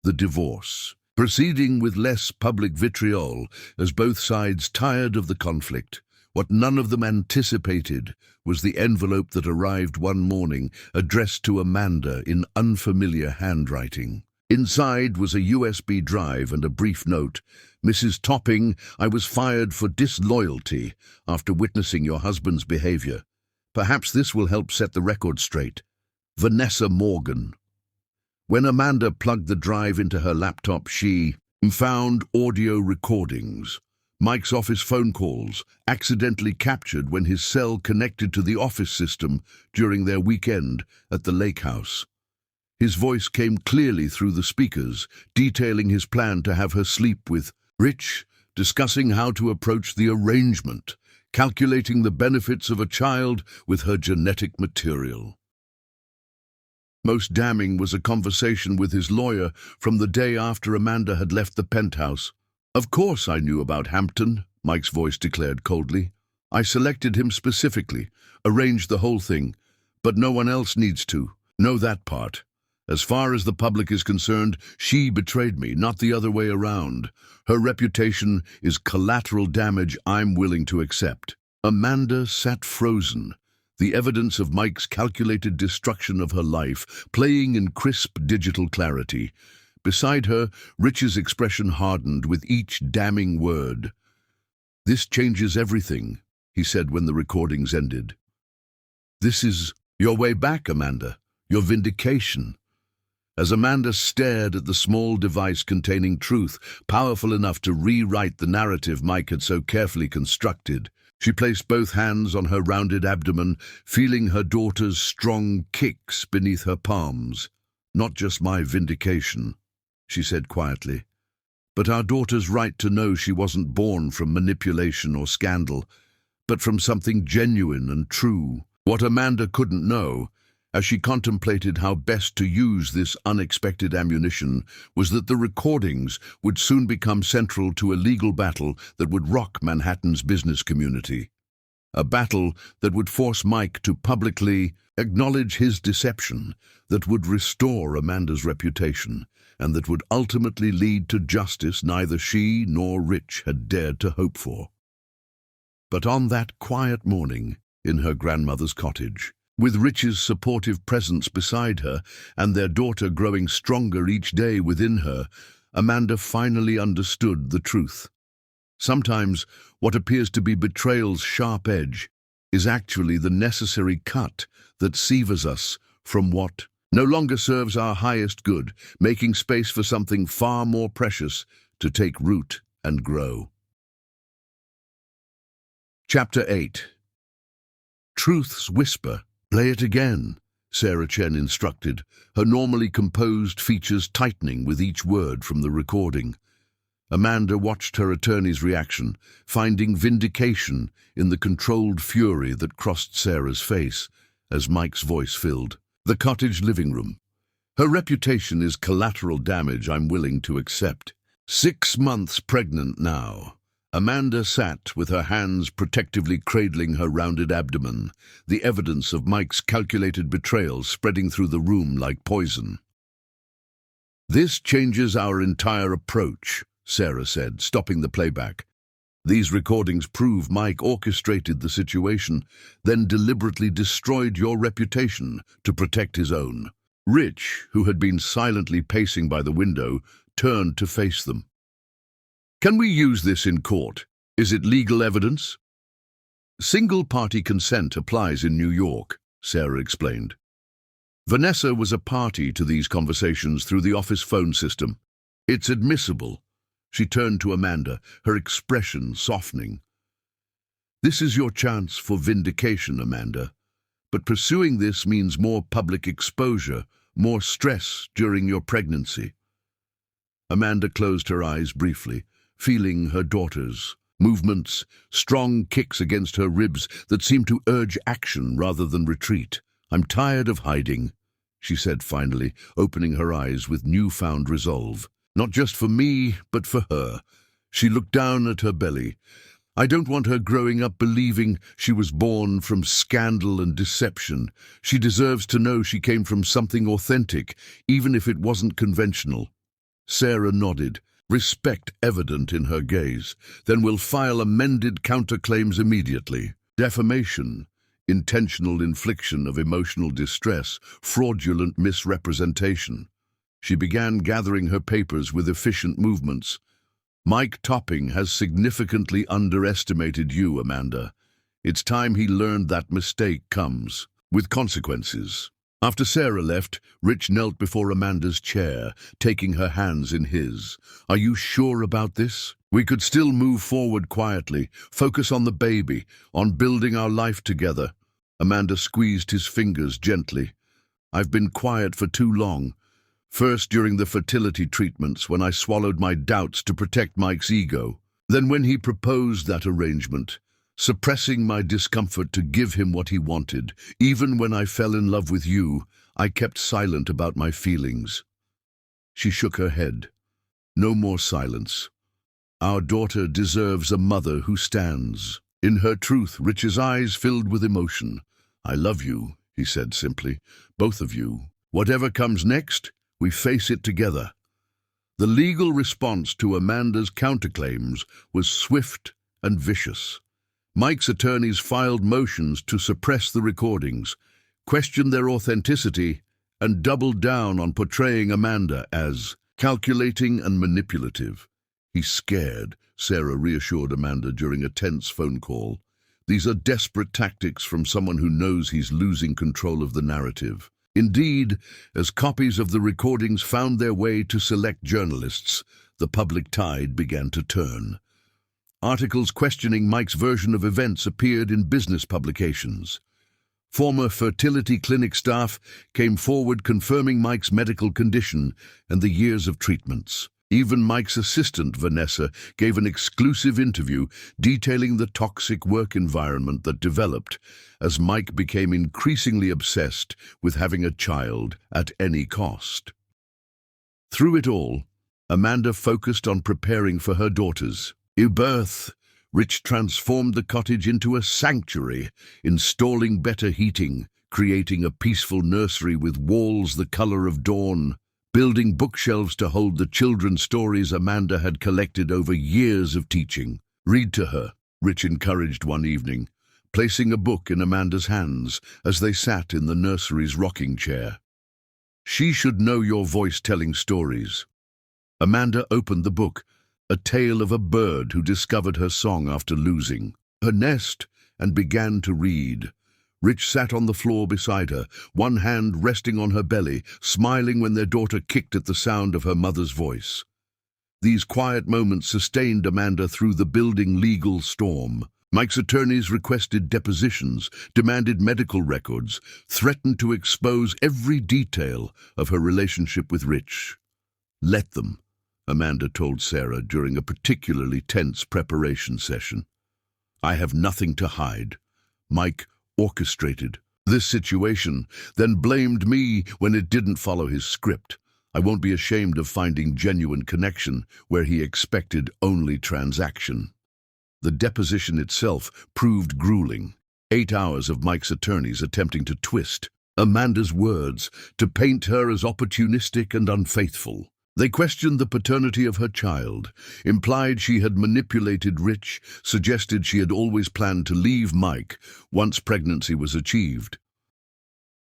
the divorce, proceeding with less public vitriol as both sides tired of the conflict. What none of them anticipated was the envelope that arrived one morning, addressed to Amanda in unfamiliar handwriting. Inside was a USB drive and a brief note. "Mrs. Topping, I was fired for disloyalty after witnessing your husband's behavior. Perhaps this will help set the record straight. Vanessa Morgan." When Amanda plugged the drive into her laptop, she found audio recordings. Mike's office phone calls, accidentally captured when his cell connected to the office system during their weekend at the lake house. His voice came clearly through the speakers, detailing his plan to have her sleep with Rich, discussing how to approach the arrangement, calculating the benefits of a child with her genetic material. Most damning was a conversation with his lawyer from the day after Amanda had left the penthouse. "Of course I knew about Hampton," Mike's voice declared coldly. "I selected him specifically, arranged the whole thing, but no one else needs to know that part. As far as the public is concerned, she betrayed me, not the other way around. Her reputation is collateral damage I'm willing to accept." Amanda sat frozen, the evidence of Mike's calculated destruction of her life playing in crisp digital clarity. Beside her, Rich's expression hardened with each damning word. "This changes everything," he said when the recordings ended. "This is your way back, Amanda, your vindication." As Amanda stared at the small device containing truth, powerful enough to rewrite the narrative Mike had so carefully constructed, she placed both hands on her rounded abdomen, feeling her daughter's strong kicks beneath her palms. "Not just my vindication," she said quietly, "but our daughter's right to know she wasn't born from manipulation or scandal, but from something genuine and true." What Amanda couldn't know, as she contemplated how best to use this unexpected ammunition, was that the recordings would soon become central to a legal battle that would rock Manhattan's business community. A battle that would force Mike to publicly acknowledge his deception that would restore Amanda's reputation and that would ultimately lead to justice neither she nor Rich had dared to hope for. But on that quiet morning in her grandmother's cottage, with Rich's supportive presence beside her and their daughter growing stronger each day within her, Amanda finally understood the truth. Sometimes what appears to be betrayal's sharp edge is actually the necessary cut that severs us from what no longer serves our highest good, making space for something far more precious to take root and grow. Chapter 8. Truth's Whisper. "Play it again," Sarah Chen instructed, her normally composed features tightening with each word from the recording. Amanda watched her attorney's reaction, finding vindication in the controlled fury that crossed Sarah's face as Mike's voice filled the cottage living room. "Her reputation is collateral damage I'm willing to accept. 6 months pregnant now." Amanda sat with her hands protectively cradling her rounded abdomen, the evidence of Mike's calculated betrayal spreading through the room like poison. "This changes our entire approach," Sarah said, stopping the playback. "These recordings prove Mike orchestrated the situation, then deliberately destroyed your reputation to protect his own." Rich, who had been silently pacing by the window, turned to face them. "Can we use this in court? Is it legal evidence?" "Single-party consent applies in New York," Sarah explained. "Vanessa was a party to these conversations through the office phone system. It's admissible." She turned to Amanda, her expression softening. "This is your chance for vindication, Amanda. But pursuing this means more public exposure, more stress during your pregnancy." Amanda closed her eyes briefly, feeling her daughter's movements, strong kicks against her ribs that seemed to urge action rather than retreat. "I'm tired of hiding," she said finally, opening her eyes with newfound resolve. "Not just for me, but for her." She looked down at her belly. "I don't want her growing up believing she was born from scandal and deception. She deserves to know she came from something authentic, even if it wasn't conventional." Sarah nodded, respect evident in her gaze. "Then we'll file amended counterclaims immediately. Defamation, intentional infliction of emotional distress, fraudulent misrepresentation." She began gathering her papers with efficient movements. "Mike Topping has significantly underestimated you, Amanda. It's time he learned that mistake comes with consequences." After Sarah left, Rich knelt before Amanda's chair, taking her hands in his. "Are you sure about this? We could still move forward quietly, focus on the baby, on building our life together." Amanda squeezed his fingers gently. "I've been quiet for too long. First during the fertility treatments when I swallowed my doubts to protect Mike's ego. Then when he proposed that arrangement, suppressing my discomfort to give him what he wanted. Even when I fell in love with you, I kept silent about my feelings." She shook her head. "No more silence. Our daughter deserves a mother who stands." In her truth, Rich's eyes filled with emotion. "I love you," he said simply. "Both of you. Whatever comes next, we face it together." The legal response to Amanda's counterclaims was swift and vicious. Mike's attorneys filed motions to suppress the recordings, question their authenticity, and doubled down on portraying Amanda as calculating and manipulative. "He's scared," Sarah reassured Amanda during a tense phone call. "These are desperate tactics from someone who knows he's losing control of the narrative." Indeed, as copies of the recordings found their way to select journalists, the public tide began to turn. Articles questioning Mike's version of events appeared in business publications. Former fertility clinic staff came forward confirming Mike's medical condition and the years of treatments. Even Mike's assistant, Vanessa, gave an exclusive interview detailing the toxic work environment that developed as Mike became increasingly obsessed with having a child at any cost. Through it all, Amanda focused on preparing for her daughter's birth. Rich transformed the cottage into a sanctuary, installing better heating, creating a peaceful nursery with walls the color of dawn, building bookshelves to hold the children's stories Amanda had collected over years of teaching. "Read to her," Rich encouraged one evening, placing a book in Amanda's hands as they sat in the nursery's rocking chair. "She should know your voice telling stories." Amanda opened the book, a tale of a bird who discovered her song after losing her nest, and began to read. Rich sat on the floor beside her, one hand resting on her belly, smiling when their daughter kicked at the sound of her mother's voice. These quiet moments sustained Amanda through the building legal storm. Mike's attorneys requested depositions, demanded medical records, threatened to expose every detail of her relationship with Rich. "Let them," Amanda told Sarah during a particularly tense preparation session. "I have nothing to hide." Mike orchestrated this situation, then blamed me when it didn't follow his script. "I won't be ashamed of finding genuine connection where he expected only transaction." The deposition itself proved grueling. 8 hours of Mike's attorneys attempting to twist Amanda's words, to paint her as opportunistic and unfaithful. They questioned the paternity of her child, implied she had manipulated Rich, suggested she had always planned to leave Mike once pregnancy was achieved.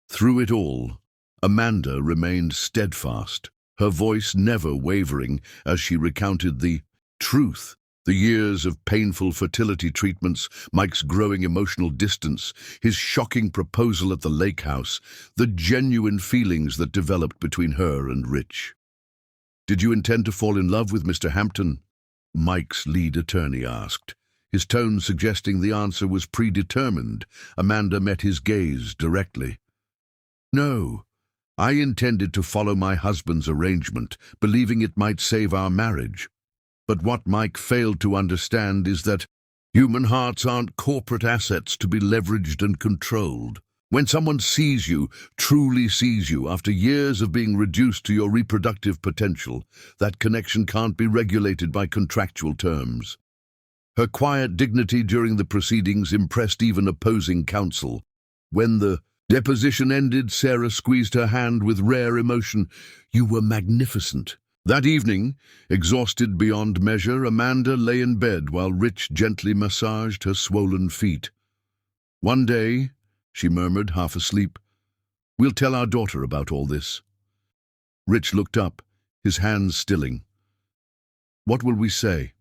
Through it all, Amanda remained steadfast, her voice never wavering as she recounted the truth. The years of painful fertility treatments, Mike's growing emotional distance, his shocking proposal at the lake house, the genuine feelings that developed between her and Rich. "Did you intend to fall in love with Mr. Hampton?" Mike's lead attorney asked, his tone suggesting the answer was predetermined. Amanda met his gaze directly. "No, I intended to follow my husband's arrangement, believing it might save our marriage. But what Mike failed to understand is that human hearts aren't corporate assets to be leveraged and controlled. When someone sees you, truly sees you, after years of being reduced to your reproductive potential, that connection can't be regulated by contractual terms." Her quiet dignity during the proceedings impressed even opposing counsel. When the deposition ended, Sarah squeezed her hand with rare emotion. "You were magnificent." That evening, exhausted beyond measure, Amanda lay in bed while Rich gently massaged her swollen feet. "One day," she murmured, half asleep, "we'll tell our daughter about all this." Rich looked up, his hands stilling. "What will we say?"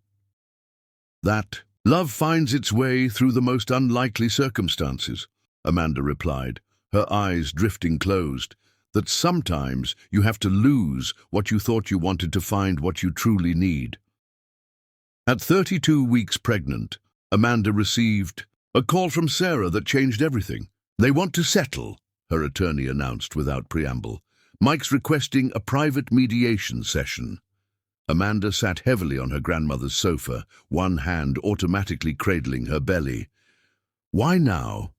"That love finds its way through the most unlikely circumstances," Amanda replied, her eyes drifting closed. "That sometimes you have to lose what you thought you wanted to find what you truly need." At 32 weeks pregnant, Amanda received a call from Sarah that changed everything. "They want to settle," her attorney announced without preamble. "Mike's requesting a private mediation session." Amanda sat heavily on her grandmother's sofa, one hand automatically cradling her belly. "Why now?"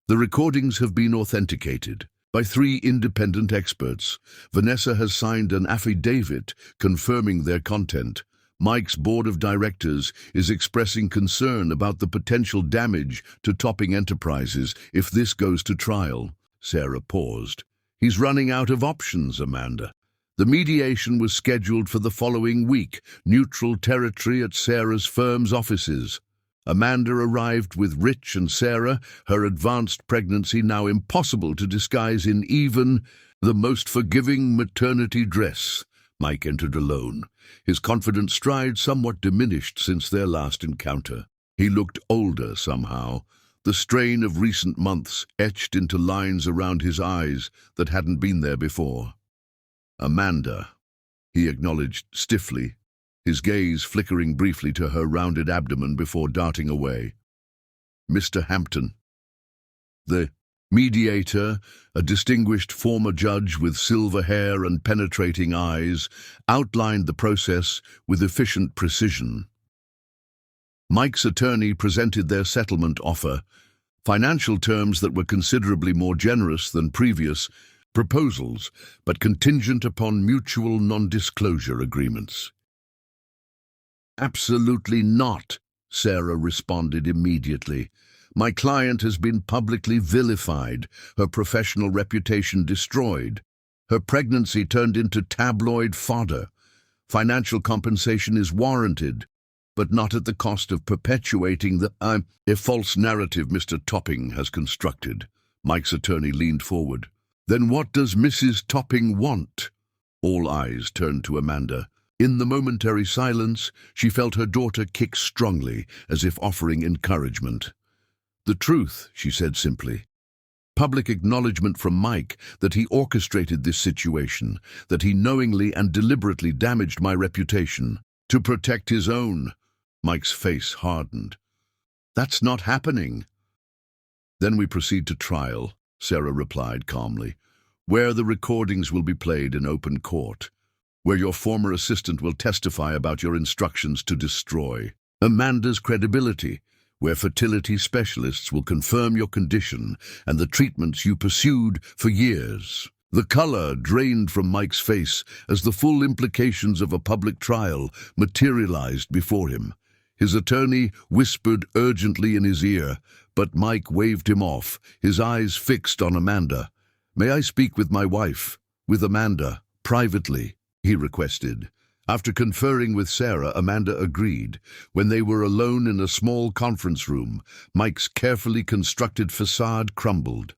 "The recordings have been authenticated by 3 independent experts. Vanessa has signed an affidavit confirming their content. Mike's board of directors is expressing concern about the potential damage to Topping Enterprises if this goes to trial." Sarah paused. "He's running out of options, Amanda." The mediation was scheduled for the following week, neutral territory at Sarah's firm's offices. Amanda arrived with Rich and Sarah, her advanced pregnancy now impossible to disguise in even the most forgiving maternity dress. Mike entered alone, his confident stride somewhat diminished since their last encounter. He looked older somehow, the strain of recent months etched into lines around his eyes that hadn't been there before. "Amanda," he acknowledged stiffly, his gaze flickering briefly to her rounded abdomen before darting away. "Mr. Hampton." The mediator, a distinguished former judge with silver hair and penetrating eyes, outlined the process with efficient precision. Mike's attorney presented their settlement offer, financial terms that were considerably more generous than previous proposals, but contingent upon mutual non-disclosure agreements. "Absolutely not," Sarah responded immediately. My client has been publicly vilified, her professional reputation destroyed, her pregnancy turned into tabloid fodder. Financial compensation is warranted, but not at the cost of perpetuating a false narrative Mr. Topping has constructed. Mike's attorney leaned forward. Then what does Mrs. Topping want? All eyes turned to Amanda. In the momentary silence, she felt her daughter kick strongly, as if offering encouragement. The truth, she said simply. Public acknowledgement from Mike that he orchestrated this situation, that he knowingly and deliberately damaged my reputation to protect his own. Mike's face hardened. That's not happening. Then we proceed to trial, Sarah replied calmly, where the recordings will be played in open court, where your former assistant will testify about your instructions to destroy Amanda's credibility, where fertility specialists will confirm your condition and the treatments you pursued for years. The color drained from Mike's face as the full implications of a public trial materialized before him. His attorney whispered urgently in his ear, but Mike waved him off, his eyes fixed on Amanda. "May I speak with my wife, with Amanda, privately?" he requested. After conferring with Sarah, Amanda agreed. When they were alone in a small conference room, Mike's carefully constructed facade crumbled.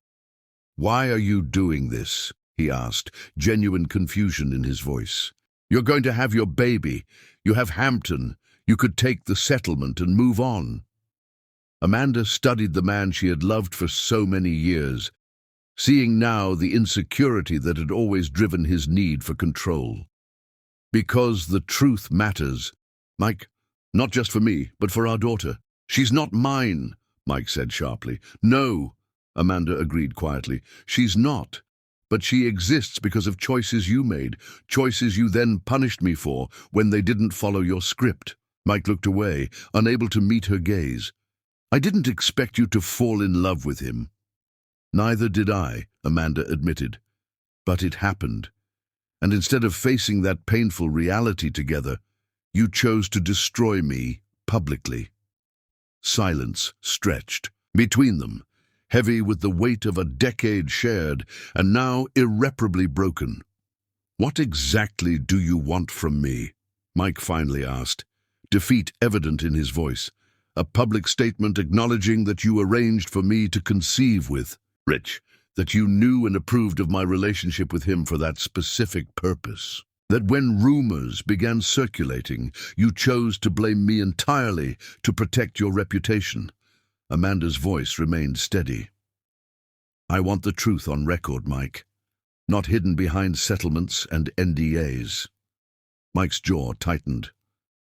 "Why are you doing this?" he asked, genuine confusion in his voice. "You're going to have your baby. You have Hampton. You could take the settlement and move on." Amanda studied the man she had loved for so many years, seeing now the insecurity that had always driven his need for control. "Because the truth matters, Mike. Not just for me, but for our daughter." "She's not mine," Mike said sharply. "No," Amanda agreed quietly. "She's not. But she exists because of choices you made, choices you then punished me for when they didn't follow your script." Mike looked away, unable to meet her gaze. "I didn't expect you to fall in love with him." "Neither did I," Amanda admitted. "But it happened. And instead of facing that painful reality together, you chose to destroy me publicly." Silence stretched between them, heavy with the weight of a decade shared and now irreparably broken. "What exactly do you want from me?" Mike finally asked, defeat evident in his voice. "A public statement acknowledging that you arranged for me to conceive with Rich, that you knew and approved of my relationship with him for that specific purpose. That when rumors began circulating, you chose to blame me entirely to protect your reputation." Amanda's voice remained steady. "I want the truth on record, Mike, not hidden behind settlements and NDAs." Mike's jaw tightened.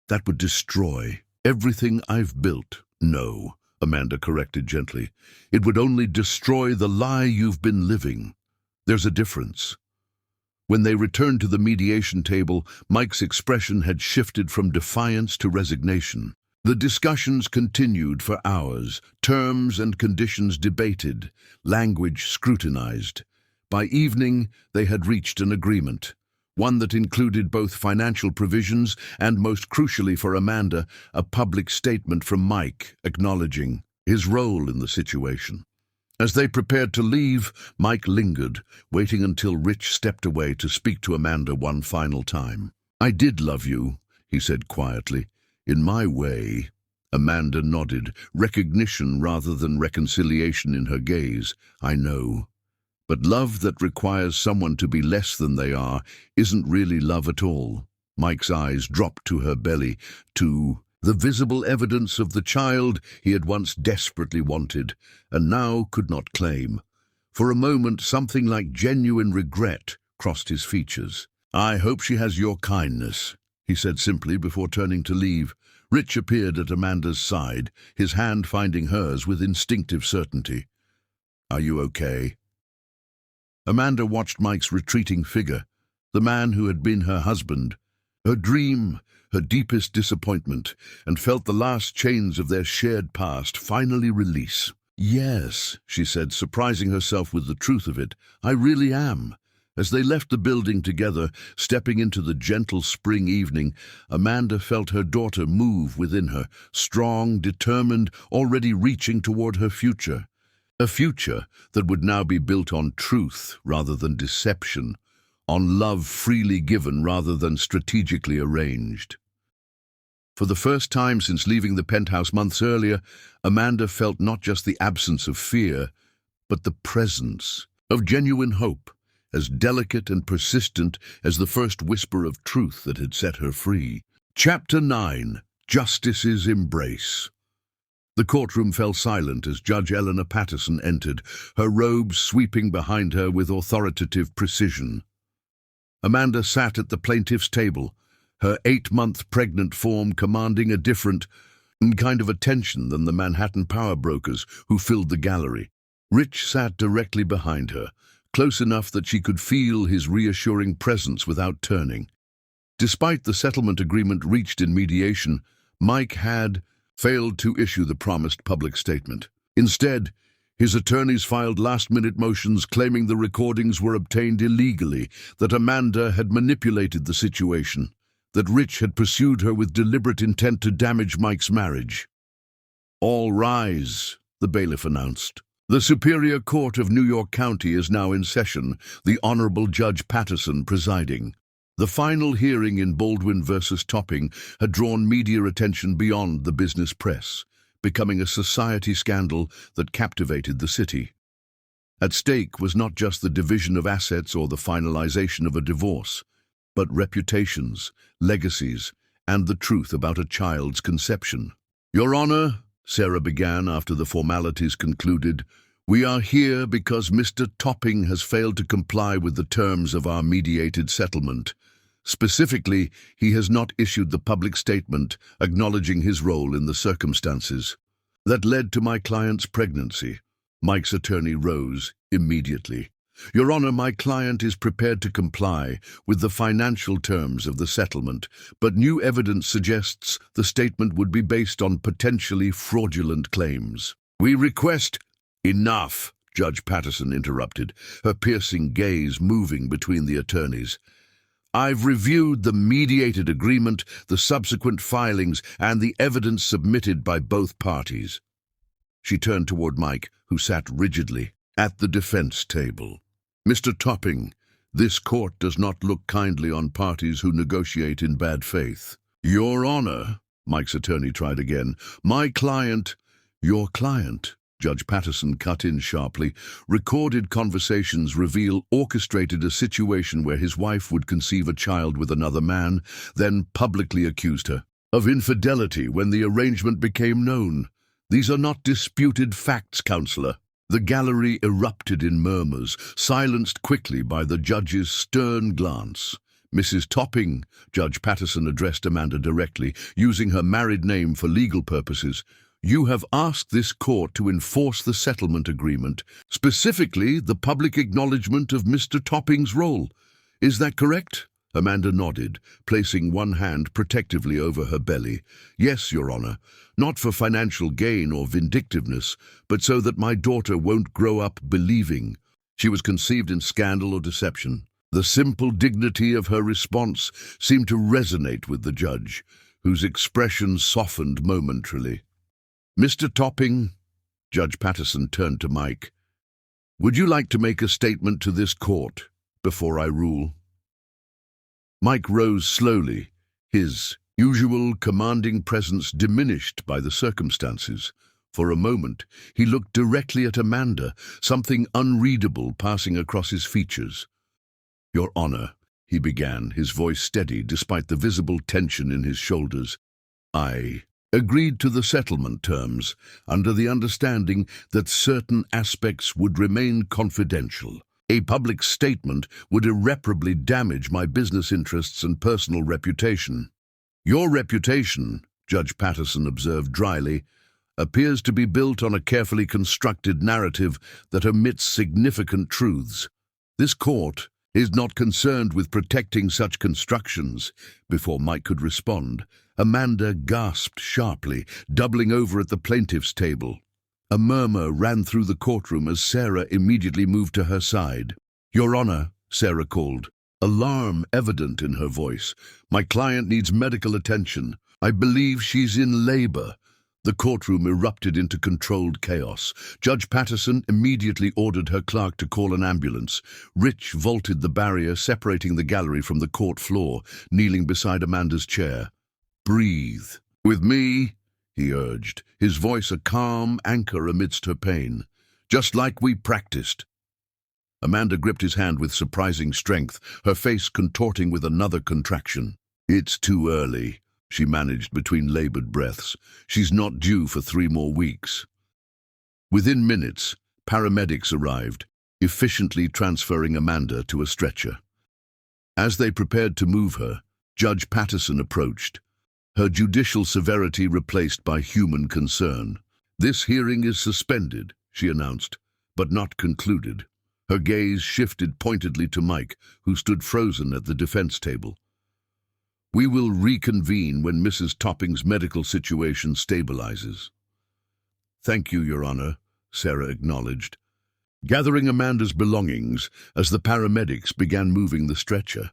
"That would destroy everything I've built." "No," Amanda corrected gently. "It would only destroy the lie you've been living. There's a difference." When they returned to the mediation table, Mike's expression had shifted from defiance to resignation. The discussions continued for hours, terms and conditions debated, language scrutinized. By evening, they had reached an agreement, one that included both financial provisions and, most crucially for Amanda, a public statement from Mike acknowledging his role in the situation. As they prepared to leave, Mike lingered, waiting until Rich stepped away to speak to Amanda one final time. "I did love you," he said quietly, "in my way." Amanda nodded, recognition rather than reconciliation in her gaze. "I know. But love that requires someone to be less than they are isn't really love at all." Mike's eyes dropped to her belly, to the visible evidence of the child he had once desperately wanted, and now could not claim. For a moment, something like genuine regret crossed his features. "I hope she has your kindness," he said simply before turning to leave. Rich appeared at Amanda's side, his hand finding hers with instinctive certainty. "Are you okay?" Amanda watched Mike's retreating figure, the man who had been her husband, her dream, her deepest disappointment, and felt the last chains of their shared past finally release. "Yes," she said, surprising herself with the truth of it, "I really am. As they left the building together, stepping into the gentle spring evening, Amanda felt her daughter move within her, strong, determined, already reaching toward her future. A future that would now be built on truth rather than deception, on love freely given rather than strategically arranged. For the first time since leaving the penthouse months earlier, Amanda felt not just the absence of fear, but the presence of genuine hope, as delicate and persistent as the first whisper of truth that had set her free. Chapter 9. Justice's Embrace. The courtroom fell silent as Judge Eleanor Patterson entered, her robes sweeping behind her with authoritative precision. Amanda sat at the plaintiff's table, her 8-month pregnant form commanding a different kind of attention than the Manhattan power brokers who filled the gallery. Rich sat directly behind her, close enough that she could feel his reassuring presence without turning. Despite the settlement agreement reached in mediation, Mike had failed to issue the promised public statement. Instead, his attorneys filed last-minute motions claiming the recordings were obtained illegally, that Amanda had manipulated the situation, that Rich had pursued her with deliberate intent to damage Mike's marriage. "All rise," the bailiff announced. "The Superior Court of New York County is now in session, the Honorable Judge Patterson presiding." The final hearing in Baldwin versus Topping had drawn media attention beyond the business press, becoming a society scandal that captivated the city. At stake was not just the division of assets or the finalization of a divorce, but reputations, legacies, and the truth about a child's conception. "Your Honor," Sarah began after the formalities concluded, "we are here because Mr. Topping has failed to comply with the terms of our mediated settlement. Specifically, he has not issued the public statement acknowledging his role in the circumstances that led to my client's pregnancy." Mike's attorney rose immediately. "Your Honor, my client is prepared to comply with the financial terms of the settlement, but new evidence suggests the statement would be based on potentially fraudulent claims. We request—" "Enough," Judge Patterson interrupted, her piercing gaze moving between the attorneys. "I've reviewed the mediated agreement, the subsequent filings, and the evidence submitted by both parties." She turned toward Mike, who sat rigidly at the defense table. "Mr. Topping, this court does not look kindly on parties who negotiate in bad faith." "Your Honor," Mike's attorney tried again, "my client—" "Your client," Judge Patterson cut in sharply. "Recorded conversations reveal orchestrated a situation where his wife would conceive a child with another man, then publicly accused her of infidelity when the arrangement became known. These are not disputed facts, Counselor." The gallery erupted in murmurs, silenced quickly by the judge's stern glance. "Mrs. Topping," Judge Patterson addressed Amanda directly, using her married name for legal purposes, "you have asked this court to enforce the settlement agreement, specifically the public acknowledgement of Mr. Topping's role. Is that correct?" Amanda nodded, placing one hand protectively over her belly. "Yes, Your Honor. Not for financial gain or vindictiveness, but so that my daughter won't grow up believing she was conceived in scandal or deception." The simple dignity of her response seemed to resonate with the judge, whose expression softened momentarily. "Mr. Topping," Judge Patterson turned to Mike, "would you like to make a statement to this court before I rule?" Mike rose slowly, his usual commanding presence diminished by the circumstances. For a moment, he looked directly at Amanda, something unreadable passing across his features. "Your Honor," he began, his voice steady despite the visible tension in his shoulders, "I agreed to the settlement terms under the understanding that certain aspects would remain confidential. A public statement would irreparably damage my business interests and personal reputation." "Your reputation," Judge Patterson observed dryly, "appears to be built on a carefully constructed narrative that omits significant truths. This court is not concerned with protecting such constructions." Before Mike could respond, Amanda gasped sharply, doubling over at the plaintiff's table. A murmur ran through the courtroom as Sarah immediately moved to her side. "Your Honor," Sarah called, alarm evident in her voice. My client needs medical attention. I believe she's in labor. The courtroom erupted into controlled chaos. Judge Patterson immediately ordered her clerk to call an ambulance. Rich vaulted the barrier separating the gallery from the court floor, kneeling beside Amanda's chair. Breathe. With me, he urged, his voice a calm anchor amidst her pain. Just like we practiced. Amanda gripped his hand with surprising strength, her face contorting with another contraction. It's too early, she managed between labored breaths. She's not due for 3 more weeks. Within minutes, paramedics arrived, efficiently transferring Amanda to a stretcher. As they prepared to move her, Judge Patterson approached, her judicial severity replaced by human concern. This hearing is suspended, she announced, but not concluded. Her gaze shifted pointedly to Mike, who stood frozen at the defense table. We will reconvene when Mrs. Topping's medical situation stabilizes. Thank you, Your Honor, Sarah acknowledged, gathering Amanda's belongings as the paramedics began moving the stretcher.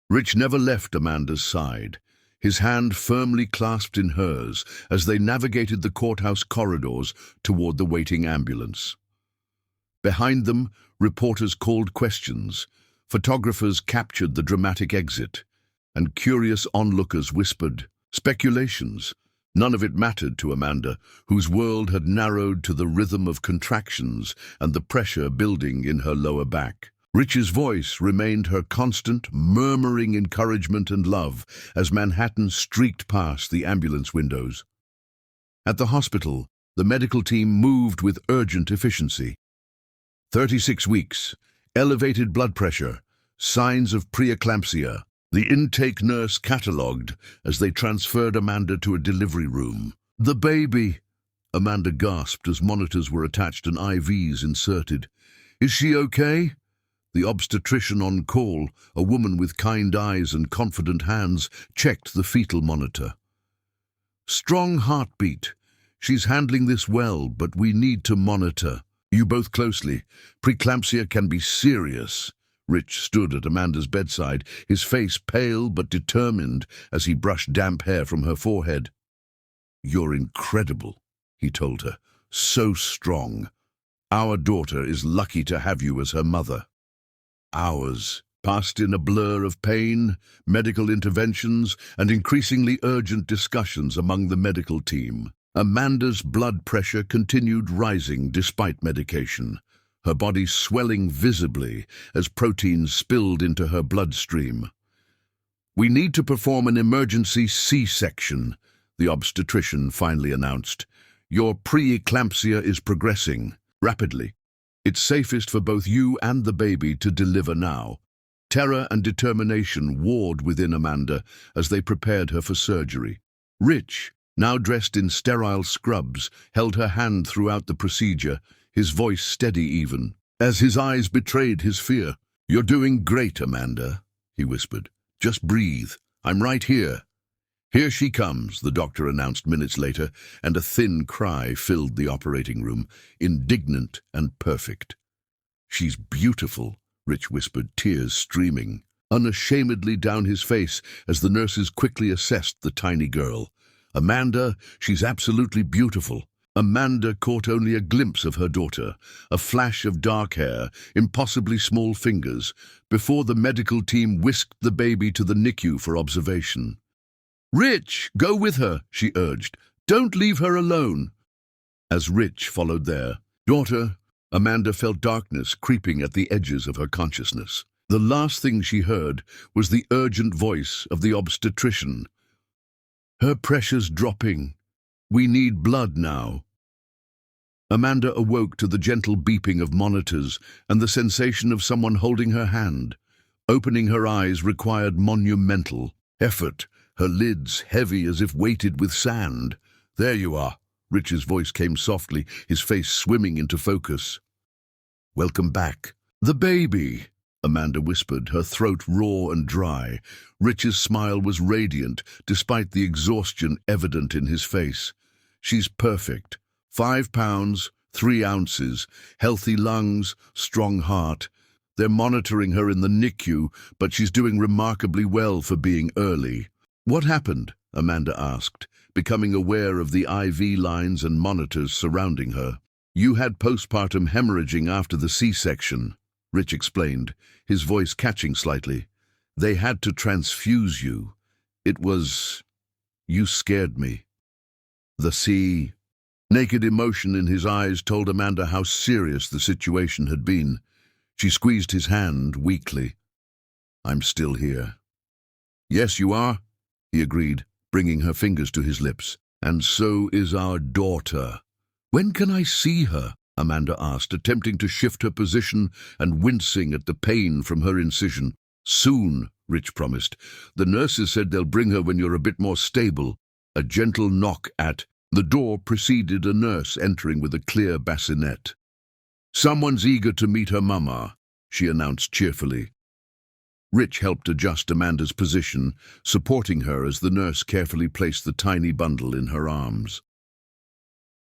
Rich never left Amanda's side, his hand firmly clasped in hers as they navigated the courthouse corridors toward the waiting ambulance. Behind them, reporters called questions, photographers captured the dramatic exit, and curious onlookers whispered speculations. None of it mattered to Amanda, whose world had narrowed to the rhythm of contractions and the pressure building in her lower back. Rich's voice remained her constant, murmuring encouragement and love as Manhattan streaked past the ambulance windows. At the hospital, the medical team moved with urgent efficiency. 36 weeks, elevated blood pressure, signs of preeclampsia. The intake nurse catalogued as they transferred Amanda to a delivery room. The baby, Amanda gasped as monitors were attached and IVs inserted. Is she okay? The obstetrician on call, a woman with kind eyes and confident hands, checked the fetal monitor. Strong heartbeat. She's handling this well, but we need to monitor. You both closely. Preeclampsia can be serious. Rich stood at Amanda's bedside, his face pale but determined as he brushed damp hair from her forehead. You're incredible, he told her. So strong. Our daughter is lucky to have you as her mother. Hours passed in a blur of pain, medical interventions, and increasingly urgent discussions among the medical team. Amanda's blood pressure continued rising despite medication, her body swelling visibly as proteins spilled into her bloodstream. We need to perform an emergency C-section, the obstetrician finally announced. Your preeclampsia is progressing rapidly. It's safest for both you and the baby to deliver now. Terror and determination warred within Amanda as they prepared her for surgery. Rich, now dressed in sterile scrubs, held her hand throughout the procedure, his voice steady even, as his eyes betrayed his fear. You're doing great, Amanda, he whispered. Just breathe. I'm right here. Here she comes, the doctor announced minutes later, and a thin cry filled the operating room, indignant and perfect. She's beautiful, Rich whispered, tears streaming unashamedly down his face as the nurses quickly assessed the tiny girl. Amanda, she's absolutely beautiful. Amanda caught only a glimpse of her daughter, a flash of dark hair, impossibly small fingers, before the medical team whisked the baby to the NICU for observation. Rich, go with her, she urged. Don't leave her alone. As Rich followed their daughter, Amanda felt darkness creeping at the edges of her consciousness. The last thing she heard was the urgent voice of the obstetrician. Her pressure's dropping. We need blood now. Amanda awoke to the gentle beeping of monitors and the sensation of someone holding her hand. Opening her eyes required monumental effort, her lids heavy as if weighted with sand. There you are, Rich's voice came softly, his face swimming into focus. Welcome back. The baby, Amanda whispered, her throat raw and dry. Rich's smile was radiant, despite the exhaustion evident in his face. She's perfect. 5 pounds, 3 ounces, healthy lungs, strong heart. They're monitoring her in the NICU, but she's doing remarkably well for being early. What happened? Amanda asked, becoming aware of the IV lines and monitors surrounding her. You had postpartum hemorrhaging after the C-section, Rich explained, his voice catching slightly. They had to transfuse you. It was... You scared me. The C... Naked emotion in his eyes told Amanda how serious the situation had been. She squeezed his hand weakly. I'm still here. Yes, you are, he agreed, bringing her fingers to his lips. And so is our daughter. When can I see her? Amanda asked, attempting to shift her position and wincing at the pain from her incision. Soon, Rich promised. The nurses said they'll bring her when you're a bit more stable. A gentle knock at the door preceded a nurse entering with a clear bassinet. Someone's eager to meet her mama, she announced cheerfully. Rich helped adjust Amanda's position, supporting her as the nurse carefully placed the tiny bundle in her arms.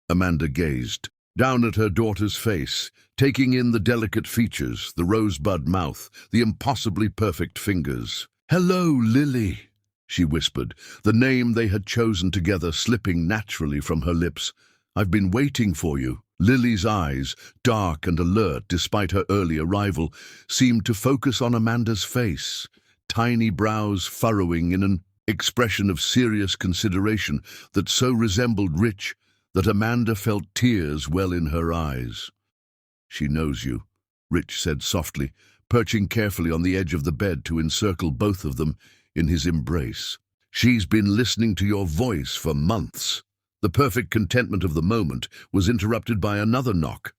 Amanda gazed down at her daughter's face, taking in the delicate features, the rosebud mouth, the impossibly perfect fingers. "Hello, Lily," she whispered, the name they had chosen together slipping naturally from her lips. "I've been waiting for you." Lily's eyes, dark and alert despite her early arrival, seemed to focus on Amanda's face, tiny brows furrowing in an expression of serious consideration that so resembled Rich that Amanda felt tears well in her eyes. "She knows you," Rich said softly, perching carefully on the edge of the bed to encircle both of them in his embrace. "She's been listening to your voice for months." The perfect contentment of the moment was interrupted by another knock.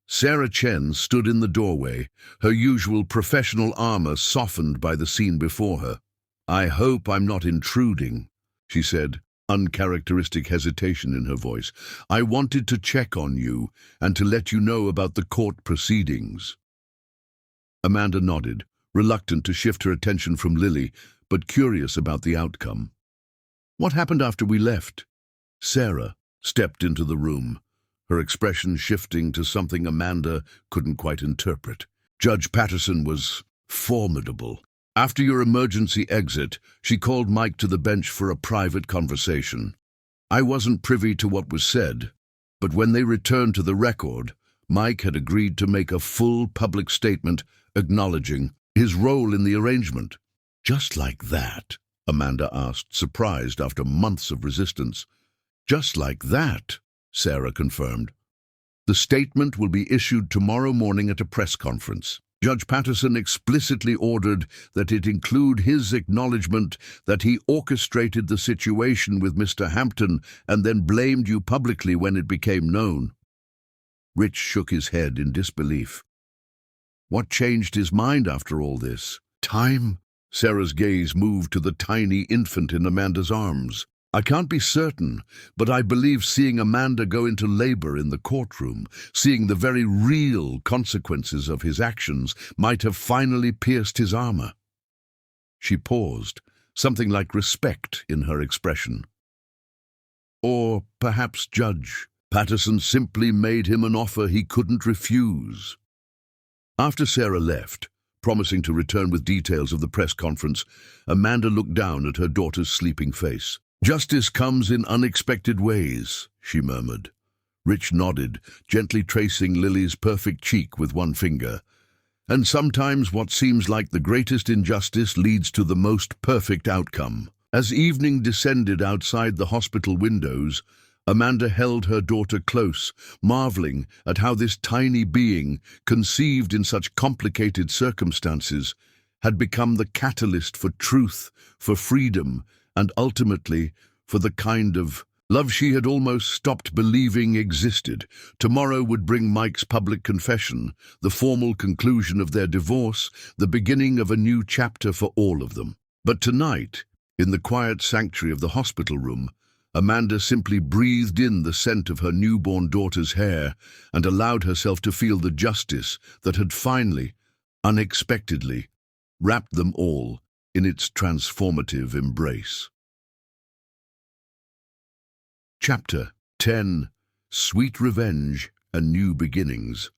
Sarah Chen stood in the doorway, her usual professional armor softened by the scene before her. "I hope I'm not intruding," she said, uncharacteristic hesitation in her voice. "I wanted to check on you and to let you know about the court proceedings." Amanda nodded, reluctant to shift her attention from Lily, but curious about the outcome. "What happened after we left?" Sarah stepped into the room, her expression shifting to something Amanda couldn't quite interpret. "Judge Patterson was formidable. After your emergency exit, she called Mike to the bench for a private conversation. I wasn't privy to what was said, but when they returned to the record, Mike had agreed to make a full public statement acknowledging his role in the arrangement." "Just like that?" Amanda asked, surprised after months of resistance. "Just like that," Sarah confirmed. "The statement will be issued tomorrow morning at a press conference. Judge Patterson explicitly ordered that it include his acknowledgement that he orchestrated the situation with Mr. Hampton and then blamed you publicly when it became known." Rich shook his head in disbelief. "What changed his mind after all this? Time?" Sarah's gaze moved to the tiny infant in Amanda's arms. "I can't be certain, but I believe seeing Amanda go into labor in the courtroom, seeing the very real consequences of his actions, might have finally pierced his armor." She paused, something like respect in her expression. "Or perhaps Judge Patterson simply made him an offer he couldn't refuse." After Sarah left, promising to return with details of the press conference, Amanda looked down at her daughter's sleeping face. "Justice comes in unexpected ways," she murmured. Rich nodded, gently tracing Lily's perfect cheek with one finger. "And sometimes what seems like the greatest injustice leads to the most perfect outcome." As evening descended outside the hospital windows, Amanda held her daughter close, marveling at how this tiny being, conceived in such complicated circumstances, had become the catalyst for truth, for freedom, and ultimately for the kind of love she had almost stopped believing existed. Tomorrow would bring Mike's public confession, the formal conclusion of their divorce, the beginning of a new chapter for all of them. But tonight, in the quiet sanctuary of the hospital room, Amanda simply breathed in the scent of her newborn daughter's hair and allowed herself to feel the justice that had finally, unexpectedly, wrapped them all in its transformative embrace. Chapter 10. Sweet Revenge and New Beginnings.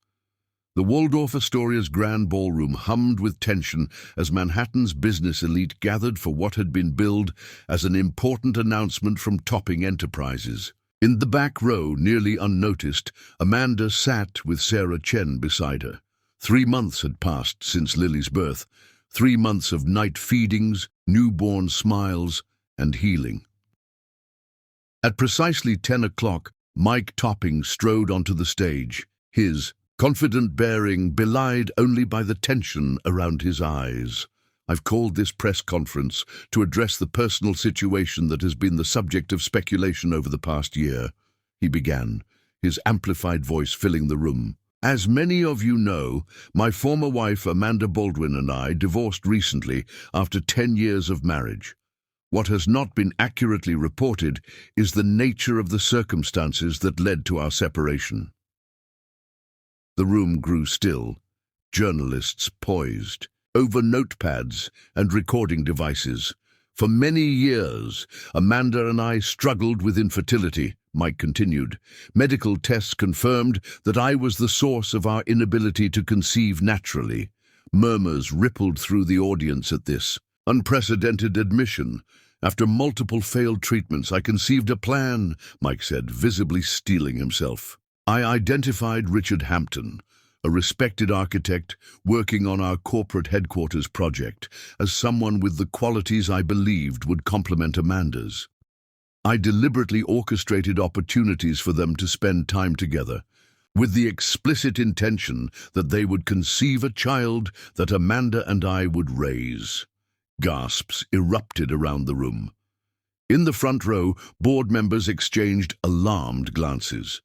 The Waldorf Astoria's grand ballroom hummed with tension as Manhattan's business elite gathered for what had been billed as an important announcement from topping enterprises. In the back row, nearly unnoticed, Amanda sat with Sarah Chen beside her. 3 months had passed since Lily's birth, 3 months of night feedings, newborn smiles, and healing. At precisely 10 o'clock, Mike Topping strode onto the stage, his confident bearing belied only by the tension around his eyes. "I've called this press conference to address the personal situation that has been the subject of speculation over the past year," he began, his amplified voice filling the room. "As many of you know, my former wife Amanda Baldwin and I divorced recently after 10 years of marriage. What has not been accurately reported is the nature of the circumstances that led to our separation." The room grew still, journalists poised, over notepads and recording devices. "For many years, Amanda and I struggled with infertility," Mike continued. "Medical tests confirmed that I was the source of our inability to conceive naturally." Murmurs rippled through the audience at this unprecedented admission. "After multiple failed treatments, I conceived a plan," Mike said, visibly steeling himself. "I identified Richard Hampton, a respected architect working on our corporate headquarters project, as someone with the qualities I believed would complement Amanda's. I deliberately orchestrated opportunities for them to spend time together, with the explicit intention that they would conceive a child that Amanda and I would raise." Gasps erupted around the room. In the front row, board members exchanged alarmed glances.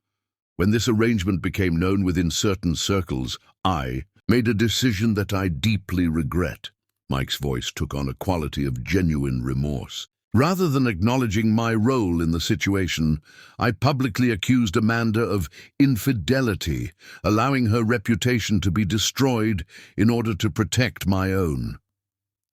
"When this arrangement became known within certain circles, I made a decision that I deeply regret." Mike's voice took on a quality of genuine remorse. "Rather than acknowledging my role in the situation, I publicly accused Amanda of infidelity, allowing her reputation to be destroyed in order to protect my own."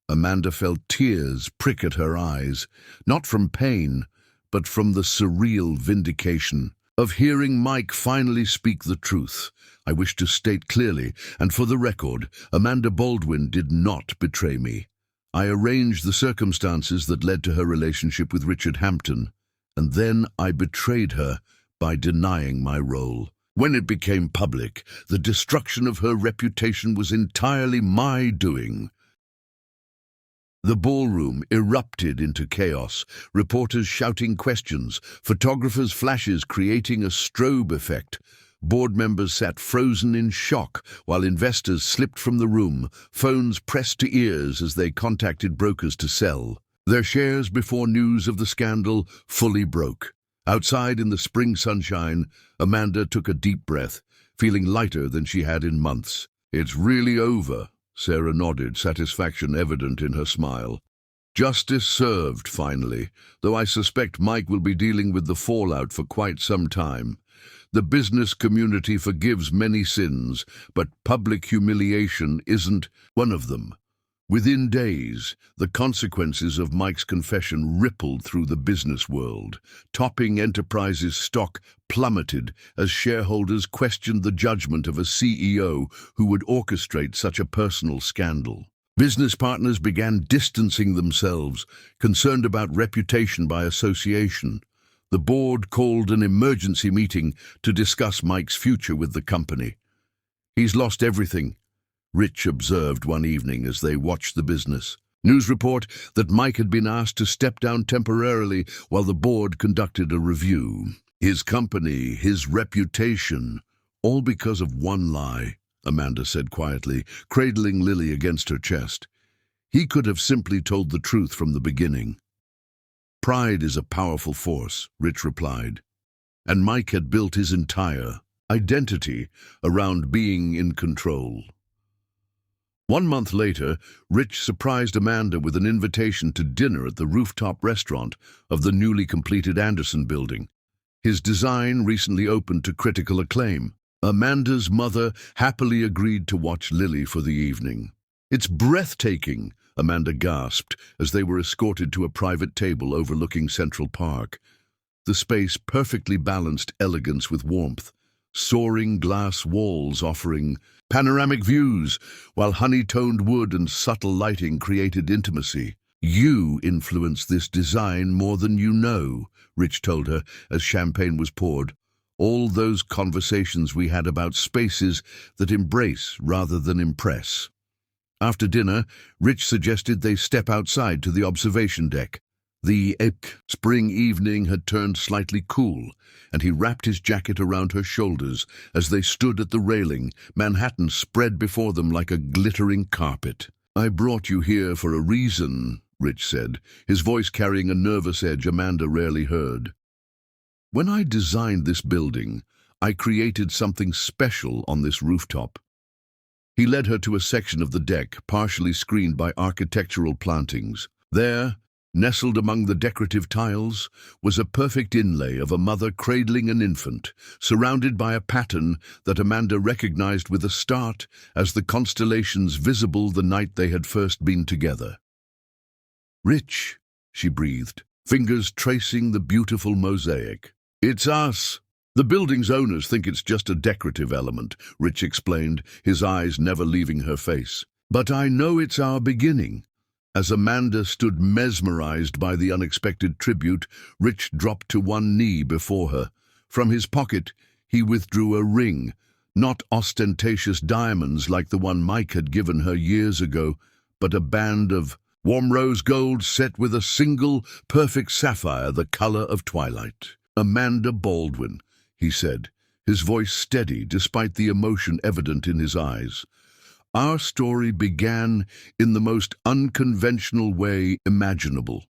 Amanda felt tears prick at her eyes, not from pain, but from the surreal vindication of hearing Mike finally speak the truth. "I wish to state clearly, and for the record, Amanda Baldwin did not betray me. I arranged the circumstances that led to her relationship with Richard Hampton, and then I betrayed her by denying my role. When it became public, the destruction of her reputation was entirely my doing." The ballroom erupted into chaos, reporters shouting questions, photographers' flashes creating a strobe effect. Board members sat frozen in shock, while investors slipped from the room, phones pressed to ears as they contacted brokers to sell their shares before news of the scandal fully broke. Outside in the spring sunshine, Amanda took a deep breath, feeling lighter than she had in months. "It's really over." Sarah nodded, satisfaction evident in her smile. "Justice served, finally, though I suspect Mike will be dealing with the fallout for quite some time. The business community forgives many sins, but public humiliation isn't one of them." Within days, the consequences of Mike's confession rippled through the business world. Topping Enterprises stock plummeted as shareholders questioned the judgment of a CEO who would orchestrate such a personal scandal. Business partners began distancing themselves, concerned about reputation by association. The board called an emergency meeting to discuss Mike's future with the company. "He's lost everything," Rich observed one evening as they watched the business. News report that Mike had been asked to step down temporarily while the board conducted a review. "His company, his reputation, all because of one lie," Amanda said quietly, cradling Lily against her chest. "He could have simply told the truth from the beginning." "Pride is a powerful force," Rich replied, and Mike had built his entire identity around being in control. 1 month later, Rich surprised Amanda with an invitation to dinner at the rooftop restaurant of the newly completed Anderson building. His design recently opened to critical acclaim. Amanda's mother happily agreed to watch Lily for the evening. "It's breathtaking," Amanda gasped as they were escorted to a private table overlooking Central Park. The space perfectly balanced elegance with warmth, soaring glass walls offering panoramic views, while honey-toned wood and subtle lighting created intimacy. "You influenced this design more than you know," Rich told her as champagne was poured. "All those conversations we had about spaces that embrace rather than impress." After dinner, Rich suggested they step outside to the observation deck. The spring evening had turned slightly cool, and he wrapped his jacket around her shoulders as they stood at the railing, Manhattan spread before them like a glittering carpet. "I brought you here for a reason," Rich said, his voice carrying a nervous edge Amanda rarely heard. "When I designed this building, I created something special on this rooftop." He led her to a section of the deck, partially screened by architectural plantings. There, nestled among the decorative tiles, was a perfect inlay of a mother cradling an infant, surrounded by a pattern that Amanda recognized with a start as the constellations visible the night they had first been together. "Rich," she breathed, fingers tracing the beautiful mosaic. "It's us. The building's owners think it's just a decorative element," Rich explained, his eyes never leaving her face. "But I know it's our beginning." As Amanda stood mesmerized by the unexpected tribute, Rich dropped to one knee before her. From his pocket, he withdrew a ring, not ostentatious diamonds like the one Mike had given her years ago, but a band of warm rose gold set with a single, perfect sapphire the color of twilight. "Amanda Baldwin," he said, his voice steady despite the emotion evident in his eyes. "Our story began in the most unconventional way imaginable.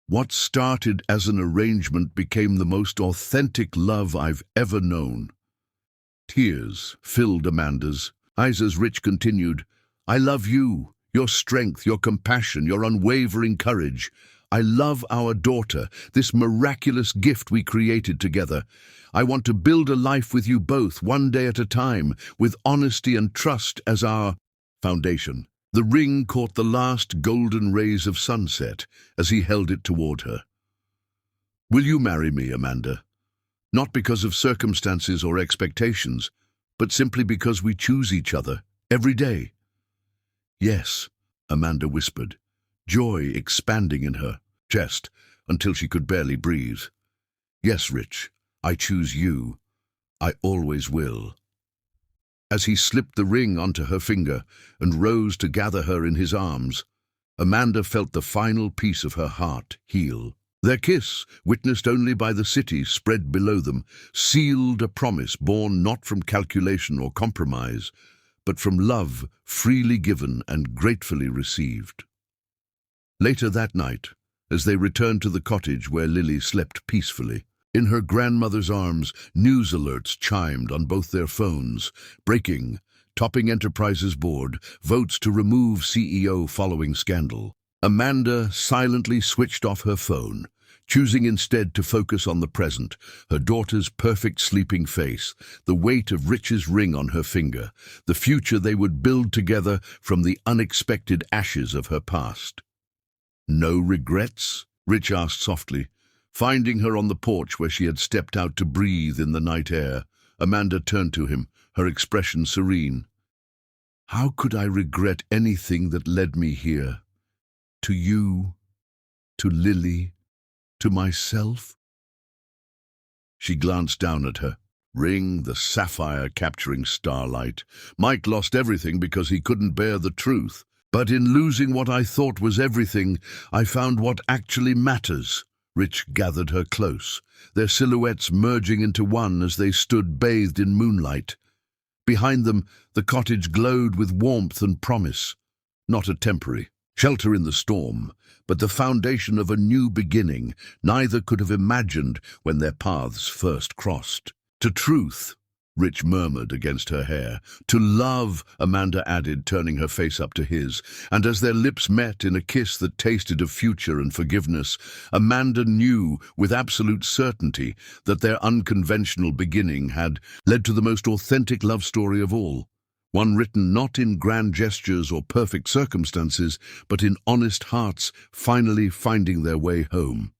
What started as an arrangement became the most authentic love I've ever known." Tears filled Amanda's eyes as Rich continued, "I love you, your strength, your compassion, your unwavering courage. I love our daughter, this miraculous gift we created together. I want to build a life with you both, one day at a time, with honesty and trust as our foundation." The ring caught the last golden rays of sunset as he held it toward her. "Will you marry me, Amanda? Not because of circumstances or expectations, but simply because we choose each other, every day." "Yes," Amanda whispered, joy expanding in her chest until she could barely breathe. "Yes, Rich, I choose you. I always will." As he slipped the ring onto her finger and rose to gather her in his arms, Amanda felt the final piece of her heart heal. Their kiss, witnessed only by the city spread below them, sealed a promise born not from calculation or compromise, but from love freely given and gratefully received. Later that night, as they returned to the cottage where Lily slept peacefully, in her grandmother's arms, news alerts chimed on both their phones. Breaking, topping Enterprise's board, votes to remove CEO following scandal. Amanda silently switched off her phone, choosing instead to focus on the present, her daughter's perfect sleeping face, the weight of Rich's ring on her finger, the future they would build together from the unexpected ashes of her past. "No regrets?" Rich asked softly. Finding her on the porch where she had stepped out to breathe in the night air, Amanda turned to him, her expression serene. "How could I regret anything that led me here? To you, to Lily, to myself?" She glanced down at her. Ring, the sapphire capturing starlight. Mike lost everything because he couldn't bear the truth. But in losing what I thought was everything, I found what actually matters. Rich gathered her close, their silhouettes merging into one as they stood bathed in moonlight. Behind them, the cottage glowed with warmth and promise. Not a temporary shelter in the storm, but the foundation of a new beginning neither could have imagined when their paths first crossed. "To truth," Rich murmured against her hair. "To love," Amanda added, turning her face up to his. And as their lips met in a kiss that tasted of future and forgiveness, Amanda knew with absolute certainty that their unconventional beginning had led to the most authentic love story of all. One written not in grand gestures or perfect circumstances, but in honest hearts finally finding their way home.